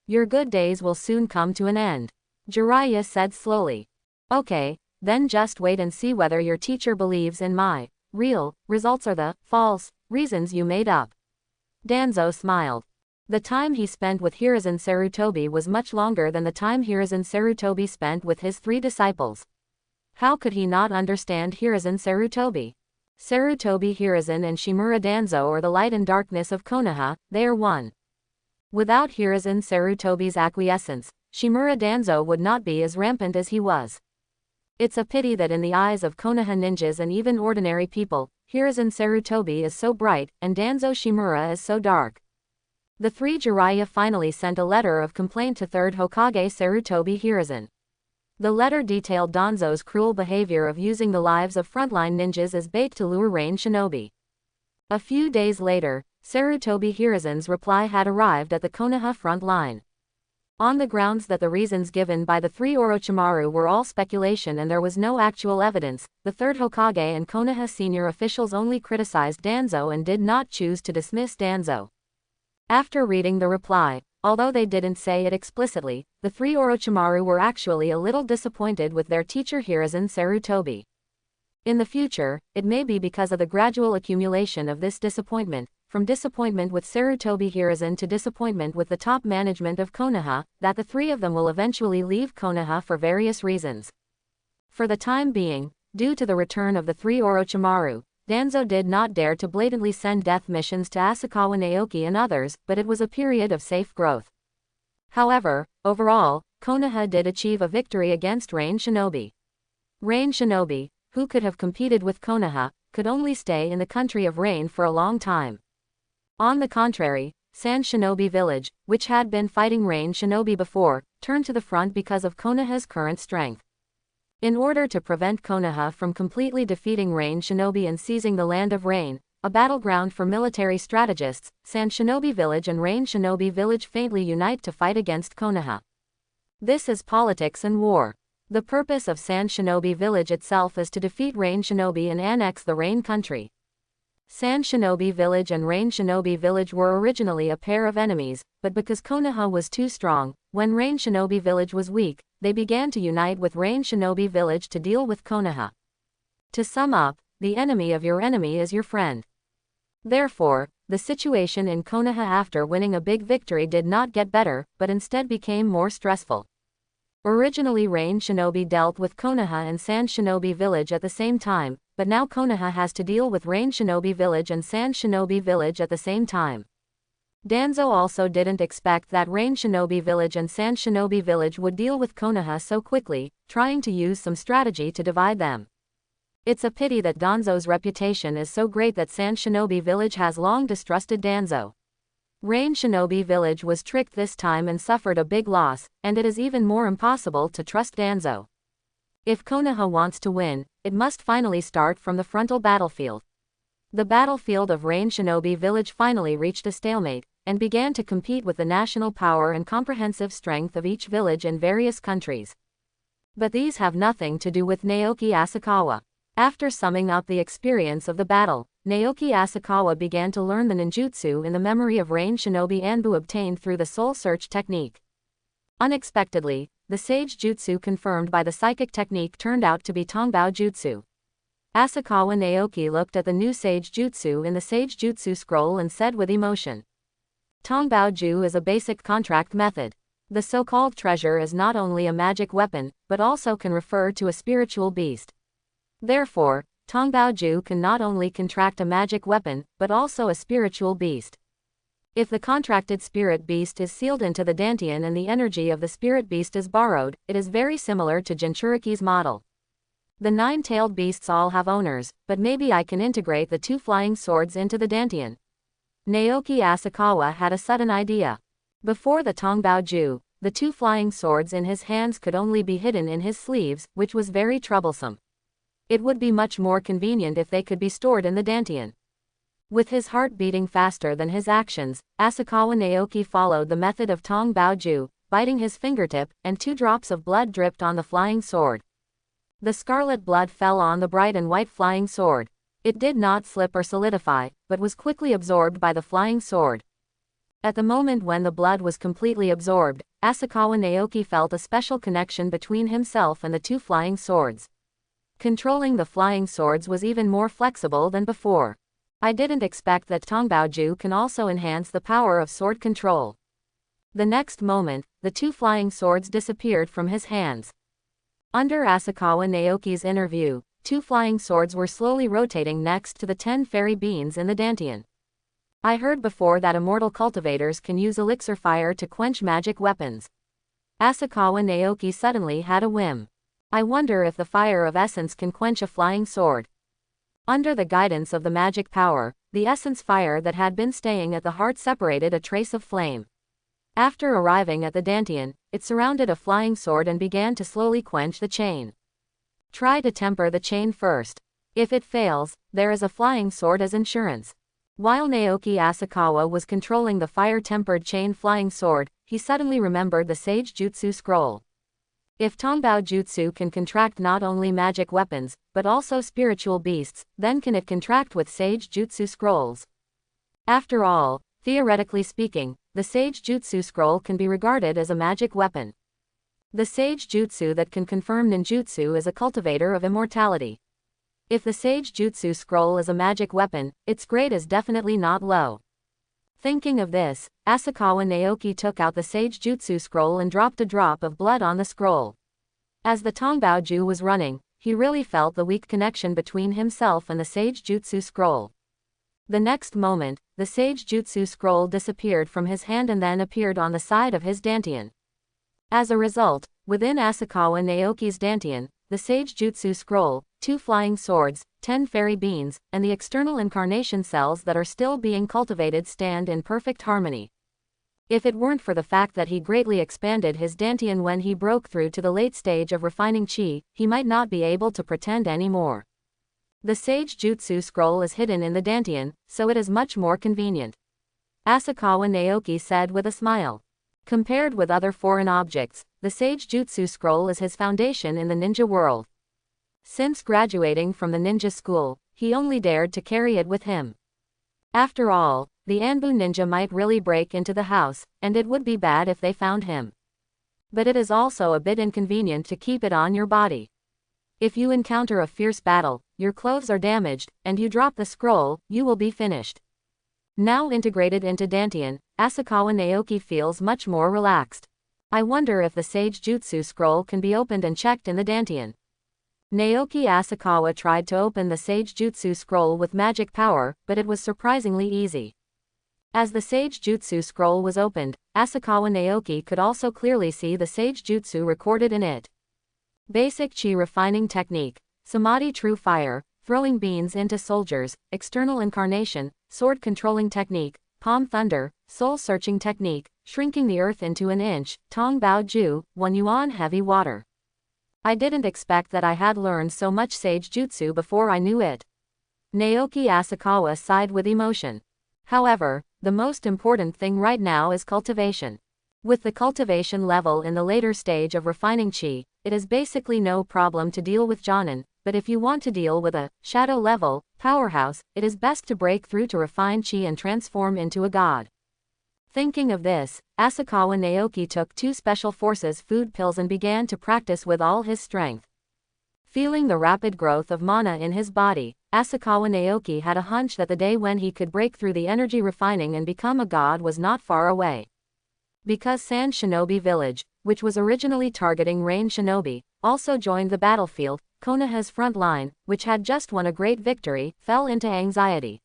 Your good days will soon come to an end. Jiraiya said slowly. Okay, then just wait and see whether your teacher believes in my real results or the false reasons you made up. Danzo smiled. The time he spent with Hiruzen Sarutobi was much longer than the time Hiruzen Sarutobi spent with his three disciples. How could he not understand Hiruzen Sarutobi? Sarutobi Hiruzen and Shimura Danzo are the light and darkness of Konoha, they are one. Without Hiruzen Sarutobi's acquiescence, Shimura Danzo would not be as rampant as he was. It's a pity that in the eyes of Konoha ninjas and even ordinary people, Hiruzen Sarutobi is so bright, and Danzo Shimura is so dark. The three Jiraiya finally sent a letter of complaint to 3rd Hokage Sarutobi Hiruzen. The letter detailed Danzo's cruel behavior of using the lives of frontline ninjas as bait to lure Rain Shinobi. A few days later, Sarutobi Hiruzen's reply had arrived at the Konoha front line. On the grounds that the reasons given by the three Orochimaru were all speculation and there was no actual evidence, the 3rd Hokage and Konoha senior officials only criticized Danzo and did not choose to dismiss Danzo. After reading the reply, although they didn't say it explicitly, the three Orochimaru were actually a little disappointed with their teacher Hiruzen Sarutobi. In the future, it may be because of the gradual accumulation of this disappointment, from disappointment with Sarutobi Hiruzen to disappointment with the top management of Konoha, that the three of them will eventually leave Konoha for various reasons. For the time being, due to the return of the three Orochimaru, Danzo did not dare to blatantly send death missions to Asakawa Naoki and others, but it was a period of safe growth. However, overall, Konoha did achieve a victory against Rain Shinobi. Rain Shinobi, who could have competed with Konoha, could only stay in the country of Rain for a long time. On the contrary, Sand Shinobi Village, which had been fighting Rain Shinobi before, turned to the front because of Konoha's current strength. In order to prevent Konoha from completely defeating Rain Shinobi and seizing the Land of Rain, a battleground for military strategists, Sand Shinobi Village and Rain Shinobi Village faintly unite to fight against Konoha. This is politics and war. The purpose of Sand Shinobi Village itself is to defeat Rain Shinobi and annex the Rain country. Sand Shinobi Village and Rain Shinobi Village were originally a pair of enemies, but because Konoha was too strong, when Rain Shinobi Village was weak, they began to unite with Rain Shinobi Village to deal with Konoha. To sum up, the enemy of your enemy is your friend. Therefore, the situation in Konoha after winning a big victory did not get better, but instead became more stressful. Originally Rain Shinobi dealt with Konoha and Sand Shinobi Village at the same time, but now Konoha has to deal with Rain Shinobi Village and Sand Shinobi Village at the same time. Danzo also didn't expect that Rain Shinobi Village and Sand Shinobi Village would deal with Konoha so quickly, trying to use some strategy to divide them. It's a pity that Danzo's reputation is so great that Sand Shinobi Village has long distrusted Danzo. Rain Shinobi Village was tricked this time and suffered a big loss, and it is even more impossible to trust Danzo. If Konoha wants to win, it must finally start from the frontal battlefield. The battlefield of Rain Shinobi Village finally reached a stalemate, and began to compete with the national power and comprehensive strength of each village in various countries. But these have nothing to do with Naoki Asakawa. After summing up the experience of the battle, Naoki Asakawa began to learn the ninjutsu in the memory of Rain Shinobi Anbu obtained through the soul search technique. Unexpectedly, the sage jutsu confirmed by the psychic technique turned out to be Tongbao Jutsu. Asakawa Naoki looked at the new sage jutsu in the sage jutsu scroll and said with emotion, Tongbao Ju is a basic contract method. The so-called treasure is not only a magic weapon, but also can refer to a spiritual beast. Therefore, Tongbao Ju can not only contract a magic weapon, but also a spiritual beast. If the contracted spirit beast is sealed into the dantian and the energy of the spirit beast is borrowed, it is very similar to Jinchuriki's model. The nine-tailed beasts all have owners, but maybe I can integrate the two flying swords into the dantian. Naoki Asakawa had a sudden idea. Before the Tongbao Ju, the two flying swords in his hands could only be hidden in his sleeves, which was very troublesome. It would be much more convenient if they could be stored in the dantian. With his heart beating faster than his actions, Asakawa Naoki followed the method of Tongbao Ju, biting his fingertip, and 2 drops of blood dripped on the flying sword. The scarlet blood fell on the bright and white flying sword. It did not slip or solidify, but was quickly absorbed by the flying sword. At the moment when the blood was completely absorbed, Asakawa Naoki felt a special connection between himself and the 2 flying swords. Controlling the flying swords was even more flexible than before. I didn't expect that Tongbao Ju can also enhance the power of sword control. The next moment, the 2 flying swords disappeared from his hands. Under Asakawa Naoki's inner view, 2 flying swords were slowly rotating next to the 10 fairy beans in the dantian. I heard before that immortal cultivators can use elixir fire to quench magic weapons. Asakawa Naoki suddenly had a whim. I wonder if the fire of essence can quench a flying sword. Under the guidance of the magic power, the essence fire that had been staying at the heart separated a trace of flame. After arriving at the dantian, it surrounded a flying sword and began to slowly quench the chain. Try to temper the chain first. If it fails, there is a flying sword as insurance. While Naoki Asakawa was controlling the fire-tempered chain flying sword, he suddenly remembered the Sage Jutsu scroll. If Tongbao Jutsu can contract not only magic weapons, but also spiritual beasts, then can it contract with Sage Jutsu scrolls? After all, theoretically speaking, the Sage Jutsu scroll can be regarded as a magic weapon. The Sage Jutsu that can confirm Ninjutsu is a cultivator of immortality. If the Sage Jutsu scroll is a magic weapon, its grade is definitely not low. Thinking of this, Asakawa Naoki took out the Sage Jutsu scroll and dropped a drop of blood on the scroll. As the Tongbao Ju was running, he really felt the weak connection between himself and the Sage Jutsu scroll. The next moment, the Sage Jutsu scroll disappeared from his hand and then appeared on the side of his dantian. As a result, within Asakawa Naoki's dantian, the Sage Jutsu Scroll, 2 flying swords, 10 fairy beans, and the external incarnation cells that are still being cultivated stand in perfect harmony. If it weren't for the fact that he greatly expanded his dantian when he broke through to the late stage of refining chi, he might not be able to pretend anymore. The Sage Jutsu Scroll is hidden in the dantian, so it is much more convenient, Asakawa Naoki said with a smile. Compared with other foreign objects, the Sage Jutsu Scroll is his foundation in the ninja world. Since graduating from the ninja school, he only dared to carry it with him. After all, the Anbu ninja might really break into the house, and it would be bad if they found him. But it is also a bit inconvenient to keep it on your body. If you encounter a fierce battle, your clothes are damaged, and you drop the scroll, you will be finished. Now integrated into dantian, Asakawa Naoki feels much more relaxed. I wonder if the Sage Jutsu Scroll can be opened and checked in the dantian. Naoki Asakawa tried to open the Sage Jutsu Scroll with magic power, but it was surprisingly easy. As the Sage Jutsu Scroll was opened, Asakawa Naoki could also clearly see the Sage Jutsu recorded in it. Basic Chi Refining Technique, Samadhi True Fire, Throwing Beans into Soldiers, External Incarnation, Sword Controlling Technique, Palm Thunder, Soul Searching Technique, Shrinking the Earth into an Inch, Tong Bao Ju, 1 Yuan Heavy Water. I didn't expect that I had learned so much Sage Jutsu before I knew it. Naoki Asakawa sighed with emotion. However, the most important thing right now is cultivation. With the cultivation level in the later stage of refining chi, it is basically no problem to deal with Jonin, but if you want to deal with a shadow level powerhouse, it is best to break through to refine chi and transform into a god. Thinking of this, Asakawa Naoki took 2 special forces food pills and began to practice with all his strength. Feeling the rapid growth of mana in his body, Asakawa Naoki had a hunch that the day when he could break through the energy refining and become a god was not far away. Because Sand Shinobi Village, which was originally targeting Rain Shinobi, also joined the battlefield, Konoha's front line, which had just won a great victory, fell into anxiety.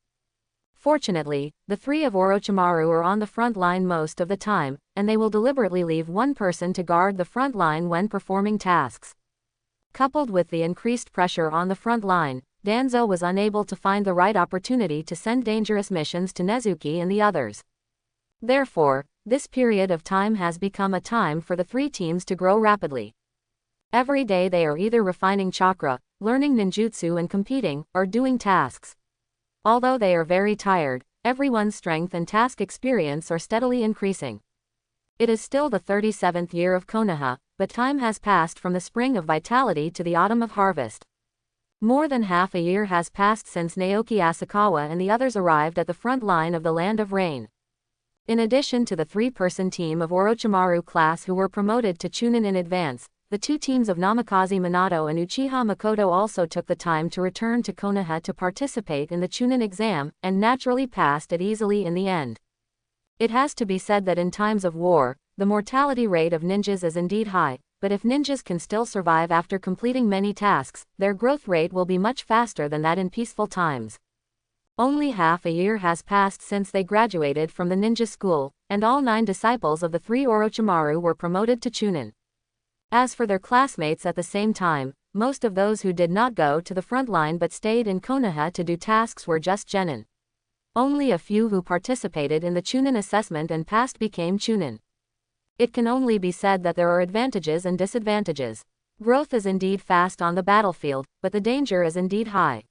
Fortunately, the 3 of Orochimaru are on the front line most of the time, and they will deliberately leave one person to guard the front line when performing tasks. Coupled with the increased pressure on the front line, Danzo was unable to find the right opportunity to send dangerous missions to Nezuki and the others. Therefore, this period of time has become a time for the 3 teams to grow rapidly. Every day they are either refining chakra, learning ninjutsu and competing, or doing tasks. Although they are very tired, everyone's strength and task experience are steadily increasing. It is still the 37th year of Konoha, but time has passed from the spring of vitality to the autumn of harvest. More than half a year has passed since Naoki Asakawa and the others arrived at the front line of the Land of Rain. In addition to the 3-person team of Orochimaru class who were promoted to Chunin in advance, the 2 teams of Namikaze Minato and Uchiha Makoto also took the time to return to Konoha to participate in the Chunin exam, and naturally passed it easily in the end. It has to be said that in times of war, the mortality rate of ninjas is indeed high, but if ninjas can still survive after completing many tasks, their growth rate will be much faster than that in peaceful times. Only half a year has passed since they graduated from the ninja school, and all 9 disciples of the 3 Orochimaru were promoted to Chunin. As for their classmates at the same time, most of those who did not go to the front line but stayed in Konoha to do tasks were just genin. Only a few who participated in the Chunin assessment and passed became Chunin. It can only be said that there are advantages and disadvantages. Growth is indeed fast on the battlefield, but the danger is indeed high.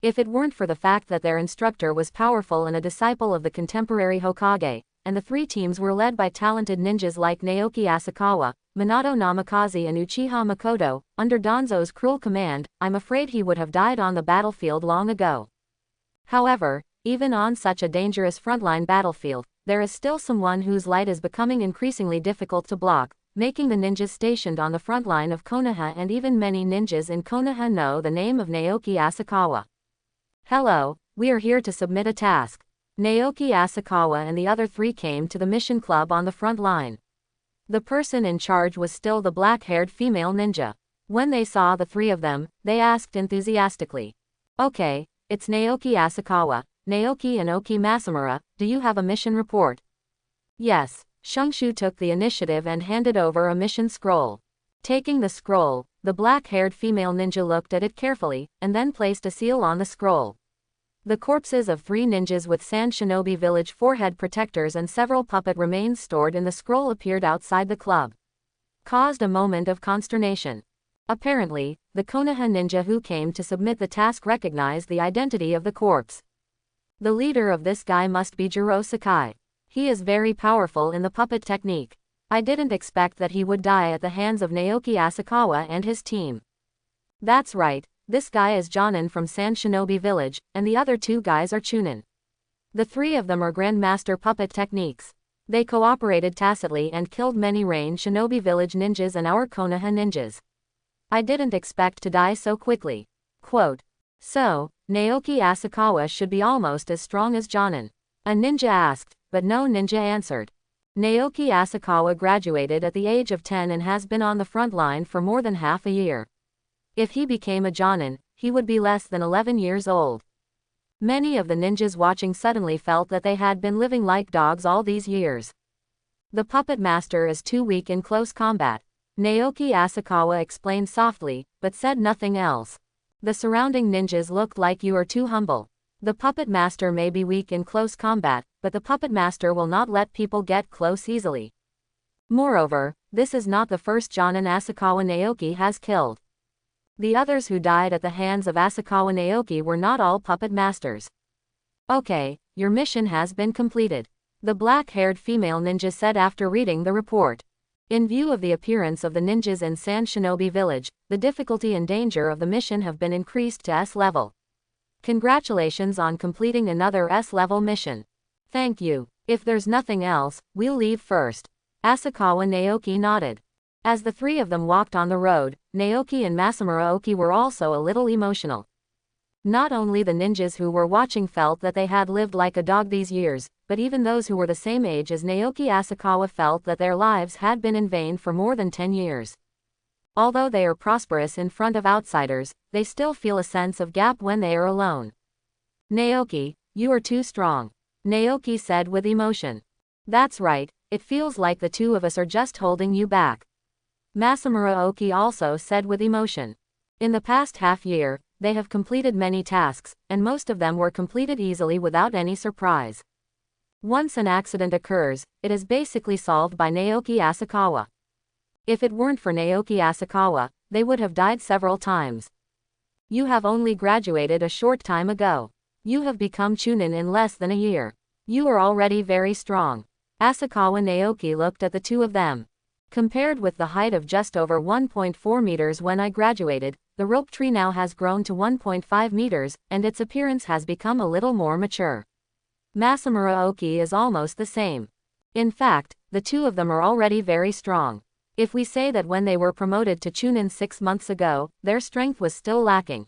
If it weren't for the fact that their instructor was powerful and a disciple of the contemporary Hokage, and the 3 teams were led by talented ninjas like Naoki Asakawa, Minato Namikaze and Uchiha Makoto, under Danzo's cruel command, I'm afraid he would have died on the battlefield long ago. However, even on such a dangerous frontline battlefield, there is still someone whose light is becoming increasingly difficult to block, making the ninjas stationed on the front line of Konoha and even many ninjas in Konoha know the name of Naoki Asakawa. Hello, we are here to submit a task. Naoki Asakawa and the other 3 came to the mission club on the front line. The person in charge was still the black-haired female ninja. When they saw the 3 of them, they asked enthusiastically. Okay, it's Naoki Asakawa, Naoki and Oki Masamura, do you have a mission report? Yes, Shungshu took the initiative and handed over a mission scroll. Taking the scroll, the black-haired female ninja looked at it carefully, and then placed a seal on the scroll. The corpses of 3 ninjas with Sand Shinobi Village forehead protectors and several puppet remains stored in the scroll appeared outside the club. Caused a moment of consternation. Apparently, the Konoha ninja who came to submit the task recognized the identity of the corpse. The leader of this guy must be Jiro Sakai. He is very powerful in the puppet technique. I didn't expect that he would die at the hands of Naoki Asakawa and his team. That's right, this guy is Jonin from Sand Shinobi Village, and the other 2 guys are Chunin. The 3 of them are Grandmaster puppet techniques. They cooperated tacitly and killed many Rain Shinobi Village ninjas and our Konoha ninjas. I didn't expect to die so quickly. Quote. So, Naoki Asakawa should be almost as strong as Jonin. A ninja asked, but no ninja answered. Naoki Asakawa graduated at the age of 10 and has been on the front line for more than half a year. If he became a Jonin, he would be less than 11 years old. Many of the ninjas watching suddenly felt that they had been living like dogs all these years. The puppet master is too weak in close combat. Naoki Asakawa explained softly, but said nothing else. The surrounding ninjas looked like you are too humble. The puppet master may be weak in close combat, but the puppet master will not let people get close easily. Moreover, this is not the first Jonin Asakawa Naoki has killed. The others who died at the hands of Asakawa Naoki were not all puppet masters. Okay, your mission has been completed. The black-haired female ninja said after reading the report. In view of the appearance of the ninjas in Sand Shinobi Village, the difficulty and danger of the mission have been increased to S level. Congratulations on completing another S-level mission. Thank you. If there's nothing else, we'll leave first. Asakawa Naoki nodded. As the 3 of them walked on the road, Naoki and Masamura Oki were also a little emotional. Not only the ninjas who were watching felt that they had lived like a dog these years, but even those who were the same age as Naoki Asakawa felt that their lives had been in vain for more than 10 years. Although they are prosperous in front of outsiders, they still feel a sense of gap when they are alone. Naoki, you are too strong. Naoki said with emotion. That's right, it feels like the 2 of us are just holding you back. Masamura Oki also said with emotion. In the past half year, they have completed many tasks, and most of them were completed easily without any surprise. Once an accident occurs, it is basically solved by Naoki Asakawa. If it weren't for Naoki Asakawa, they would have died several times. You have only graduated a short time ago. You have become Chunin in less than a year. You are already very strong. Asakawa Naoki looked at the 2 of them. Compared with the height of just over 1.4 meters when I graduated, the rope tree now has grown to 1.5 meters, and its appearance has become a little more mature. Masamura Oki is almost the same. In fact, the 2 of them are already very strong. If we say that when they were promoted to Chunin 6 months ago, their strength was still lacking.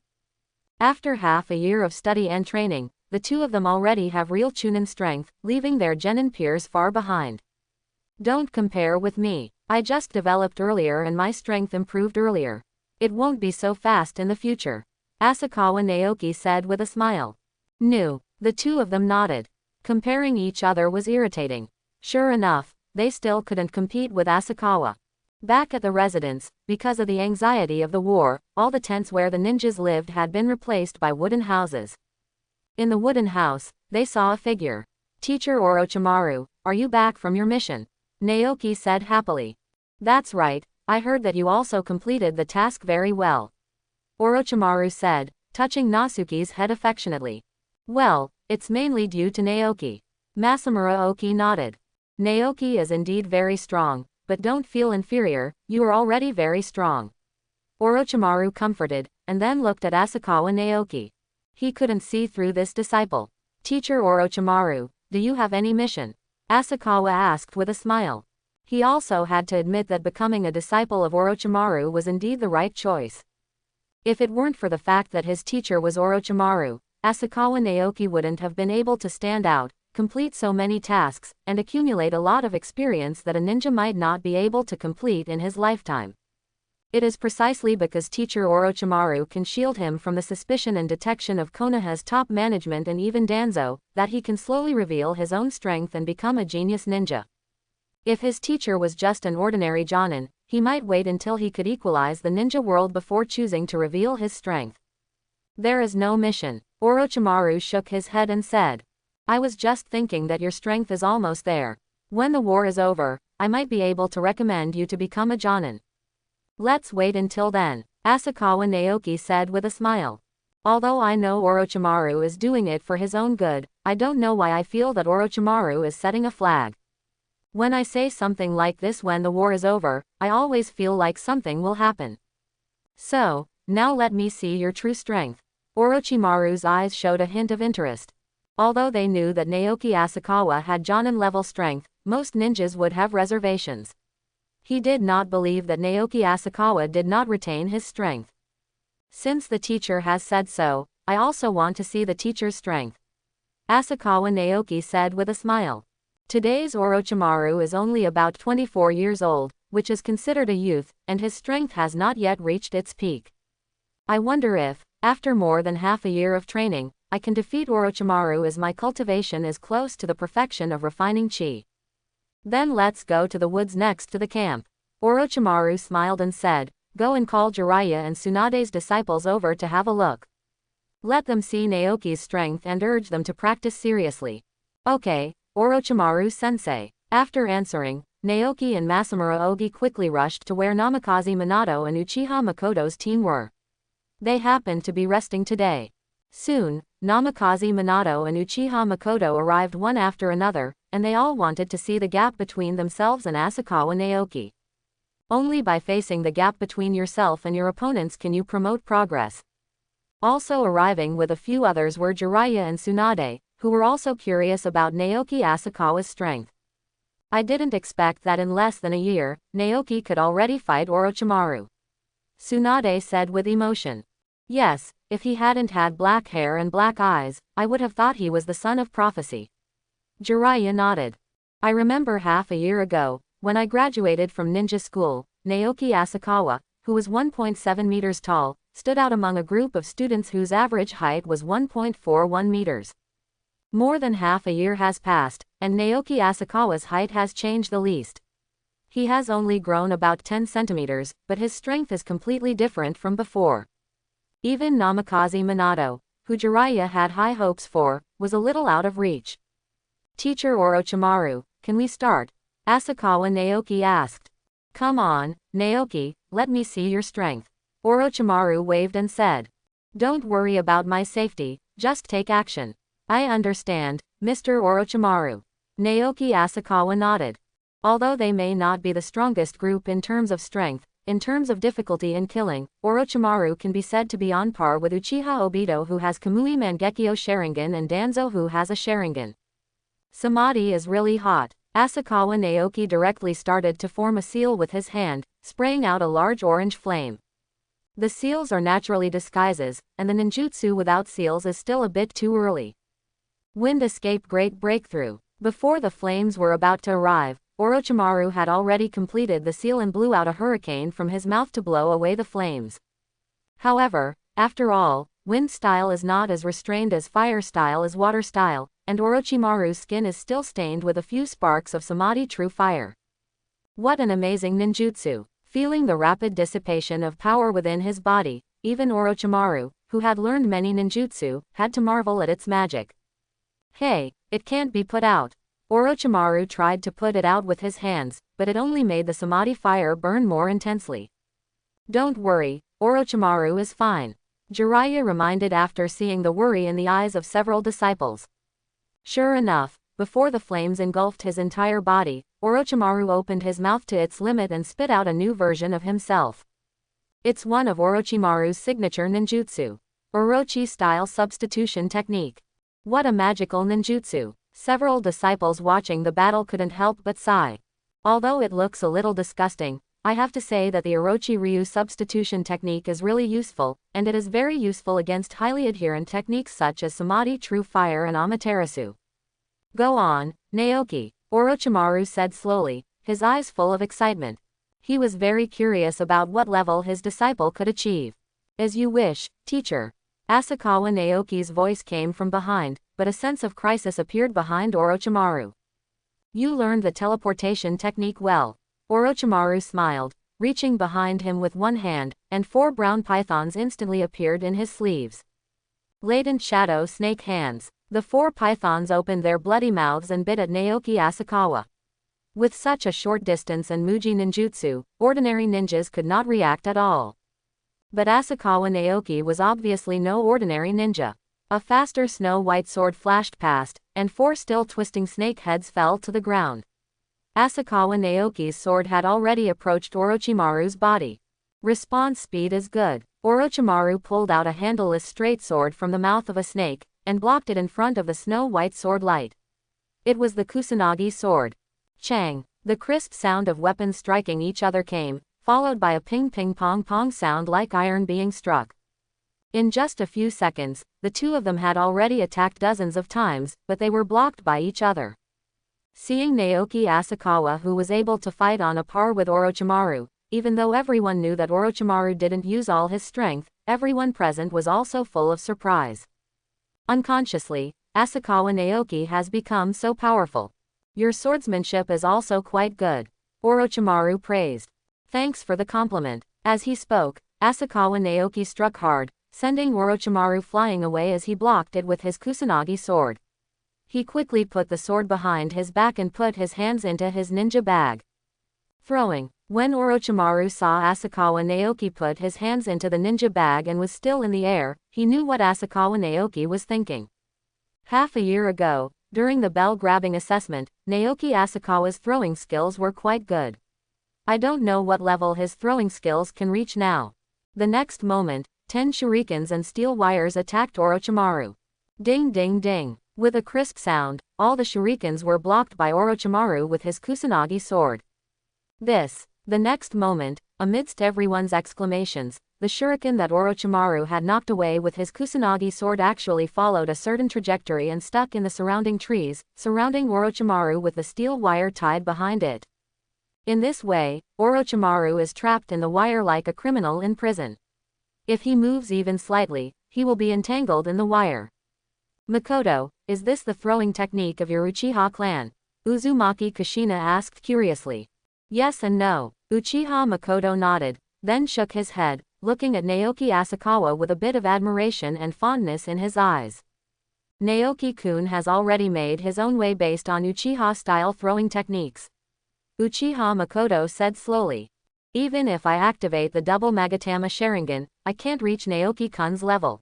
After half a year of study and training, the 2 of them already have real Chunin strength, leaving their Genin peers far behind. Don't compare with me. I just developed earlier and my strength improved earlier. It won't be so fast in the future. Asakawa Naoki said with a smile. No, the 2 of them nodded. Comparing each other was irritating. Sure enough, they still couldn't compete with Asakawa. Back at the residence, because of the anxiety of the war, all the tents where the ninjas lived had been replaced by wooden houses. In the wooden house, they saw a figure. Teacher Orochimaru, are you back from your mission? Naoki said happily. That's right, I heard that you also completed the task very well. Orochimaru said, touching Natsuki's head affectionately. Well, it's mainly due to Naoki. Masamura Oki nodded. Naoki is indeed very strong, but don't feel inferior, you are already very strong. Orochimaru comforted, and then looked at Asakawa Naoki. He couldn't see through this disciple. Teacher Orochimaru, do you have any mission? Asakawa asked with a smile. He also had to admit that becoming a disciple of Orochimaru was indeed the right choice. If it weren't for the fact that his teacher was Orochimaru, Asakawa Naoki wouldn't have been able to stand out, complete so many tasks, and accumulate a lot of experience that a ninja might not be able to complete in his lifetime. It is precisely because teacher Orochimaru can shield him from the suspicion and detection of Konoha's top management and even Danzo, that he can slowly reveal his own strength and become a genius ninja. If his teacher was just an ordinary jonin, He might wait until he could equalize the ninja world before choosing to reveal his strength. There is no mission. Orochimaru shook his head and said. I was just thinking that your strength is almost there. When the war is over, I might be able to recommend you to become a Jonin. Let's wait until then, Asakawa Naoki said with a smile. Although I know Orochimaru is doing it for his own good, I don't know why I feel that Orochimaru is setting a flag. When I say something like this when the war is over, I always feel like something will happen. So, now let me see your true strength. Orochimaru's eyes showed a hint of interest. Although they knew that Naoki Asakawa had Jonin-level strength, most ninjas would have reservations. He did not believe that Naoki Asakawa did not retain his strength. Since the teacher has said so, I also want to see the teacher's strength. Asakawa Naoki said with a smile. Today's Orochimaru is only about 24 years old, which is considered a youth, and his strength has not yet reached its peak. I wonder if, after more than half a year of training, I can defeat Orochimaru as my cultivation is close to the perfection of refining chi. Then let's go to the woods next to the camp. Orochimaru smiled and said, go and call Jiraiya and Tsunade's disciples over to have a look. Let them see Naoki's strength and urge them to practice seriously. Okay, Orochimaru-sensei. After answering, Naoki and Masamura Ogi quickly rushed to where Namikaze Minato and Uchiha Makoto's team were. They happened to be resting today. Soon, Namikaze Minato and Uchiha Makoto arrived one after another, and they all wanted to see the gap between themselves and Asakawa Naoki. Only by facing the gap between yourself and your opponents can you promote progress. Also arriving with a few others were Jiraiya and Tsunade, who were also curious about Naoki Asakawa's strength. I didn't expect that in less than a year, Naoki could already fight Orochimaru. Tsunade said with emotion. Yes, if he hadn't had black hair and black eyes, I would have thought he was the son of prophecy. Jiraiya nodded. I remember half a year ago, when I graduated from ninja school, Naoki Asakawa, who was 1.7 meters tall, stood out among a group of students whose average height was 1.41 meters. More than half a year has passed, and Naoki Asakawa's height has changed the least. He has only grown about 10 centimeters, but his strength is completely different from before. Even Namikaze Minato, who Jiraiya had high hopes for, was a little out of reach. Teacher Orochimaru, can we start? Asakawa Naoki asked. Come on, Naoki, let me see your strength. Orochimaru waved and said. Don't worry about my safety, just take action. I understand, Mr. Orochimaru. Naoki Asakawa nodded. Although they may not be the strongest group in terms of strength, in terms of difficulty in killing, Orochimaru can be said to be on par with Uchiha Obito, who has Kamui Mangekyo Sharingan, and Danzo, who has a Sharingan. Samadhi is really hot. Asakawa Naoki directly started to form a seal with his hand, spraying out a large orange flame. The seals are naturally disguises, and the ninjutsu without seals is still a bit too early. Wind escape great breakthrough. Before the flames were about to arrive, Orochimaru had already completed the seal and blew out a hurricane from his mouth to blow away the flames. However, after all, wind style is not as restrained as fire style is water style, and Orochimaru's skin is still stained with a few sparks of Samadhi true fire. What an amazing ninjutsu! Feeling the rapid dissipation of power within his body, even Orochimaru, who had learned many ninjutsu, had to marvel at its magic. Hey, it can't be put out. Orochimaru tried to put it out with his hands, but it only made the Samadhi fire burn more intensely. Don't worry, Orochimaru is fine. Jiraiya reminded after seeing the worry in the eyes of several disciples. Sure enough, before the flames engulfed his entire body, Orochimaru opened his mouth to its limit and spit out a new version of himself. It's one of Orochimaru's signature ninjutsu. Orochi-style substitution technique. What a magical ninjutsu! Several disciples watching the battle couldn't help but sigh. Although it looks a little disgusting, I have to say that the Orochi Ryu substitution technique is really useful, and it is very useful against highly adherent techniques such as Samadhi True Fire and Amaterasu. Go on, Naoki, Orochimaru said slowly, his eyes full of excitement. He was very curious about what level his disciple could achieve. As you wish, teacher. Asakawa Naoki's voice came from behind, but a sense of crisis appeared behind Orochimaru. You learned the teleportation technique well. Orochimaru smiled. reaching behind him with one hand, and 4 brown pythons instantly appeared in his sleeves. Latent shadow snake hands. The 4 pythons opened their bloody mouths and bit at Naoki Asakawa. With such a short distance and Muji ninjutsu, ordinary ninjas could not react at all. But Asakawa Naoki was obviously no ordinary ninja. A faster snow-white sword flashed past, and 4 still twisting snake heads fell to the ground. Asakawa Naoki's sword had already approached Orochimaru's body. Response speed is good. Orochimaru pulled out a handleless straight sword from the mouth of a snake, and blocked it in front of the snow-white sword light. It was the Kusanagi sword. Chang! The crisp sound of weapons striking each other came, followed by a ping-ping-pong-pong sound like iron being struck. In just a few seconds, the 2 of them had already attacked dozens of times, but they were blocked by each other. Seeing Naoki Asakawa, who was able to fight on a par with Orochimaru, even though everyone knew that Orochimaru didn't use all his strength, everyone present was also full of surprise. Unconsciously, Asakawa Naoki has become so powerful. Your swordsmanship is also quite good, Orochimaru praised. Thanks for the compliment. As he spoke, Asakawa Naoki struck hard, sending Orochimaru flying away as he blocked it with his Kusanagi sword. He quickly put the sword behind his back and put his hands into his ninja bag. Throwing. When Orochimaru saw Asakawa Naoki put his hands into the ninja bag and was still in the air, he knew what Asakawa Naoki was thinking. Half a year ago, during the bell-grabbing assessment, Naoki Asakawa's throwing skills were quite good. I don't know what level his throwing skills can reach now. The next moment, 10 shurikens and steel wires attacked Orochimaru. Ding ding ding. With a crisp sound, all the shurikens were blocked by Orochimaru with his Kusanagi sword. The next moment, amidst everyone's exclamations, the shuriken that Orochimaru had knocked away with his Kusanagi sword actually followed a certain trajectory and stuck in the surrounding trees, surrounding Orochimaru with the steel wire tied behind it. In this way, Orochimaru is trapped in the wire like a criminal in prison. If he moves even slightly, he will be entangled in the wire. Makoto, is this the throwing technique of your Uchiha clan? Uzumaki Kushina asked curiously. Yes and no. Uchiha Makoto nodded, then shook his head, looking at Naoki Asakawa with a bit of admiration and fondness in his eyes. Naoki-kun has already made his own way based on Uchiha-style throwing techniques. Uchiha Makoto said slowly. Even if I activate the double Magatama Sharingan, I can't reach Naoki-kun's level.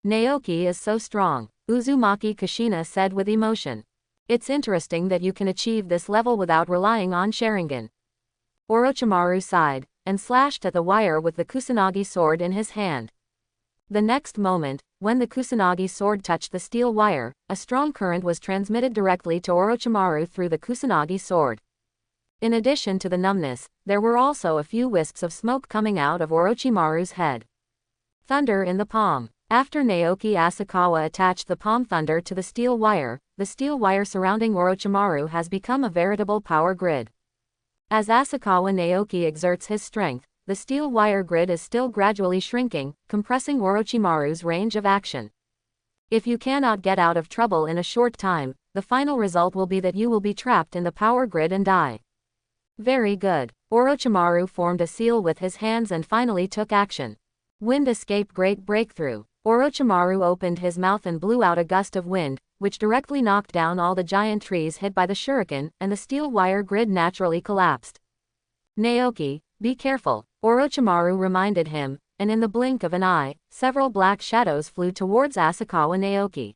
Naoki is so strong, Uzumaki Kushina said with emotion. It's interesting that you can achieve this level without relying on Sharingan. Orochimaru sighed, and slashed at the wire with the Kusanagi sword in his hand. The next moment, when the Kusanagi sword touched the steel wire, a strong current was transmitted directly to Orochimaru through the Kusanagi sword. In addition to the numbness, there were also a few wisps of smoke coming out of Orochimaru's head. Thunder in the palm. After Naoki Asakawa attached the palm thunder to the steel wire surrounding Orochimaru has become a veritable power grid. As Asakawa Naoki exerts his strength, the steel wire grid is still gradually shrinking, compressing Orochimaru's range of action. If you cannot get out of trouble in a short time, the final result will be that you will be trapped in the power grid and die. Very good. Orochimaru formed a seal with his hands and finally took action. Wind escape great breakthrough. Orochimaru opened his mouth and blew out a gust of wind, which directly knocked down all the giant trees hit by the shuriken, and the steel wire grid naturally collapsed. Naoki, be careful, Orochimaru reminded him, and in the blink of an eye, several black shadows flew towards Asakawa Naoki.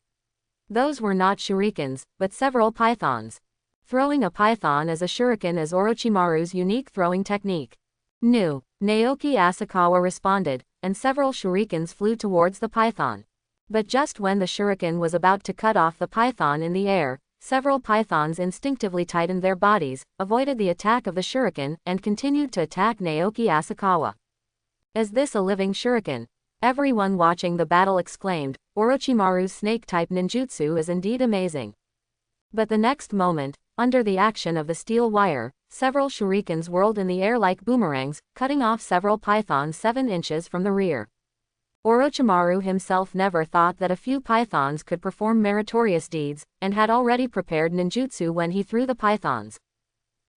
Those were not shurikens, but several pythons. Throwing a python as a shuriken is Orochimaru's unique throwing technique. New. Naoki Asakawa responded, and several shurikens flew towards the python. But just when the shuriken was about to cut off the python in the air, several pythons instinctively tightened their bodies, avoided the attack of the shuriken, and continued to attack Naoki Asakawa. Is this a living shuriken? Everyone watching the battle exclaimed, Orochimaru's snake-type ninjutsu is indeed amazing. But the next moment, under the action of the steel wire, several shurikens whirled in the air like boomerangs, cutting off several pythons 7 inches from the rear. Orochimaru himself never thought that a few pythons could perform meritorious deeds, and had already prepared ninjutsu when he threw the pythons.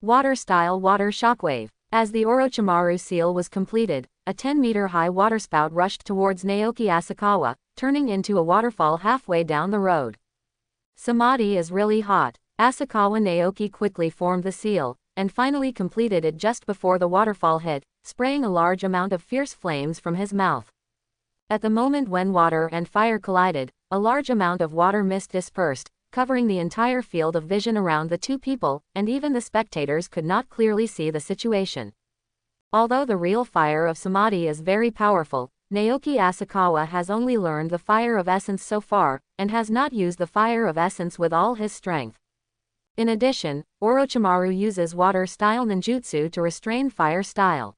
Water-style water shockwave. As the Orochimaru seal was completed, a 10-meter-high waterspout rushed towards Naoki Asakawa, turning into a waterfall halfway down the road. Samadhi is really hot. Asakawa Naoki quickly formed the seal, and finally completed it just before the waterfall hit, spraying a large amount of fierce flames from his mouth. At the moment when water and fire collided, a large amount of water mist dispersed, covering the entire field of vision around the two people, and even the spectators could not clearly see the situation. Although the real fire of Samadhi is very powerful, Naoki Asakawa has only learned the fire of essence so far, and has not used the fire of essence with all his strength. In addition, Orochimaru uses water-style ninjutsu to restrain fire-style.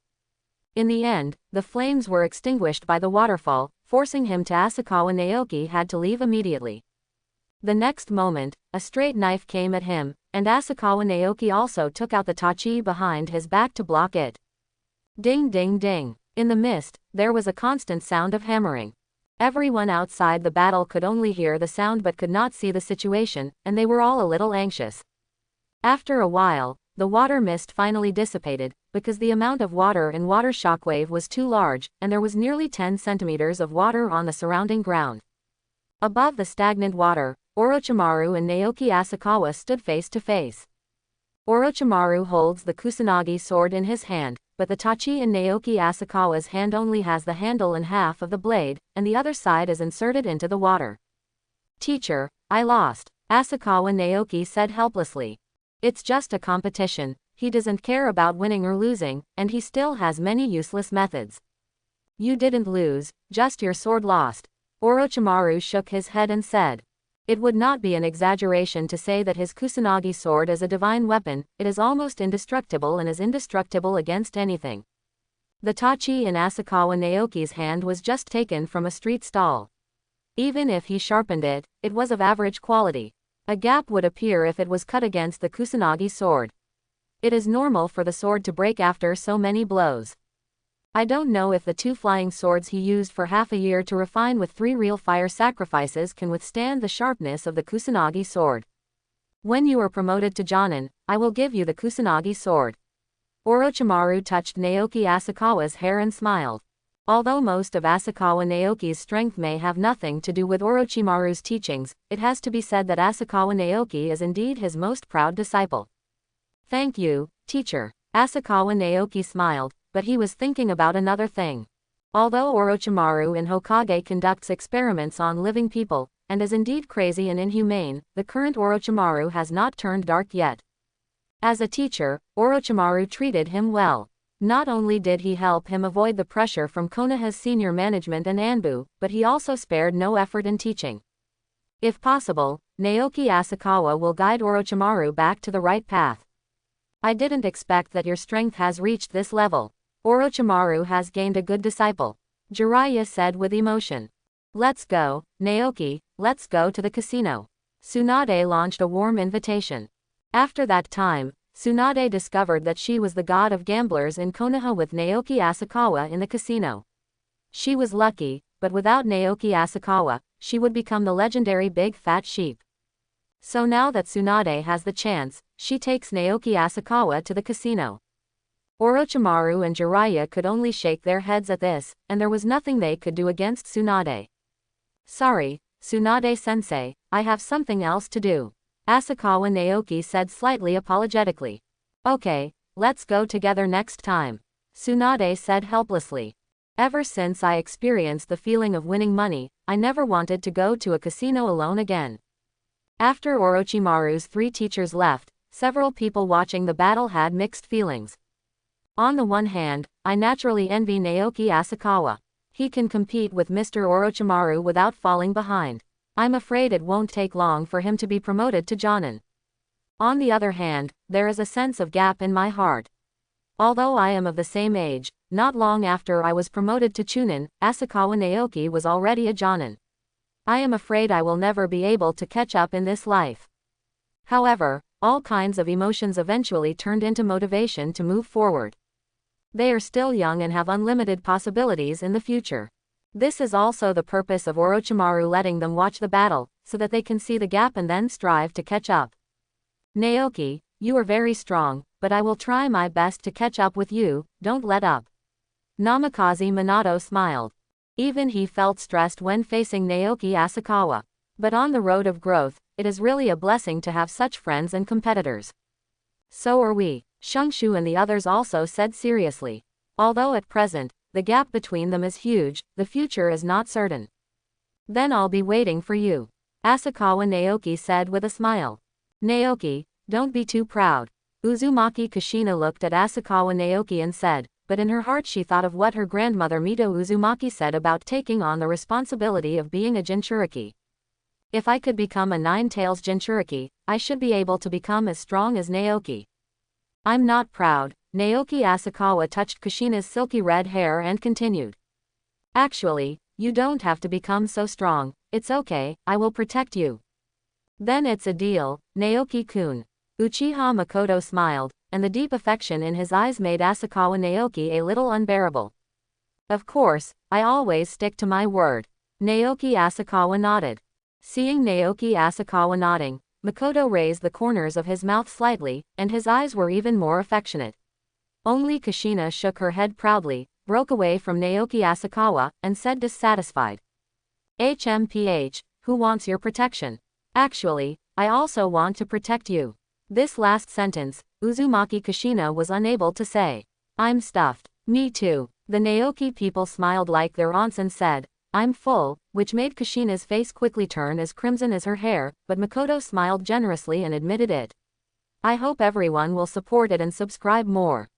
In the end, the flames were extinguished by the waterfall, forcing him to Asakawa Naoki had to leave immediately. The next moment, a straight knife came at him, and Asakawa Naoki also took out the tachi behind his back to block it. Ding ding ding. In the mist, there was a constant sound of hammering. Everyone outside the battle could only hear the sound but could not see the situation, and they were all a little anxious. After a while, the water mist finally dissipated, because the amount of water in water shockwave was too large, and there was nearly 10 centimeters of water on the surrounding ground. Above the stagnant water, Orochimaru and Naoki Asakawa stood face to face. Orochimaru holds the Kusanagi sword in his hand, but the tachi in Naoki Asakawa's hand only has the handle and half of the blade, and the other side is inserted into the water. "Teacher, I lost," Asakawa Naoki said helplessly. "It's just a competition, he doesn't care about winning or losing, and he still has many useless methods." "You didn't lose, just your sword lost." Orochimaru shook his head and said. "It would not be an exaggeration to say that his Kusanagi sword is a divine weapon, it is almost indestructible and is indestructible against anything." The tachi in Asakawa Naoki's hand was just taken from a street stall. Even if he sharpened it, it was of average quality. A gap would appear if it was cut against the Kusanagi sword. It is normal for the sword to break after so many blows. I don't know if the 2 flying swords he used for half a year to refine with 3 real fire sacrifices can withstand the sharpness of the Kusanagi sword. When you are promoted to Jonin, I will give you the Kusanagi sword. Orochimaru touched Naoki Asakawa's hair and smiled. Although most of Asakawa Naoki's strength may have nothing to do with Orochimaru's teachings, it has to be said that Asakawa Naoki is indeed his most proud disciple. "Thank you, teacher." Asakawa Naoki smiled, but he was thinking about another thing. Although Orochimaru in Hokage conducts experiments on living people, and is indeed crazy and inhumane, the current Orochimaru has not turned dark yet. As a teacher, Orochimaru treated him well. Not only did he help him avoid the pressure from Konoha's senior management and Anbu, but he also spared no effort in teaching. If possible, Naoki Asakawa will guide Orochimaru back to the right path. "I didn't expect that your strength has reached this level. Orochimaru has gained a good disciple," Jiraiya said with emotion. "Let's go, Naoki, let's go to the casino." Tsunade launched a warm invitation. After that time, Tsunade discovered that she was the god of gamblers in Konoha with Naoki Asakawa in the casino. She was lucky, but without Naoki Asakawa, she would become the legendary big fat sheep. So now that Tsunade has the chance, she takes Naoki Asakawa to the casino. Orochimaru and Jiraiya could only shake their heads at this, and there was nothing they could do against Tsunade. "Sorry, Tsunade-sensei, I have something else to do," Asakawa Naoki said slightly apologetically. "Okay, let's go together next time," Tsunade said helplessly. "Ever since I experienced the feeling of winning money, I never wanted to go to a casino alone again." After Orochimaru's 3 teachers left, several people watching the battle had mixed feelings. On the one hand, I naturally envy Naoki Asakawa. He can compete with Mr. Orochimaru without falling behind. I'm afraid it won't take long for him to be promoted to Jonin. On the other hand, there is a sense of gap in my heart. Although I am of the same age, not long after I was promoted to Chunin, Asakawa Naoki was already a Jonin. I am afraid I will never be able to catch up in this life. However, all kinds of emotions eventually turned into motivation to move forward. They are still young and have unlimited possibilities in the future. This is also the purpose of Orochimaru letting them watch the battle, so that they can see the gap and then strive to catch up. "Naoki, You are very strong, but I will try my best to catch up with you, don't let up. Namikaze Minato smiled. Even he felt stressed when facing Naoki Asakawa. But on the road of growth, it is really a blessing to have such friends and competitors. So are we, Shungshu and the others also said seriously. Although at present, the gap between them is huge, the future is not certain. Then I'll be waiting for you, Asakawa Naoki said with a smile. Naoki, don't be too proud. Uzumaki Kushina looked at Asakawa Naoki and said, but in her heart she thought of what her grandmother Mito Uzumaki said about taking on the responsibility of being a Jinchuriki. If I could become a Nine-Tails Jinchuriki, I should be able to become as strong as Naoki. I'm not proud. Naoki Asakawa touched Kushina's silky red hair and continued. Actually, you don't have to become so strong, it's okay, I will protect you. Then it's a deal, Naoki-kun. Uchiha Makoto smiled, and the deep affection in his eyes made Asakawa Naoki a little unbearable. Of course, I always stick to my word. Naoki Asakawa nodded. Seeing Naoki Asakawa nodding, Makoto raised the corners of his mouth slightly, and his eyes were even more affectionate. Only Kushina shook her head proudly, broke away from Naoki Asakawa, and said dissatisfied. HMPH, who wants your protection? Actually, I also want to protect you. This last sentence, Uzumaki Kushina was unable to say. I'm stuffed. Me too. The Naoki people smiled like their aunts and said, I'm full, which made Kushina's face quickly turn as crimson as her hair, but Makoto smiled generously and admitted it. I hope everyone will support it and subscribe more.